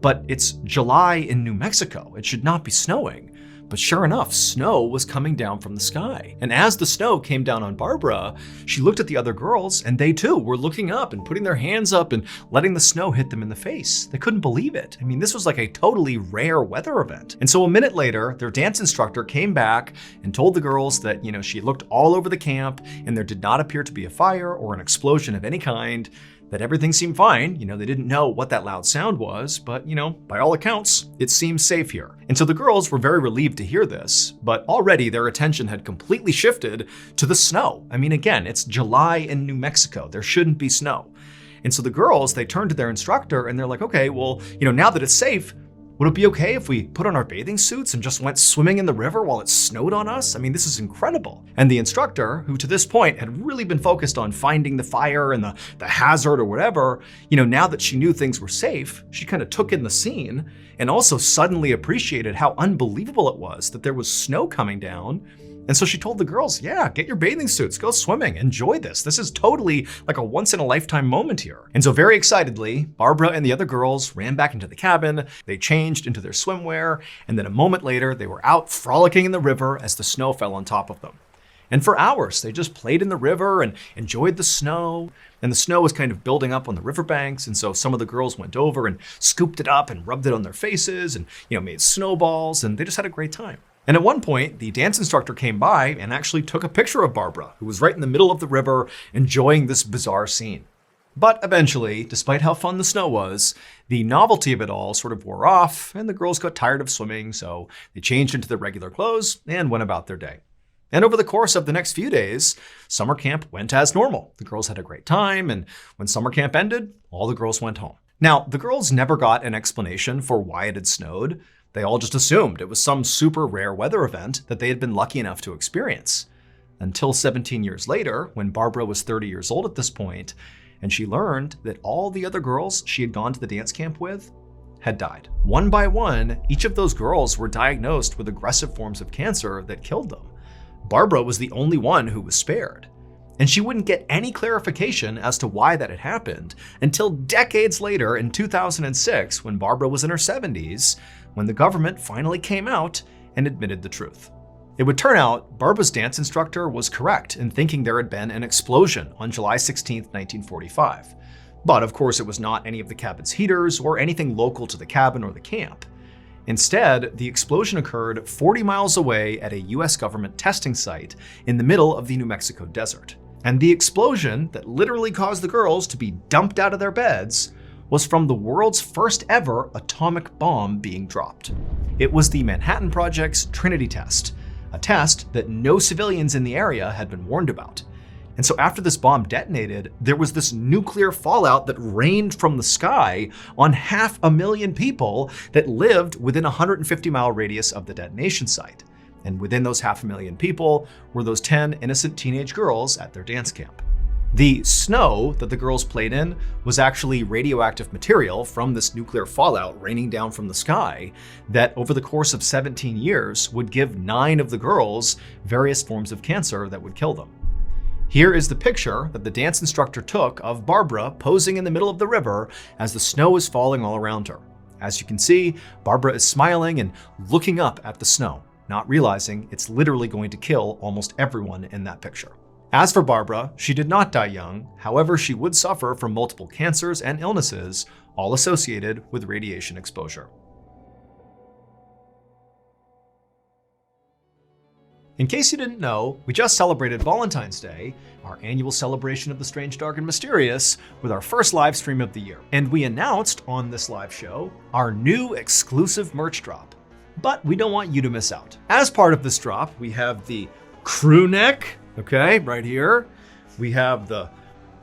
But it's July in New Mexico. It should not be snowing. But sure enough, snow was coming down from the sky. And as the snow came down on Barbara, she looked at the other girls, and they too were looking up and putting their hands up and letting the snow hit them in the face. They couldn't believe it. I mean, this was like a totally rare weather event. And so a minute later, their dance instructor came back and told the girls that, she looked all over the camp and there did not appear to be a fire or an explosion of any kind, that everything seemed fine. They didn't know what that loud sound was, but, by all accounts, it seemed safe here. And so the girls were very relieved to hear this, but already their attention had completely shifted to the snow. I mean, again, it's July in New Mexico. There shouldn't be snow. And so the girls, they turned to their instructor and they're like, okay, well, now that it's safe, would it be okay if we put on our bathing suits and just went swimming in the river while it snowed on us? I mean, this is incredible. And the instructor, who to this point had really been focused on finding the fire and the hazard or whatever, now that she knew things were safe, she kind of took in the scene and also suddenly appreciated how unbelievable it was that there was snow coming down. And so she told the girls, yeah, get your bathing suits, go swimming, enjoy this. This is totally like a once in a lifetime moment here. And so very excitedly, Barbara and the other girls ran back into the cabin, they changed into their swimwear, and then a moment later, they were out frolicking in the river as the snow fell on top of them. And for hours, they just played in the river and enjoyed the snow. And the snow was kind of building up on the riverbanks. And so some of the girls went over and scooped it up and rubbed it on their faces and, made snowballs, and they just had a great time. And at one point, the dance instructor came by and actually took a picture of Barbara, who was right in the middle of the river enjoying this bizarre scene. But eventually, despite how fun the snow was, the novelty of it all sort of wore off, and the girls got tired of swimming, so they changed into their regular clothes and went about their day. And over the course of the next few days, summer camp went as normal. The girls had a great time, and when summer camp ended, all the girls went home. Now, the girls never got an explanation for why it had snowed. They all just assumed it was some super rare weather event that they had been lucky enough to experience. Until 17 years later, when Barbara was 30 years old at this point, and she learned that all the other girls she had gone to the dance camp with had died. One by one, each of those girls were diagnosed with aggressive forms of cancer that killed them. Barbara was the only one who was spared. And she wouldn't get any clarification as to why that had happened until decades later in 2006, when Barbara was in her 70s, when the government finally came out and admitted the truth. It would turn out Barbara's dance instructor was correct in thinking there had been an explosion on July 16, 1945. But of course, it was not any of the cabin's heaters or anything local to the cabin or the camp. Instead, the explosion occurred 40 miles away at a US government testing site in the middle of the New Mexico desert. And the explosion that literally caused the girls to be dumped out of their beds was from the world's first ever atomic bomb being dropped. It was the Manhattan Project's Trinity test, a test that no civilians in the area had been warned about. And so after this bomb detonated, there was this nuclear fallout that rained from the sky on 500,000 people that lived within a 150-mile radius of the detonation site. And within those 500,000 people were those 10 innocent teenage girls at their dance camp. The snow that the girls played in was actually radioactive material from this nuclear fallout raining down from the sky that over the course of 17 years would give 9 of the girls various forms of cancer that would kill them. Here is the picture that the dance instructor took of Barbara posing in the middle of the river as the snow is falling all around her. As you can see, Barbara is smiling and looking up at the snow, not realizing it's literally going to kill almost everyone in that picture. As for Barbara, she did not die young. However, she would suffer from multiple cancers and illnesses, all associated with radiation exposure. In case you didn't know, we just celebrated Valentine's Day, our annual celebration of the strange, dark, and mysterious, with our first live stream of the year. And we announced on this live show our new exclusive merch drop. But we don't want you to miss out. As part of this drop, we have the crew neck, okay, right here. We have the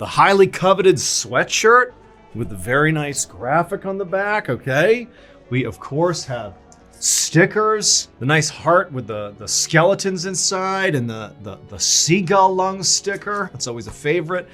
highly coveted sweatshirt with the very nice graphic on the back, okay? We, of course, have stickers, the nice heart with the skeletons inside, and the seagull lung sticker. That's always a favorite.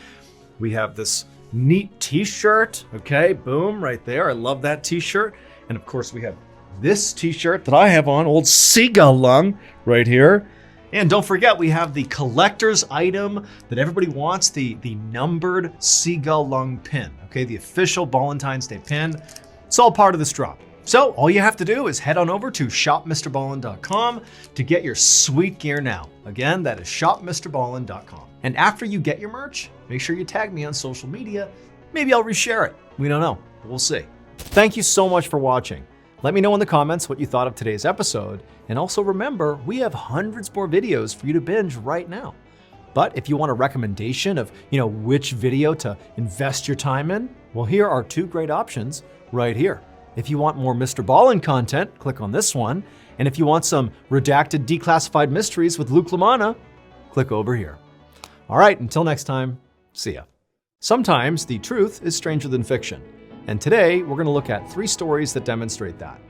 We have this neat t-shirt, okay, boom, right there. I love that t-shirt. And of course, we have this t-shirt that I have on, old seagull lung, right here. And don't forget, we have the collector's item that everybody wants, the numbered seagull lung pin, okay? The official Valentine's Day pin. It's all part of this drop. So all you have to do is head on over to shopmrballen.com to get your sweet gear now. Again, that is shopmrballen.com. And after you get your merch, make sure you tag me on social media. Maybe I'll reshare it. We don't know, but we'll see. Thank you so much for watching. Let me know in the comments what you thought of today's episode. And also remember, we have hundreds more videos for you to binge right now. But if you want a recommendation of, which video to invest your time in, well, here are two great options right here. If you want more MrBallen content, click on this one. And if you want some redacted declassified mysteries with Luke LaManna, click over here. All right, until next time, see ya. Sometimes the truth is stranger than fiction. And today, we're gonna look at 3 stories that demonstrate that.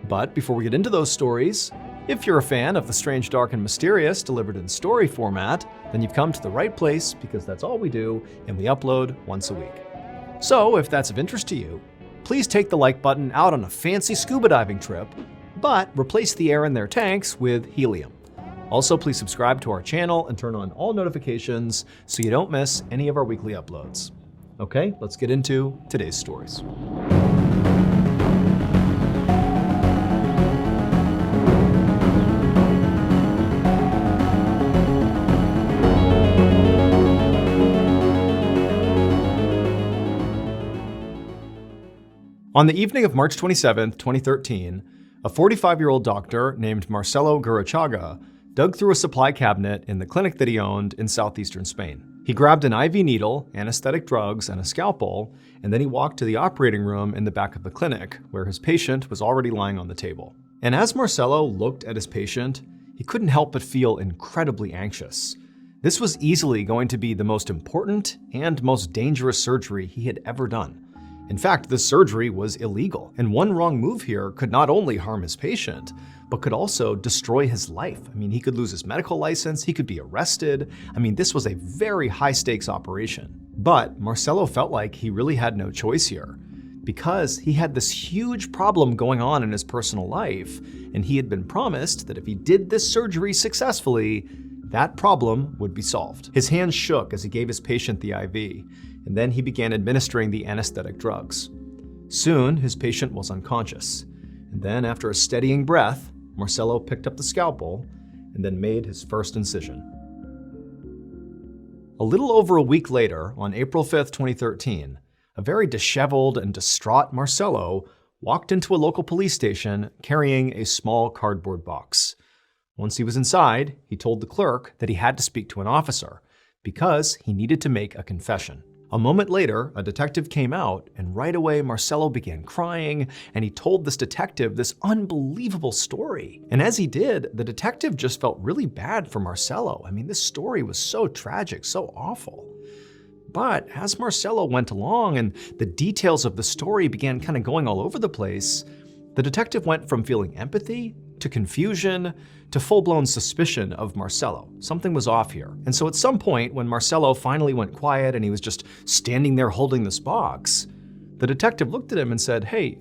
But before we get into those stories, if you're a fan of the strange, dark, and mysterious delivered in story format, then you've come to the right place because that's all we do, and we upload once a week. So if that's of interest to you, please take the like button out on a fancy scuba diving trip, but replace the air in their tanks with helium. Also, please subscribe to our channel and turn on all notifications so you don't miss any of our weekly uploads. Okay, let's get into today's stories. On the evening of March 27, 2013, a 45-year-old doctor named Marcelo Gurruchaga dug through a supply cabinet in the clinic that he owned in southeastern Spain. He grabbed an IV needle, anesthetic drugs, and a scalpel, and then he walked to the operating room in the back of the clinic, where his patient was already lying on the table. And as Marcelo looked at his patient, he couldn't help but feel incredibly anxious. This was easily going to be the most important and most dangerous surgery he had ever done. In fact, this surgery was illegal, and one wrong move here could not only harm his patient, but could also destroy his life. I mean, he could lose his medical license, he could be arrested. I mean, this was a very high-stakes operation. But Marcelo felt like he really had no choice here, because he had this huge problem going on in his personal life, and he had been promised that if he did this surgery successfully, that problem would be solved. His hands shook as he gave his patient the IV, and then he began administering the anesthetic drugs. Soon, his patient was unconscious, and then after a steadying breath, Marcelo picked up the scalpel and then made his first incision. A little over a week later, on April 5th, 2013, a very disheveled and distraught Marcelo walked into a local police station carrying a small cardboard box. Once he was inside, he told the clerk that he had to speak to an officer because he needed to make a confession. A moment later, a detective came out, and right away Marcelo began crying, and he told this detective this unbelievable story. And as he did, the detective just felt really bad for Marcelo. I mean, this story was so tragic, so awful. But as Marcelo went along and the details of the story began kind of going all over the place, the detective went from feeling empathy to confusion to full-blown suspicion of Marcelo. Something was off here. And so at some point, when Marcelo finally went quiet and he was just standing there holding this box, the detective looked at him and said, "Hey,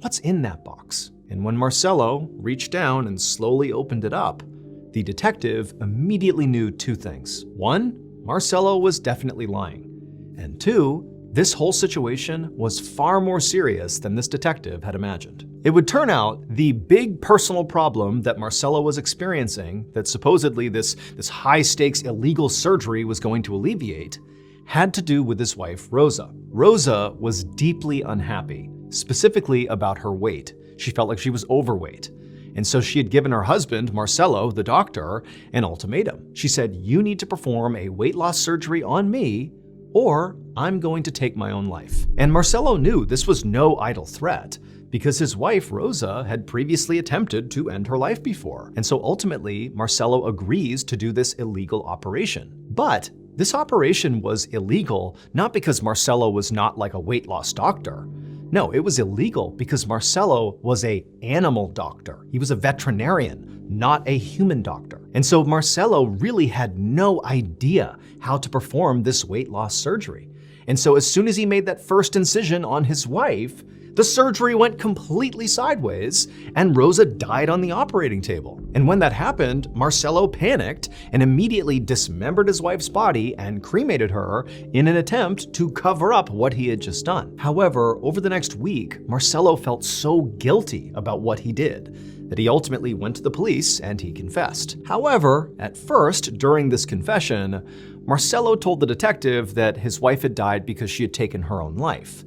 what's in that box?" And when Marcelo reached down and slowly opened it up, the detective immediately knew 2 things. 1, Marcelo was definitely lying. And 2, this whole situation was far more serious than this detective had imagined. It would turn out the big personal problem that Marcelo was experiencing, that supposedly this high-stakes illegal surgery was going to alleviate, had to do with his wife, Rosa. Rosa was deeply unhappy, specifically about her weight. She felt like she was overweight. And so she had given her husband, Marcelo, the doctor, an ultimatum. She said, "You need to perform a weight loss surgery on me, or I'm going to take my own life." And Marcelo knew this was no idle threat, because his wife, Rosa, had previously attempted to end her life before. And so ultimately, Marcelo agrees to do this illegal operation. But this operation was illegal not because Marcelo was not like a weight loss doctor. No, it was illegal because Marcelo was an animal doctor. He was a veterinarian, not a human doctor. And so Marcelo really had no idea how to perform this weight loss surgery. And so as soon as he made that first incision on his wife, the surgery went completely sideways, and Rosa died on the operating table. And when that happened, Marcelo panicked and immediately dismembered his wife's body and cremated her in an attempt to cover up what he had just done. However, over the next week, Marcelo felt so guilty about what he did that he ultimately went to the police and he confessed. However, at first, during this confession, Marcelo told the detective that his wife had died because she had taken her own life.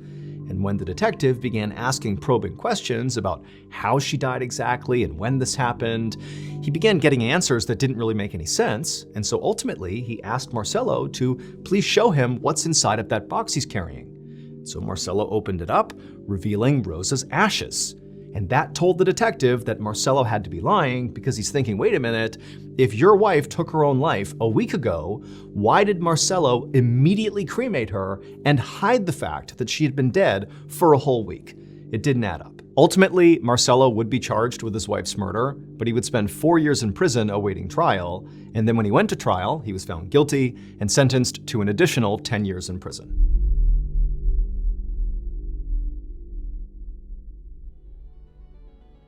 And when the detective began asking probing questions about how she died exactly and when this happened, he began getting answers that didn't really make any sense. And so ultimately, he asked Marcelo to please show him what's inside of that box he's carrying. So Marcelo opened it up, revealing Rosa's ashes. And that told the detective that Marcelo had to be lying, because he's thinking, wait a minute, if your wife took her own life a week ago, why did Marcelo immediately cremate her and hide the fact that she had been dead for a whole week? It didn't add up. Ultimately, Marcelo would be charged with his wife's murder, but he would spend 4 years in prison awaiting trial. And then when he went to trial, he was found guilty and sentenced to an additional 10 years in prison.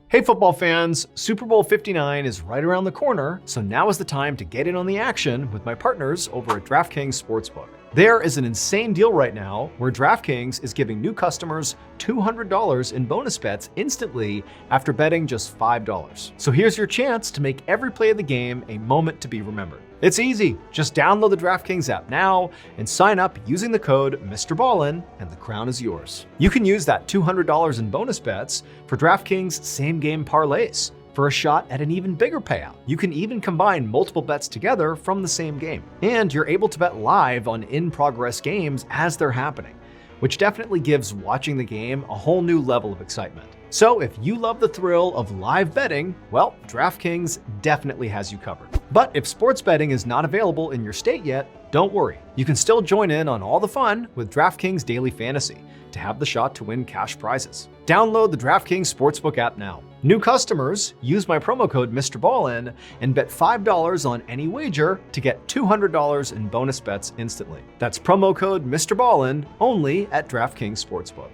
Hey football fans, Super Bowl 59 is right around the corner, so now is the time to get in on the action with my partners over at DraftKings Sportsbook. There is an insane deal right now where DraftKings is giving new customers $200 in bonus bets instantly after betting just $5. So here's your chance to make every play of the game a moment to be remembered. It's easy. Just download the DraftKings app now and sign up using the code MrBallen, and the crown is yours. You can use that $200 in bonus bets for DraftKings same-game parlays for a shot at an even bigger payout. You can even combine multiple bets together from the same game. And you're able to bet live on in-progress games as they're happening, which definitely gives watching the game a whole new level of excitement. So if you love the thrill of live betting, well, DraftKings definitely has you covered. But if sports betting is not available in your state yet, don't worry. You can still join in on all the fun with DraftKings Daily Fantasy to have the shot to win cash prizes. Download the DraftKings Sportsbook app now. New customers, use my promo code MrBallen and bet $5 on any wager to get $200 in bonus bets instantly. That's promo code MrBallen only at DraftKings Sportsbook.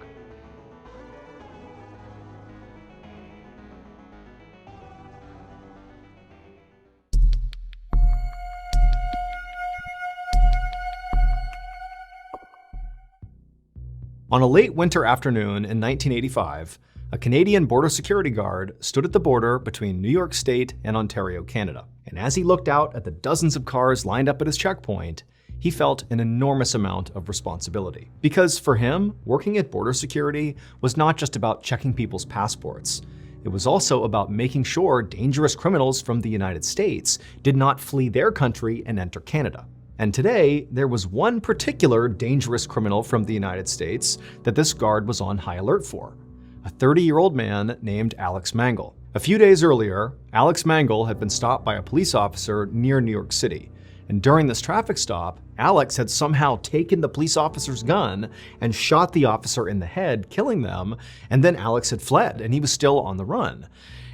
On a late winter afternoon in 1985, a Canadian border security guard stood at the border between New York State and Ontario, Canada. And as he looked out at the dozens of cars lined up at his checkpoint, he felt an enormous amount of responsibility. Because for him, working at border security was not just about checking people's passports. It was also about making sure dangerous criminals from the United States did not flee their country and enter Canada. And today, there was one particular dangerous criminal from the United States that this guard was on high alert for, a 30-year-old man named Alex Mangle. A few days earlier, Alex Mangle had been stopped by a police officer near New York City. And during this traffic stop, Alex had somehow taken the police officer's gun and shot the officer in the head, killing them, and then Alex had fled, and he was still on the run.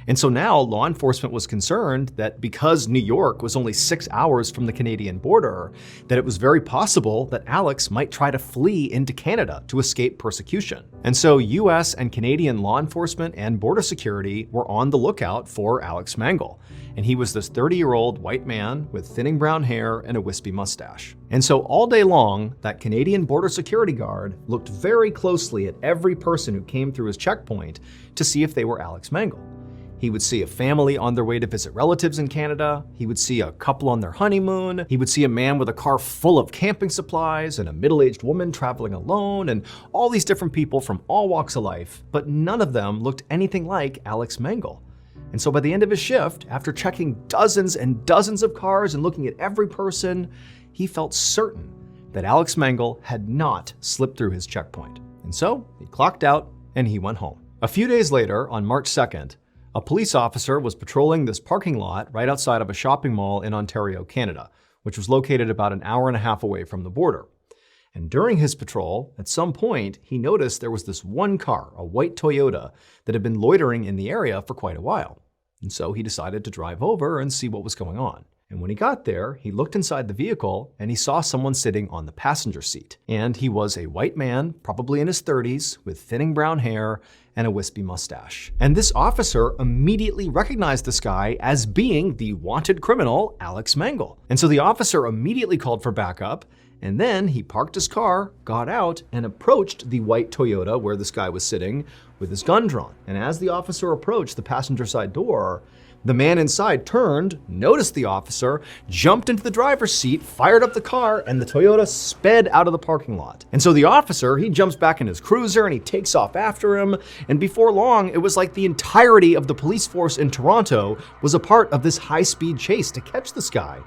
And so now law enforcement was concerned that because New York was only 6 hours from the Canadian border, that it was very possible that Alex might try to flee into Canada to escape persecution. And so US and Canadian law enforcement and border security were on the lookout for Alex Mangle. And he was this 30-year-old white man with thinning brown hair and a wispy mustache. And so all day long, that Canadian border security guard looked very closely at every person who came through his checkpoint to see if they were Alex Mangle. He would see a family on their way to visit relatives in Canada. He would see a couple on their honeymoon. He would see a man with a car full of camping supplies and a middle-aged woman traveling alone, and all these different people from all walks of life, but none of them looked anything like Alex Mangle. And so by the end of his shift, after checking dozens and dozens of cars and looking at every person, he felt certain that Alex Mengel had not slipped through his checkpoint. And so he clocked out and he went home. A few days later, on March 2nd, a police officer was patrolling this parking lot right outside of a shopping mall in Ontario, Canada, which was located about an hour and a half away from the border. And during his patrol, at some point, he noticed there was this one car, a white Toyota, that had been loitering in the area for quite a while. And so he decided to drive over and see what was going on. And when he got there, he looked inside the vehicle and he saw someone sitting on the passenger seat. And he was a white man, probably in his 30s, with thinning brown hair and a wispy mustache. And this officer immediately recognized this guy as being the wanted criminal, Alex Mengel. And so the officer immediately called for backup, and then he parked his car, got out, and approached the white Toyota where this guy was sitting with his gun drawn. And as the officer approached the passenger side door, the man inside turned, noticed the officer, jumped into the driver's seat, fired up the car, and the Toyota sped out of the parking lot. And so the officer, he jumps back in his cruiser and he takes off after him. And before long, it was like the entirety of the police force in Toronto was a part of this high-speed chase to catch this guy.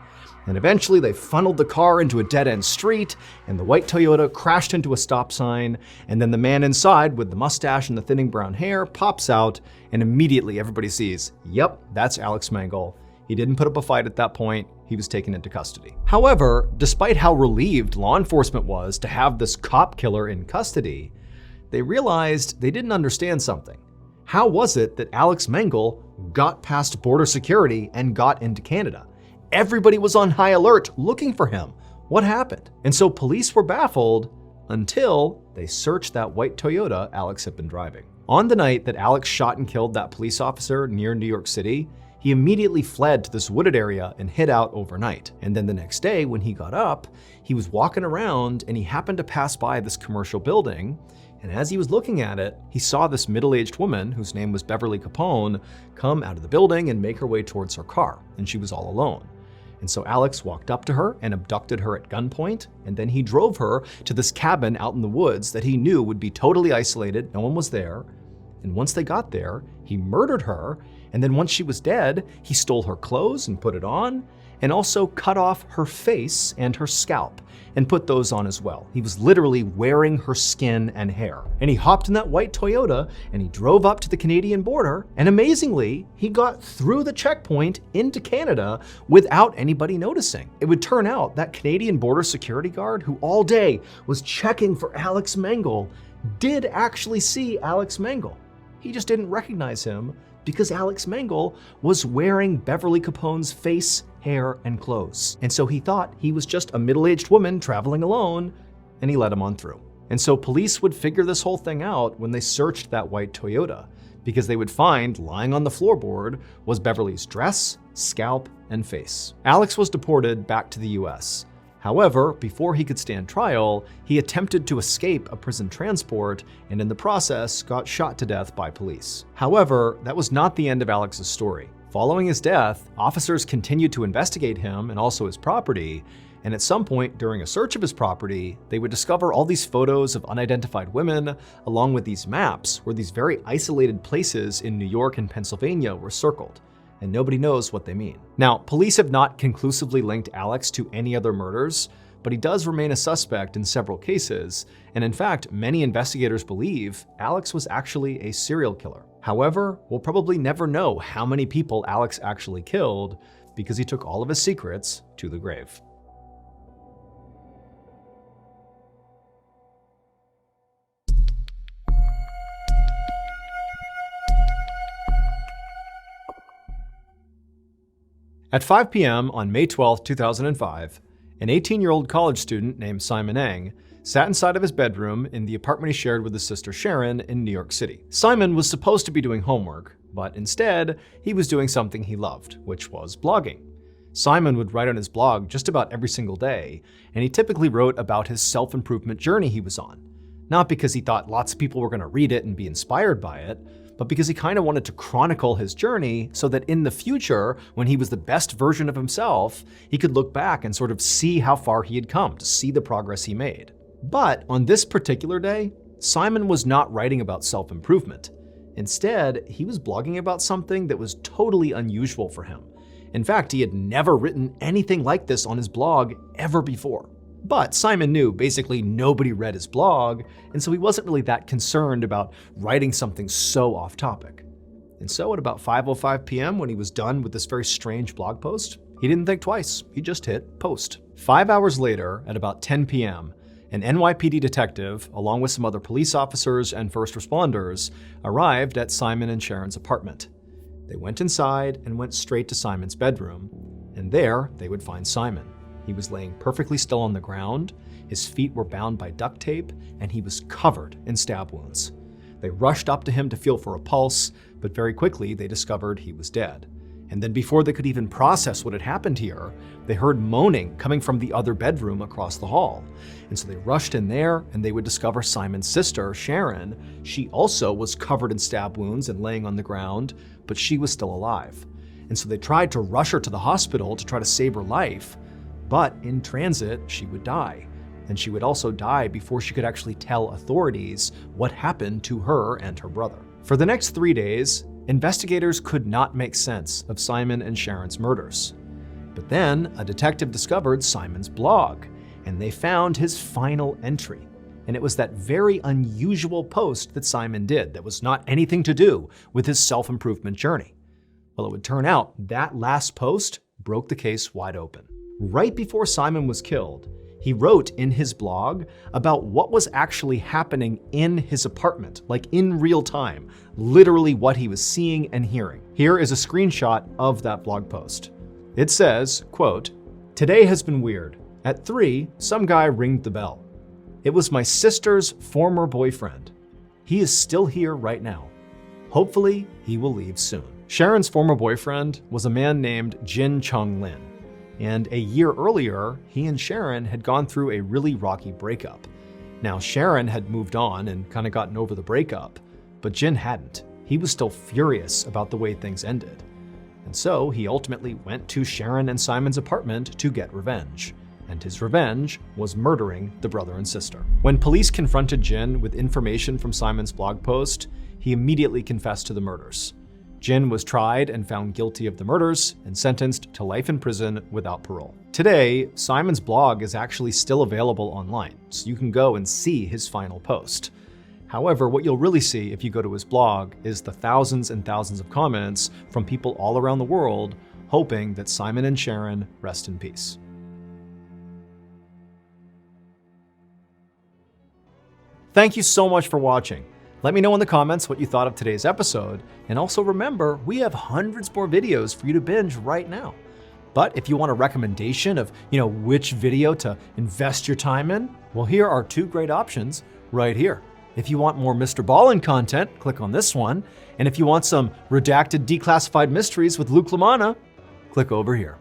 And eventually they funneled the car into a dead-end street, and the white Toyota crashed into a stop sign, and then the man inside with the mustache and the thinning brown hair pops out, and immediately everybody sees, yep, that's Alex Mengel. He didn't put up a fight at that point. He was taken into custody. However, despite how relieved law enforcement was to have this cop killer in custody, they realized they didn't understand something. How was it that Alex Mengel got past border security and got into Canada? Everybody was on high alert looking for him. What happened? And so police were baffled until they searched that white Toyota Alex had been driving. On the night that Alex shot and killed that police officer near New York City, he immediately fled to this wooded area and hid out overnight. And then the next day when he got up, he was walking around and he happened to pass by this commercial building. And as he was looking at it, he saw this middle-aged woman, whose name was Beverly Capone, come out of the building and make her way towards her car, and she was all alone. And so Alex walked up to her and abducted her at gunpoint, and then he drove her to this cabin out in the woods that he knew would be totally isolated, no one was there. And once they got there, he murdered her, and then once she was dead, he stole her clothes and put it on, and also cut off her face and her scalp and put those on as well. He was literally wearing her skin and hair. And he hopped in that white Toyota and he drove up to the Canadian border, and amazingly, he got through the checkpoint into Canada without anybody noticing. It would turn out that Canadian border security guard who all day was checking for Alex Mengel did actually see Alex Mengel. He just didn't recognize him because Alex Mengel was wearing Beverly Capone's face, hair, and clothes. And so he thought he was just a middle-aged woman traveling alone, and he let him on through. And so police would figure this whole thing out when they searched that white Toyota, because they would find lying on the floorboard was Beverly's dress, scalp, and face. Alex was deported back to the US. However, before he could stand trial, he attempted to escape a prison transport and in the process got shot to death by police. However, that was not the end of Alex's story. Following his death, officers continued to investigate him and also his property, and at some point during a search of his property, they would discover all these photos of unidentified women, along with these maps where these very isolated places in New York and Pennsylvania were circled, and nobody knows what they mean. Now, police have not conclusively linked Alex to any other murders, but he does remain a suspect in several cases, and in fact, many investigators believe Alex was actually a serial killer. However, we'll probably never know how many people Alex actually killed because he took all of his secrets to the grave. At 5 p.m. on May 12, 2005, an 18-year-old college student named Simon Eng sat inside of his bedroom in the apartment he shared with his sister Sharon in New York City. Simon was supposed to be doing homework, but instead, he was doing something he loved, which was blogging. Simon would write on his blog just about every single day, and he typically wrote about his self-improvement journey he was on. Not because he thought lots of people were going to read it and be inspired by it, but because he kind of wanted to chronicle his journey so that in the future, when he was the best version of himself, he could look back and sort of see how far he had come, to see the progress he made. But on this particular day, Simon was not writing about self-improvement. Instead, he was blogging about something that was totally unusual for him. In fact, he had never written anything like this on his blog ever before. But Simon knew basically nobody read his blog, and so he wasn't really that concerned about writing something so off topic. And so at about 5:05 p.m., when he was done with this very strange blog post, he didn't think twice. He just hit post. 5 hours later, at about 10 p.m., an NYPD detective, along with some other police officers and first responders, arrived at Simon and Sharon's apartment. They went inside and went straight to Simon's bedroom, and there they would find Simon. He was laying perfectly still on the ground, his feet were bound by duct tape, and he was covered in stab wounds. They rushed up to him to feel for a pulse, but very quickly they discovered he was dead. And then before they could even process what had happened here, they heard moaning coming from the other bedroom across the hall. And so they rushed in there, and they would discover Simon's sister, Sharon. She also was covered in stab wounds and laying on the ground, but she was still alive. And so they tried to rush her to the hospital to try to save her life, but in transit, she would die. And she would also die before she could actually tell authorities what happened to her and her brother. For the next 3 days, investigators could not make sense of Simon and Sharon's murders. But then a detective discovered Simon's blog, and they found his final entry. And it was that very unusual post that Simon did that was not anything to do with his self-improvement journey. Well, it would turn out that last post broke the case wide open. Right before Simon was killed, he wrote in his blog about what was actually happening in his apartment, like in real time, literally what he was seeing and hearing. Here is a screenshot of that blog post. It says, quote, "Today has been weird. At 3, some guy ringed the bell. It was my sister's former boyfriend. He is still here right now. Hopefully, he will leave soon." Sharon's former boyfriend was a man named Jin Chung Lin. And a year earlier, he and Sharon had gone through a really rocky breakup. Now, Sharon had moved on and kind of gotten over the breakup, but Jin hadn't. He was still furious about the way things ended. And so he ultimately went to Sharon and Simon's apartment to get revenge. And his revenge was murdering the brother and sister. When police confronted Jin with information from Simon's blog post, he immediately confessed to the murders. Jin was tried and found guilty of the murders and sentenced to life in prison without parole. Today, Simon's blog is actually still available online, so you can go and see his final post. However, what you'll really see if you go to his blog is the thousands and thousands of comments from people all around the world hoping that Simon and Sharon rest in peace. Thank you so much for watching. Let me know in the comments what you thought of today's episode, and also remember, we have hundreds more videos for you to binge right now. But if you want a recommendation of, which video to invest your time in, well, here are 2 great options right here. If you want more MrBallen content, click on this one. And if you want some redacted declassified mysteries with Luke Lamanna, click over here.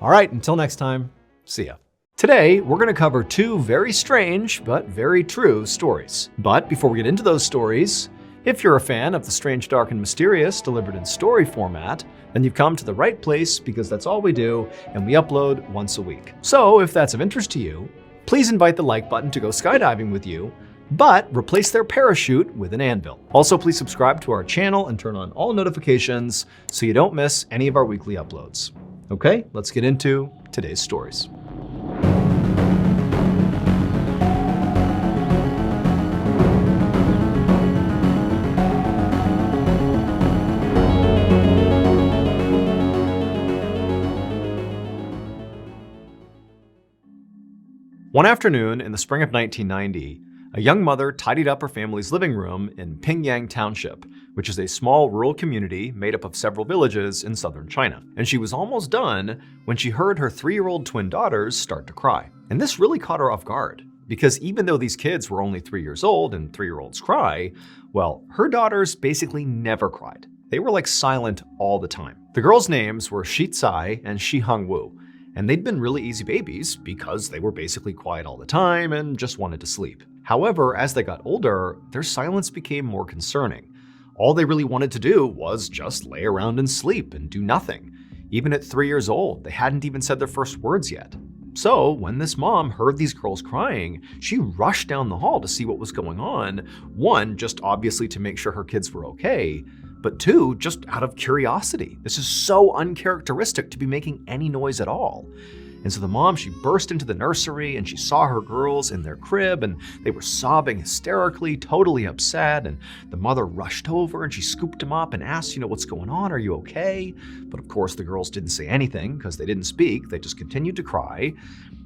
All right, until next time, see ya. Today, we're going to cover 2 very strange but very true stories. But before we get into those stories, if you're a fan of the strange, dark, and mysterious delivered in story format, then you've come to the right place because that's all we do, and we upload once a week. So if that's of interest to you, please invite the like button to go skydiving with you, but replace their parachute with an anvil. Also, please subscribe to our channel and turn on all notifications so you don't miss any of our weekly uploads. Okay, let's get into today's stories. One afternoon in the spring of 1990, a young mother tidied up her family's living room in Pingyang Township, which is a small rural community made up of several villages in southern China. And she was almost done when she heard her 3-year-old twin daughters start to cry. And this really caught her off guard, because even though these kids were only 3 years old and 3-year-olds cry, well, her daughters basically never cried. They were like silent all the time. The girls' names were Shi Tsai and Shi Hongwu, and they'd been really easy babies because they were basically quiet all the time and just wanted to sleep. However, as they got older, their silence became more concerning. All they really wanted to do was just lay around and sleep and do nothing. Even at 3 years old, they hadn't even said their first words yet. So when this mom heard these girls crying, she rushed down the hall to see what was going on. One, just obviously to make sure her kids were okay, but two, just out of curiosity. This is so uncharacteristic to be making any noise at all. And so the mom, she burst into the nursery and she saw her girls in their crib and they were sobbing hysterically, totally upset. And the mother rushed over and she scooped them up and asked, what's going on? Are you okay? But of course the girls didn't say anything because they didn't speak. They just continued to cry.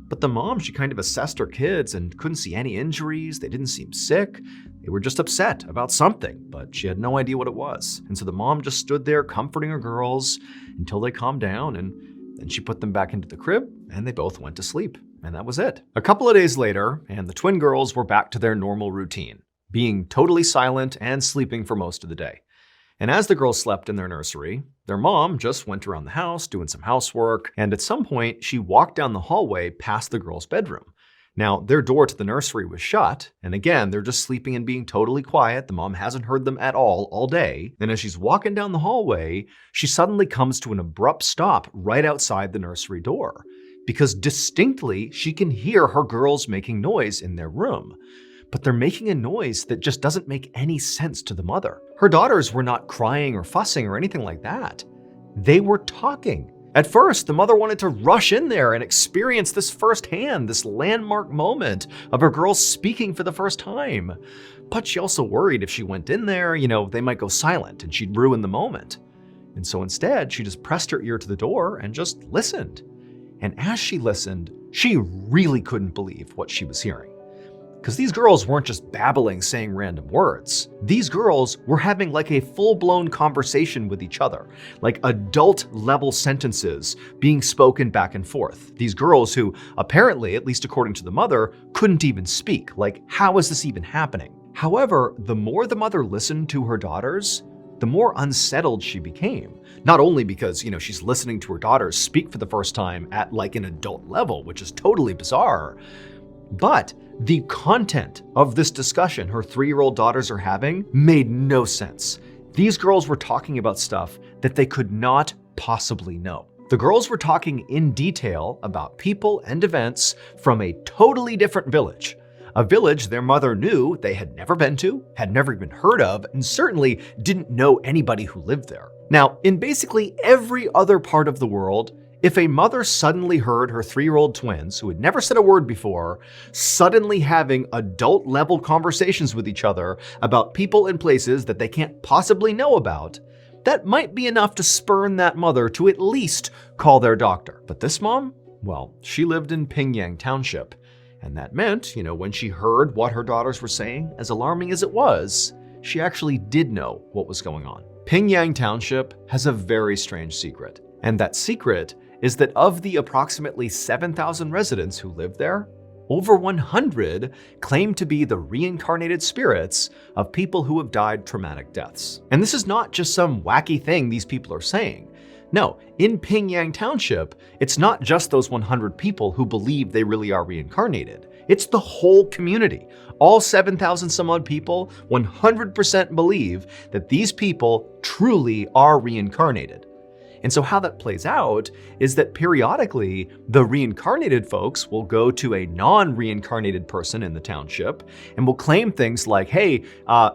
But the mom, she kind of assessed her kids and couldn't see any injuries. They didn't seem sick. They were just upset about something, but she had no idea what it was. And so the mom just stood there comforting her girls until they calmed down, and then she put them back into the crib and they both went to sleep. And that was it. A couple of days later, and the twin girls were back to their normal routine, being totally silent and sleeping for most of the day. And as the girls slept in their nursery, their mom just went around the house doing some housework, and at some point she walked down the hallway past the girls' bedroom. Now, their door to the nursery was shut, and again, they're just sleeping and being totally quiet. The mom hasn't heard them at all day. And as she's walking down the hallway, she suddenly comes to an abrupt stop right outside the nursery door, because distinctly she can hear her girls making noise in their room. But they're making a noise that just doesn't make any sense to the mother. Her daughters were not crying or fussing or anything like that. They were talking. At first, the mother wanted to rush in there and experience this firsthand, this landmark moment of her girls speaking for the first time. But she also worried if she went in there, they might go silent and she'd ruin the moment. And so instead, she just pressed her ear to the door and just listened. And as she listened, she really couldn't believe what she was hearing. Because these girls weren't just babbling, saying random words. These girls were having like a full-blown conversation with each other, like adult-level sentences being spoken back and forth. These girls who apparently, at least according to the mother, couldn't even speak. Like, how is this even happening? However, the more the mother listened to her daughters, the more unsettled she became. Not only because, she's listening to her daughters speak for the first time at like an adult level, which is totally bizarre, but the content of this discussion her 3-year-old daughters are having made no sense. These girls were talking about stuff that they could not possibly know. The girls were talking in detail about people and events from a totally different village. A village their mother knew they had never been to, had never even heard of, and certainly didn't know anybody who lived there. Now, in basically every other part of the world, if a mother suddenly heard her 3-year-old twins, who had never said a word before, suddenly having adult-level conversations with each other about people and places that they can't possibly know about, that might be enough to spurn that mother to at least call their doctor. But this mom, well, she lived in Pingyang Township. And that meant, when she heard what her daughters were saying, as alarming as it was, she actually did know what was going on. Pingyang Township has a very strange secret. And that secret is that of the approximately 7,000 residents who live there, over 100 claim to be the reincarnated spirits of people who have died traumatic deaths. And this is not just some wacky thing these people are saying. No, in Pingyang Township, it's not just those 100 people who believe they really are reincarnated. It's the whole community. All 7,000 some odd people 100% believe that these people truly are reincarnated. And so how that plays out is that periodically, the reincarnated folks will go to a non-reincarnated person in the township and will claim things like, hey,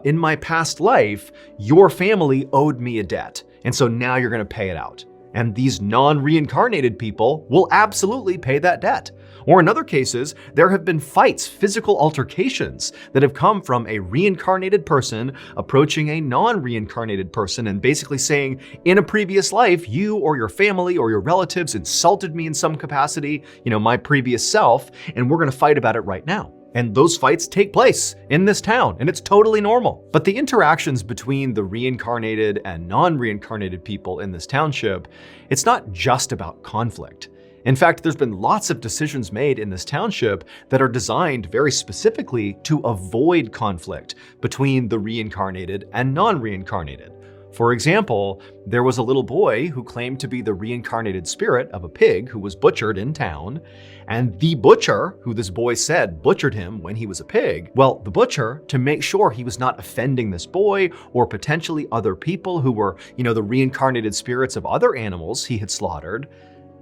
in my past life, your family owed me a debt, and so now you're going to pay it out. And these non-reincarnated people will absolutely pay that debt. Or in other cases, there have been fights, physical altercations that have come from a reincarnated person approaching a non-reincarnated person and basically saying, in a previous life, you or your family or your relatives insulted me in some capacity, my previous self, and we're going to fight about it right now. And those fights take place in this town, and it's totally normal. But the interactions between the reincarnated and non-reincarnated people in this township, it's not just about conflict. In fact, there's been lots of decisions made in this township that are designed very specifically to avoid conflict between the reincarnated and non-reincarnated. For example, there was a little boy who claimed to be the reincarnated spirit of a pig who was butchered in town, and the butcher, who this boy said butchered him when he was a pig, well, the butcher, to make sure he was not offending this boy or potentially other people who were, the reincarnated spirits of other animals he had slaughtered,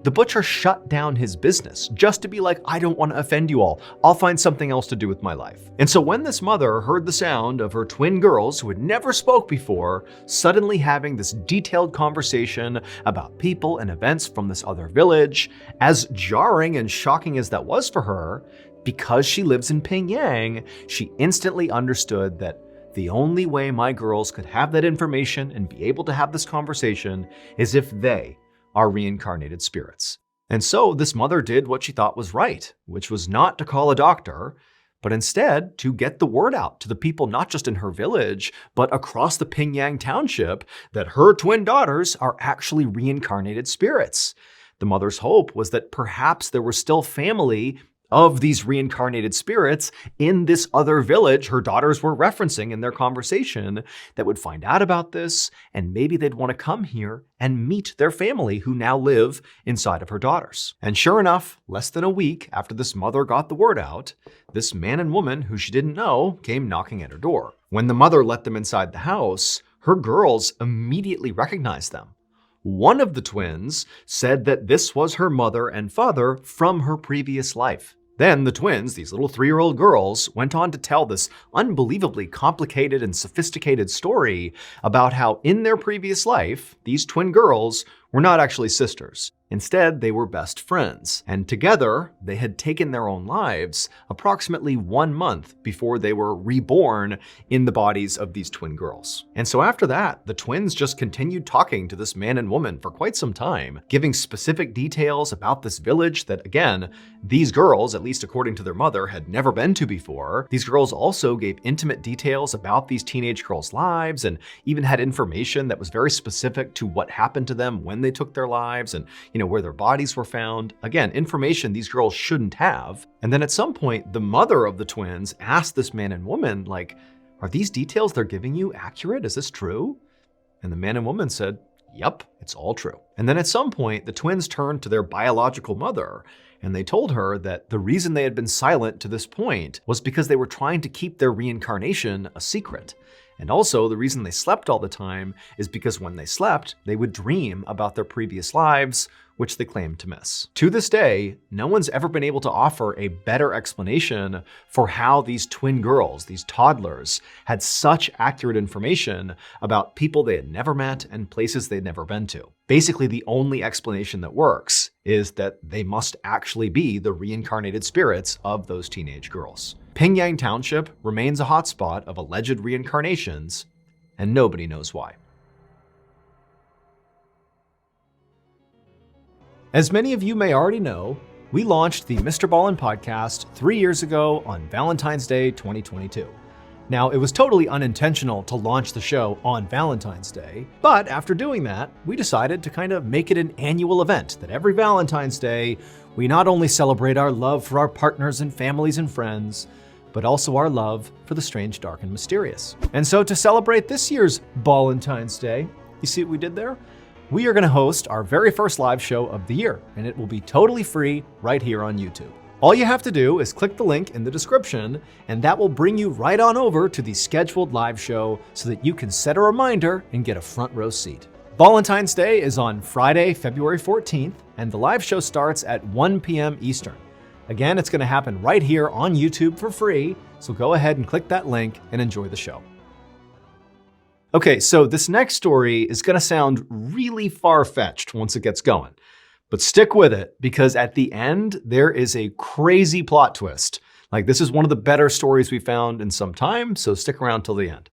the butcher shut down his business just to be like, I don't want to offend you all. I'll find something else to do with my life. And so when this mother heard the sound of her twin girls who had never spoke before suddenly having this detailed conversation about people and events from this other village, as jarring and shocking as that was for her, because she lives in Pyongyang, she instantly understood that the only way my girls could have that information and be able to have this conversation is if they are reincarnated spirits. And so this mother did what she thought was right, which was not to call a doctor, but instead to get the word out to the people not just in her village, but across the Pyongyang township that her twin daughters are actually reincarnated spirits. The mother's hope was that perhaps there was still family of these reincarnated spirits in this other village her daughters were referencing in their conversation that would find out about this, and maybe they'd want to come here and meet their family who now live inside of her daughters. And sure enough, less than a week after this mother got the word out, this man and woman who she didn't know came knocking at her door. When the mother let them inside the house, her girls immediately recognized them. One of the twins said that this was her mother and father from her previous life. Then the twins, these little 3-year-old girls, went on to tell this unbelievably complicated and sophisticated story about how in their previous life, these twin girls were not actually sisters. Instead, they were best friends, and together they had taken their own lives approximately 1 month before they were reborn in the bodies of these twin girls. And so after that, the twins just continued talking to this man and woman for quite some time, giving specific details about this village that, again, these girls, at least according to their mother, had never been to before. These girls also gave intimate details about these teenage girls' lives and even had information that was very specific to what happened to them when they took their lives and, where their bodies were found. Again, information these girls shouldn't have. And then at some point, the mother of the twins asked this man and woman, like, are these details they're giving you accurate? Is this true? And the man and woman said, yep, it's all true. And then at some point, the twins turned to their biological mother and they told her that the reason they had been silent to this point was because they were trying to keep their reincarnation a secret. And also, the reason they slept all the time is because when they slept, they would dream about their previous lives, which they claimed to miss. To this day, no one's ever been able to offer a better explanation for how these twin girls, these toddlers, had such accurate information about people they had never met and places they'd never been to. Basically, the only explanation that works is that they must actually be the reincarnated spirits of those teenage girls. Pyongyang Township remains a hotspot of alleged reincarnations, and nobody knows why. As many of you may already know, we launched the MrBallen podcast 3 years ago on Valentine's Day 2022. Now, it was totally unintentional to launch the show on Valentine's Day, but after doing that, we decided to kind of make it an annual event that every Valentine's Day, we not only celebrate our love for our partners and families and friends, but also our love for the strange, dark, and mysterious. And so to celebrate this year's Valentine's Day, you see what we did there? We are going to host our very first live show of the year, and it will be totally free right here on YouTube. All you have to do is click the link in the description, and that will bring you right on over to the scheduled live show so that you can set a reminder and get a front row seat. Valentine's Day is on Friday, February 14th, and the live show starts at 1 p.m. Eastern. Again, it's going to happen right here on YouTube for free, so go ahead and click that link and enjoy the show. Okay, so this next story is going to sound really far-fetched once it gets going, but stick with it because at the end, there is a crazy plot twist. Like, this is one of the better stories we found in some time, so stick around till the end.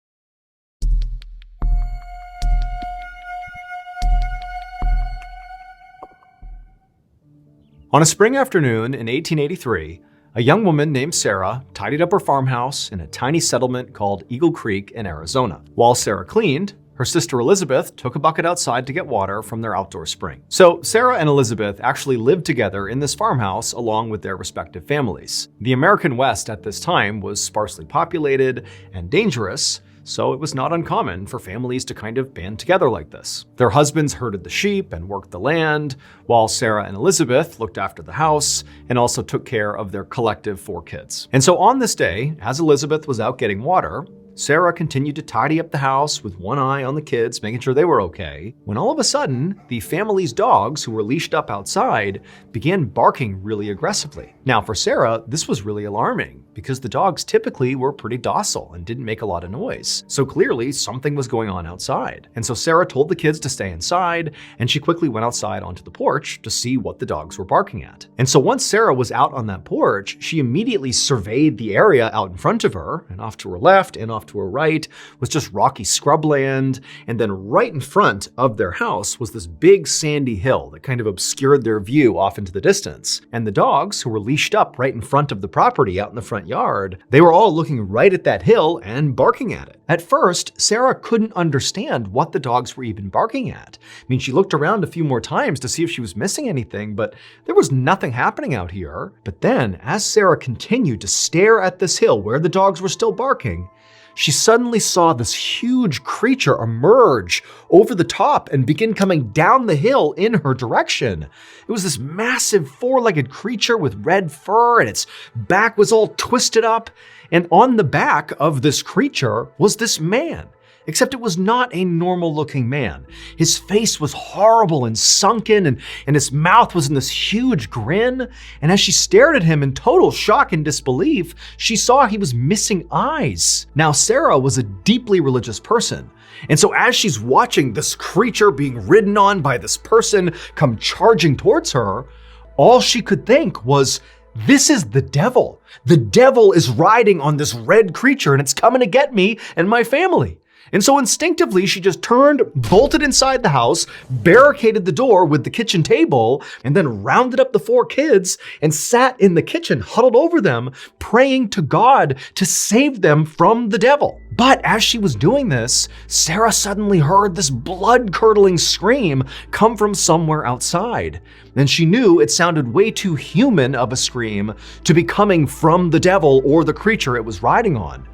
On a spring afternoon in 1883, a young woman named Sarah tidied up her farmhouse in a tiny settlement called Eagle Creek in Arizona. While Sarah cleaned, her sister Elizabeth took a bucket outside to get water from their outdoor spring. So Sarah and Elizabeth actually lived together in this farmhouse along with their respective families. The American West at this time was sparsely populated and dangerous, so it was not uncommon for families to kind of band together like this. Their husbands herded the sheep and worked the land, while Sarah and Elizabeth looked after the house and also took care of their collective 4 kids. And so on this day, as Elizabeth was out getting water, Sarah continued to tidy up the house with one eye on the kids, making sure they were okay, when all of a sudden, the family's dogs, who were leashed up outside, began barking really aggressively. Now, for Sarah, this was really alarming because the dogs typically were pretty docile and didn't make a lot of noise. So clearly, something was going on outside. And so Sarah told the kids to stay inside, and she quickly went outside onto the porch to see what the dogs were barking at. And so once Sarah was out on that porch, she immediately surveyed the area out in front of her, and off to her left and off to her right was just rocky scrubland, and then right in front of their house was this big sandy hill that kind of obscured their view off into the distance. And the dogs, who were leashed up right in front of the property out in the front yard, they were all looking right at that hill and barking at it. At first, Sarah couldn't understand what the dogs were even barking at. I mean, she looked around a few more times to see if she was missing anything, but there was nothing happening out here. But then, as Sarah continued to stare at this hill where the dogs were still barking, she suddenly saw this huge creature emerge over the top and begin coming down the hill in her direction. It was this massive four-legged creature with red fur, and its back was all twisted up. And on the back of this creature was this man. Except it was not a normal-looking man. His face was horrible and sunken, and his mouth was in this huge grin. And as she stared at him in total shock and disbelief, she saw he was missing eyes. Now, Sarah was a deeply religious person. And so as she's watching this creature being ridden on by this person come charging towards her, all she could think was, this is the devil. The devil is riding on this red creature, and it's coming to get me and my family. And so instinctively, she just turned, bolted inside the house, barricaded the door with the kitchen table, and then rounded up the four kids and sat in the kitchen, huddled over them, praying to God to save them from the devil. But as she was doing this, Sarah suddenly heard this blood-curdling scream come from somewhere outside. And she knew it sounded way too human of a scream to be coming from the devil or the creature it was riding on.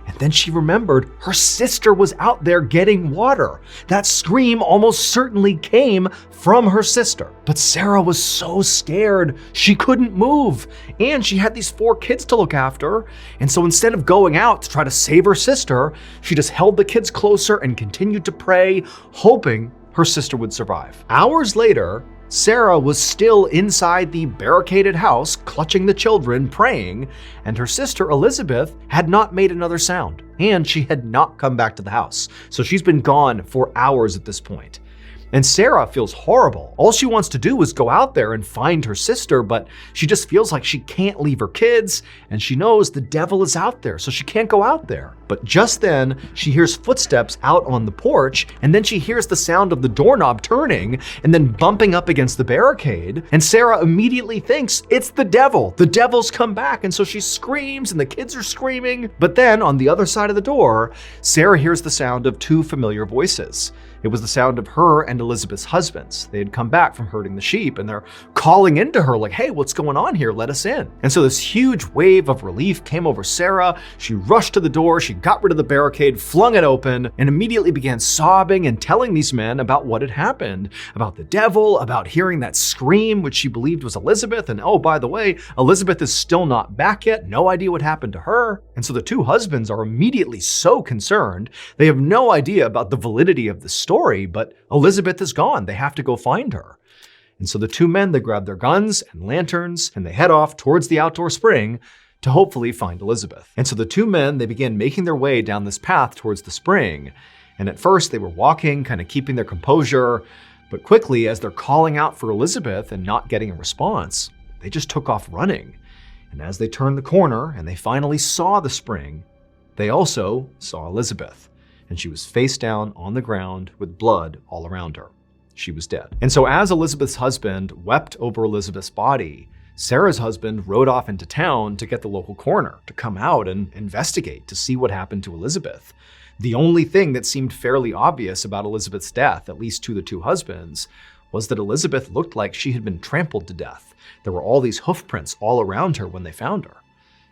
And then she remembered her sister was out there getting water. That scream almost certainly came from her sister. But Sarah was so scared, she couldn't move. And she had these four kids to look after. And so instead of going out to try to save her sister, she just held the kids closer and continued to pray, hoping her sister would survive. Hours later, Sarah was still inside the barricaded house, clutching the children, praying, and her sister Elizabeth had not made another sound, and she had not come back to the house. So she's been gone for hours at this point. And Sarah feels horrible. All she wants to do is go out there and find her sister, but she just feels like she can't leave her kids, and she knows the devil is out there, so she can't go out there. But just then, she hears footsteps out on the porch, and then she hears the sound of the doorknob turning and then bumping up against the barricade, and Sarah immediately thinks it's the devil. The devil's come back, and so she screams, and the kids are screaming. But then, on the other side of the door, Sarah hears the sound of two familiar voices. It was the sound of her and Elizabeth's husbands. They had come back from herding the sheep, and they're calling into her like, hey, what's going on here? Let us in. And so this huge wave of relief came over Sarah. She rushed to the door, she got rid of the barricade, flung it open, and immediately began sobbing and telling these men about what had happened, about the devil, about hearing that scream, which she believed was Elizabeth. And oh, by the way, Elizabeth is still not back yet. No idea what happened to her. And so the two husbands are immediately so concerned. They have no idea about the validity of the story, but Elizabeth is gone. They have to go find her. And so the two men, they grab their guns and lanterns, and they head off towards the outdoor spring to hopefully find Elizabeth. And so the two men, they begin making their way down this path towards the spring. And at first they were walking, kind of keeping their composure, but quickly, as they're calling out for Elizabeth and not getting a response, they just took off running. And as they turned the corner and they finally saw the spring, they also saw Elizabeth. And she was face down on the ground with blood all around her. She was dead. And so as Elizabeth's husband wept over Elizabeth's body, Sarah's husband rode off into town to get the local coroner to come out and investigate to see what happened to Elizabeth. The only thing that seemed fairly obvious about Elizabeth's death, at least to the two husbands, was that Elizabeth looked like she had been trampled to death. There were all these hoof prints all around her when they found her.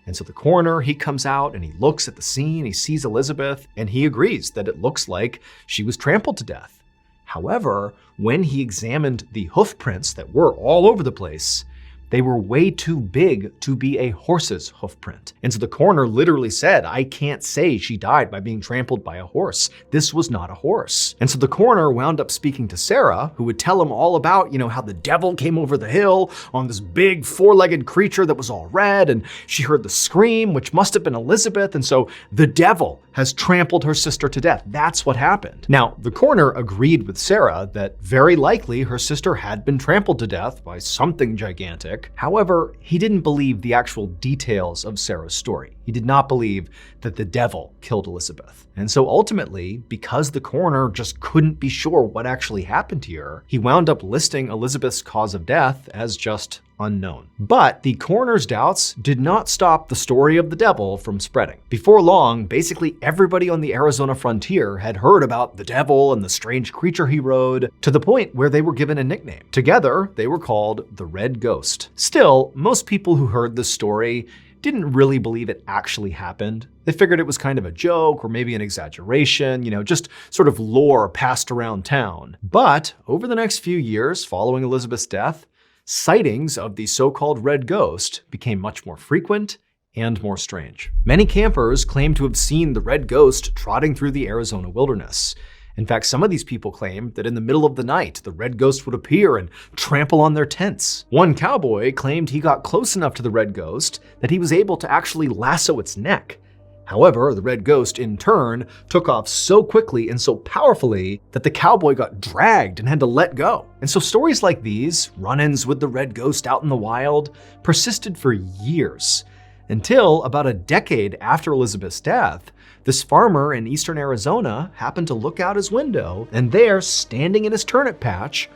And so the coroner, he comes out and he looks at the scene, he sees Elizabeth, and he agrees that it looks like she was trampled to death. However, when he examined the hoof prints that were all over the place, They were way too big to be a horse's hoofprint. And so the coroner literally said, I can't say she died by being trampled by a horse. This was not a horse. And so the coroner wound up speaking to Sarah, who would tell him all about, how the devil came over the hill on this big four-legged creature that was all red, and she heard the scream, which must have been Elizabeth, and so the devil has trampled her sister to death. That's what happened. Now, the coroner agreed with Sarah that very likely her sister had been trampled to death by something gigantic. However, he didn't believe the actual details of Sarah's story. He did not believe that the devil killed Elizabeth. And so ultimately, because the coroner just couldn't be sure what actually happened here, he wound up listing Elizabeth's cause of death as just unknown. But the coroner's doubts did not stop the story of the devil from spreading. Before long, basically everybody on the Arizona frontier had heard about the devil and the strange creature he rode, to the point where they were given a nickname. Together, they were called the Red Ghost. Still, most people who heard this story didn't really believe it actually happened. They figured it was kind of a joke or maybe an exaggeration, just sort of lore passed around town. But over the next few years following Elizabeth's death, sightings of the so-called Red Ghost became much more frequent and more strange. Many campers claimed to have seen the Red Ghost trotting through the Arizona wilderness. In fact, some of these people claimed that in the middle of the night, the Red Ghost would appear and trample on their tents. One cowboy claimed he got close enough to the Red Ghost that he was able to actually lasso its neck. However, the Red Ghost, in turn, took off so quickly and so powerfully that the cowboy got dragged and had to let go. And so stories like these, run-ins with the Red Ghost out in the wild, persisted for years, until about a decade after Elizabeth's death, this farmer in eastern Arizona happened to look out his window, and there, standing in his turnip patch,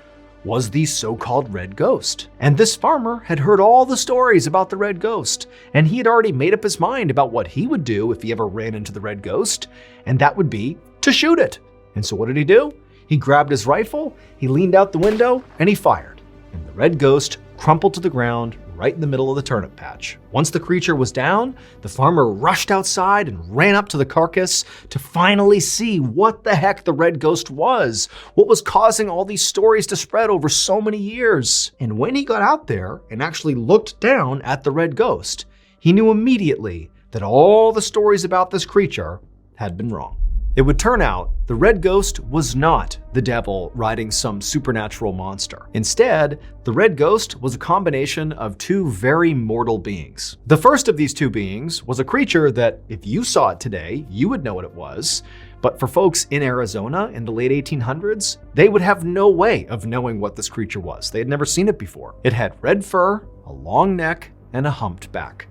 was the so-called Red Ghost. And this farmer had heard all the stories about the Red Ghost, and he had already made up his mind about what he would do if he ever ran into the Red Ghost, and that would be to shoot it. And so what did he do? He grabbed his rifle, he leaned out the window, and he fired. And the Red Ghost crumpled to the ground right in the middle of the turnip patch. Once the creature was down, the farmer rushed outside and ran up to the carcass to finally see what the heck the Red Ghost was, what was causing all these stories to spread over so many years. And when he got out there and actually looked down at the Red Ghost, he knew immediately that all the stories about this creature had been wrong. It would turn out the Red Ghost was not the devil riding some supernatural monster. Instead, the Red Ghost was a combination of two very mortal beings. The first of these two beings was a creature that, if you saw it today, you would know what it was. But for folks in Arizona in the late 1800s, they would have no way of knowing what this creature was. They had never seen it before. It had red fur, a long neck, and a humped back.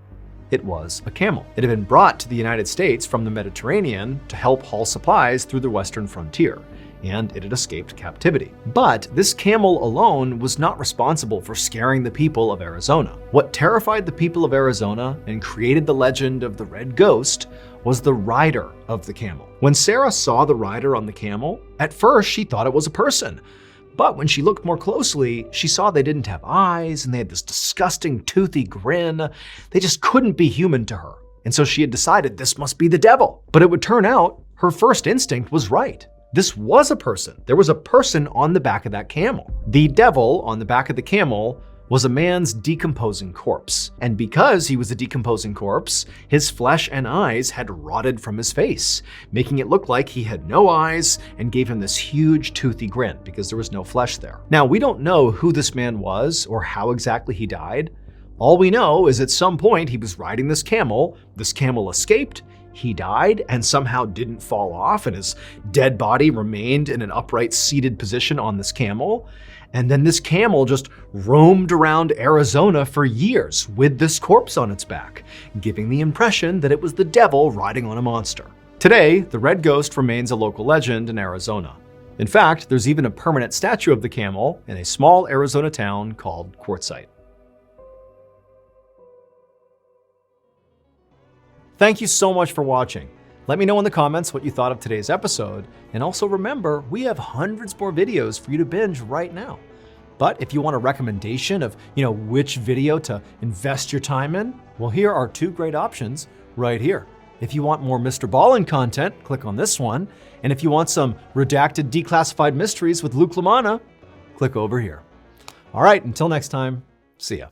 It was a camel. It had been brought to the United States from the Mediterranean to help haul supplies through the western frontier, and it had escaped captivity. But this camel alone was not responsible for scaring the people of Arizona. What terrified the people of Arizona and created the legend of the Red Ghost was the rider of the camel. When Sarah saw the rider on the camel, at first she thought it was a person. But when she looked more closely, she saw they didn't have eyes and they had this disgusting toothy grin. They just couldn't be human to her. And so she had decided this must be the devil. But it would turn out her first instinct was right. This was a person. There was a person on the back of that camel. The devil on the back of the camel was a man's decomposing corpse. And because he was a decomposing corpse, his flesh and eyes had rotted from his face, making it look like he had no eyes and gave him this huge toothy grin because there was no flesh there. Now, we don't know who this man was or how exactly he died. All we know is at some point he was riding this camel escaped, he died and somehow didn't fall off, and his dead body remained in an upright seated position on this camel. And then this camel just roamed around Arizona for years with this corpse on its back, giving the impression that it was the devil riding on a monster. Today, the Red Ghost remains a local legend in Arizona. In fact, there's even a permanent statue of the camel in a small Arizona town called Quartzsite. Thank you so much for watching. Let me know in the comments what you thought of today's episode, and also remember, we have hundreds more videos for you to binge right now. But if you want a recommendation of, which video to invest your time in, well, here are two great options right here. If you want more MrBallen content, click on this one. And if you want some redacted declassified mysteries with Luke LaManna, click over here. All right, until next time, see ya.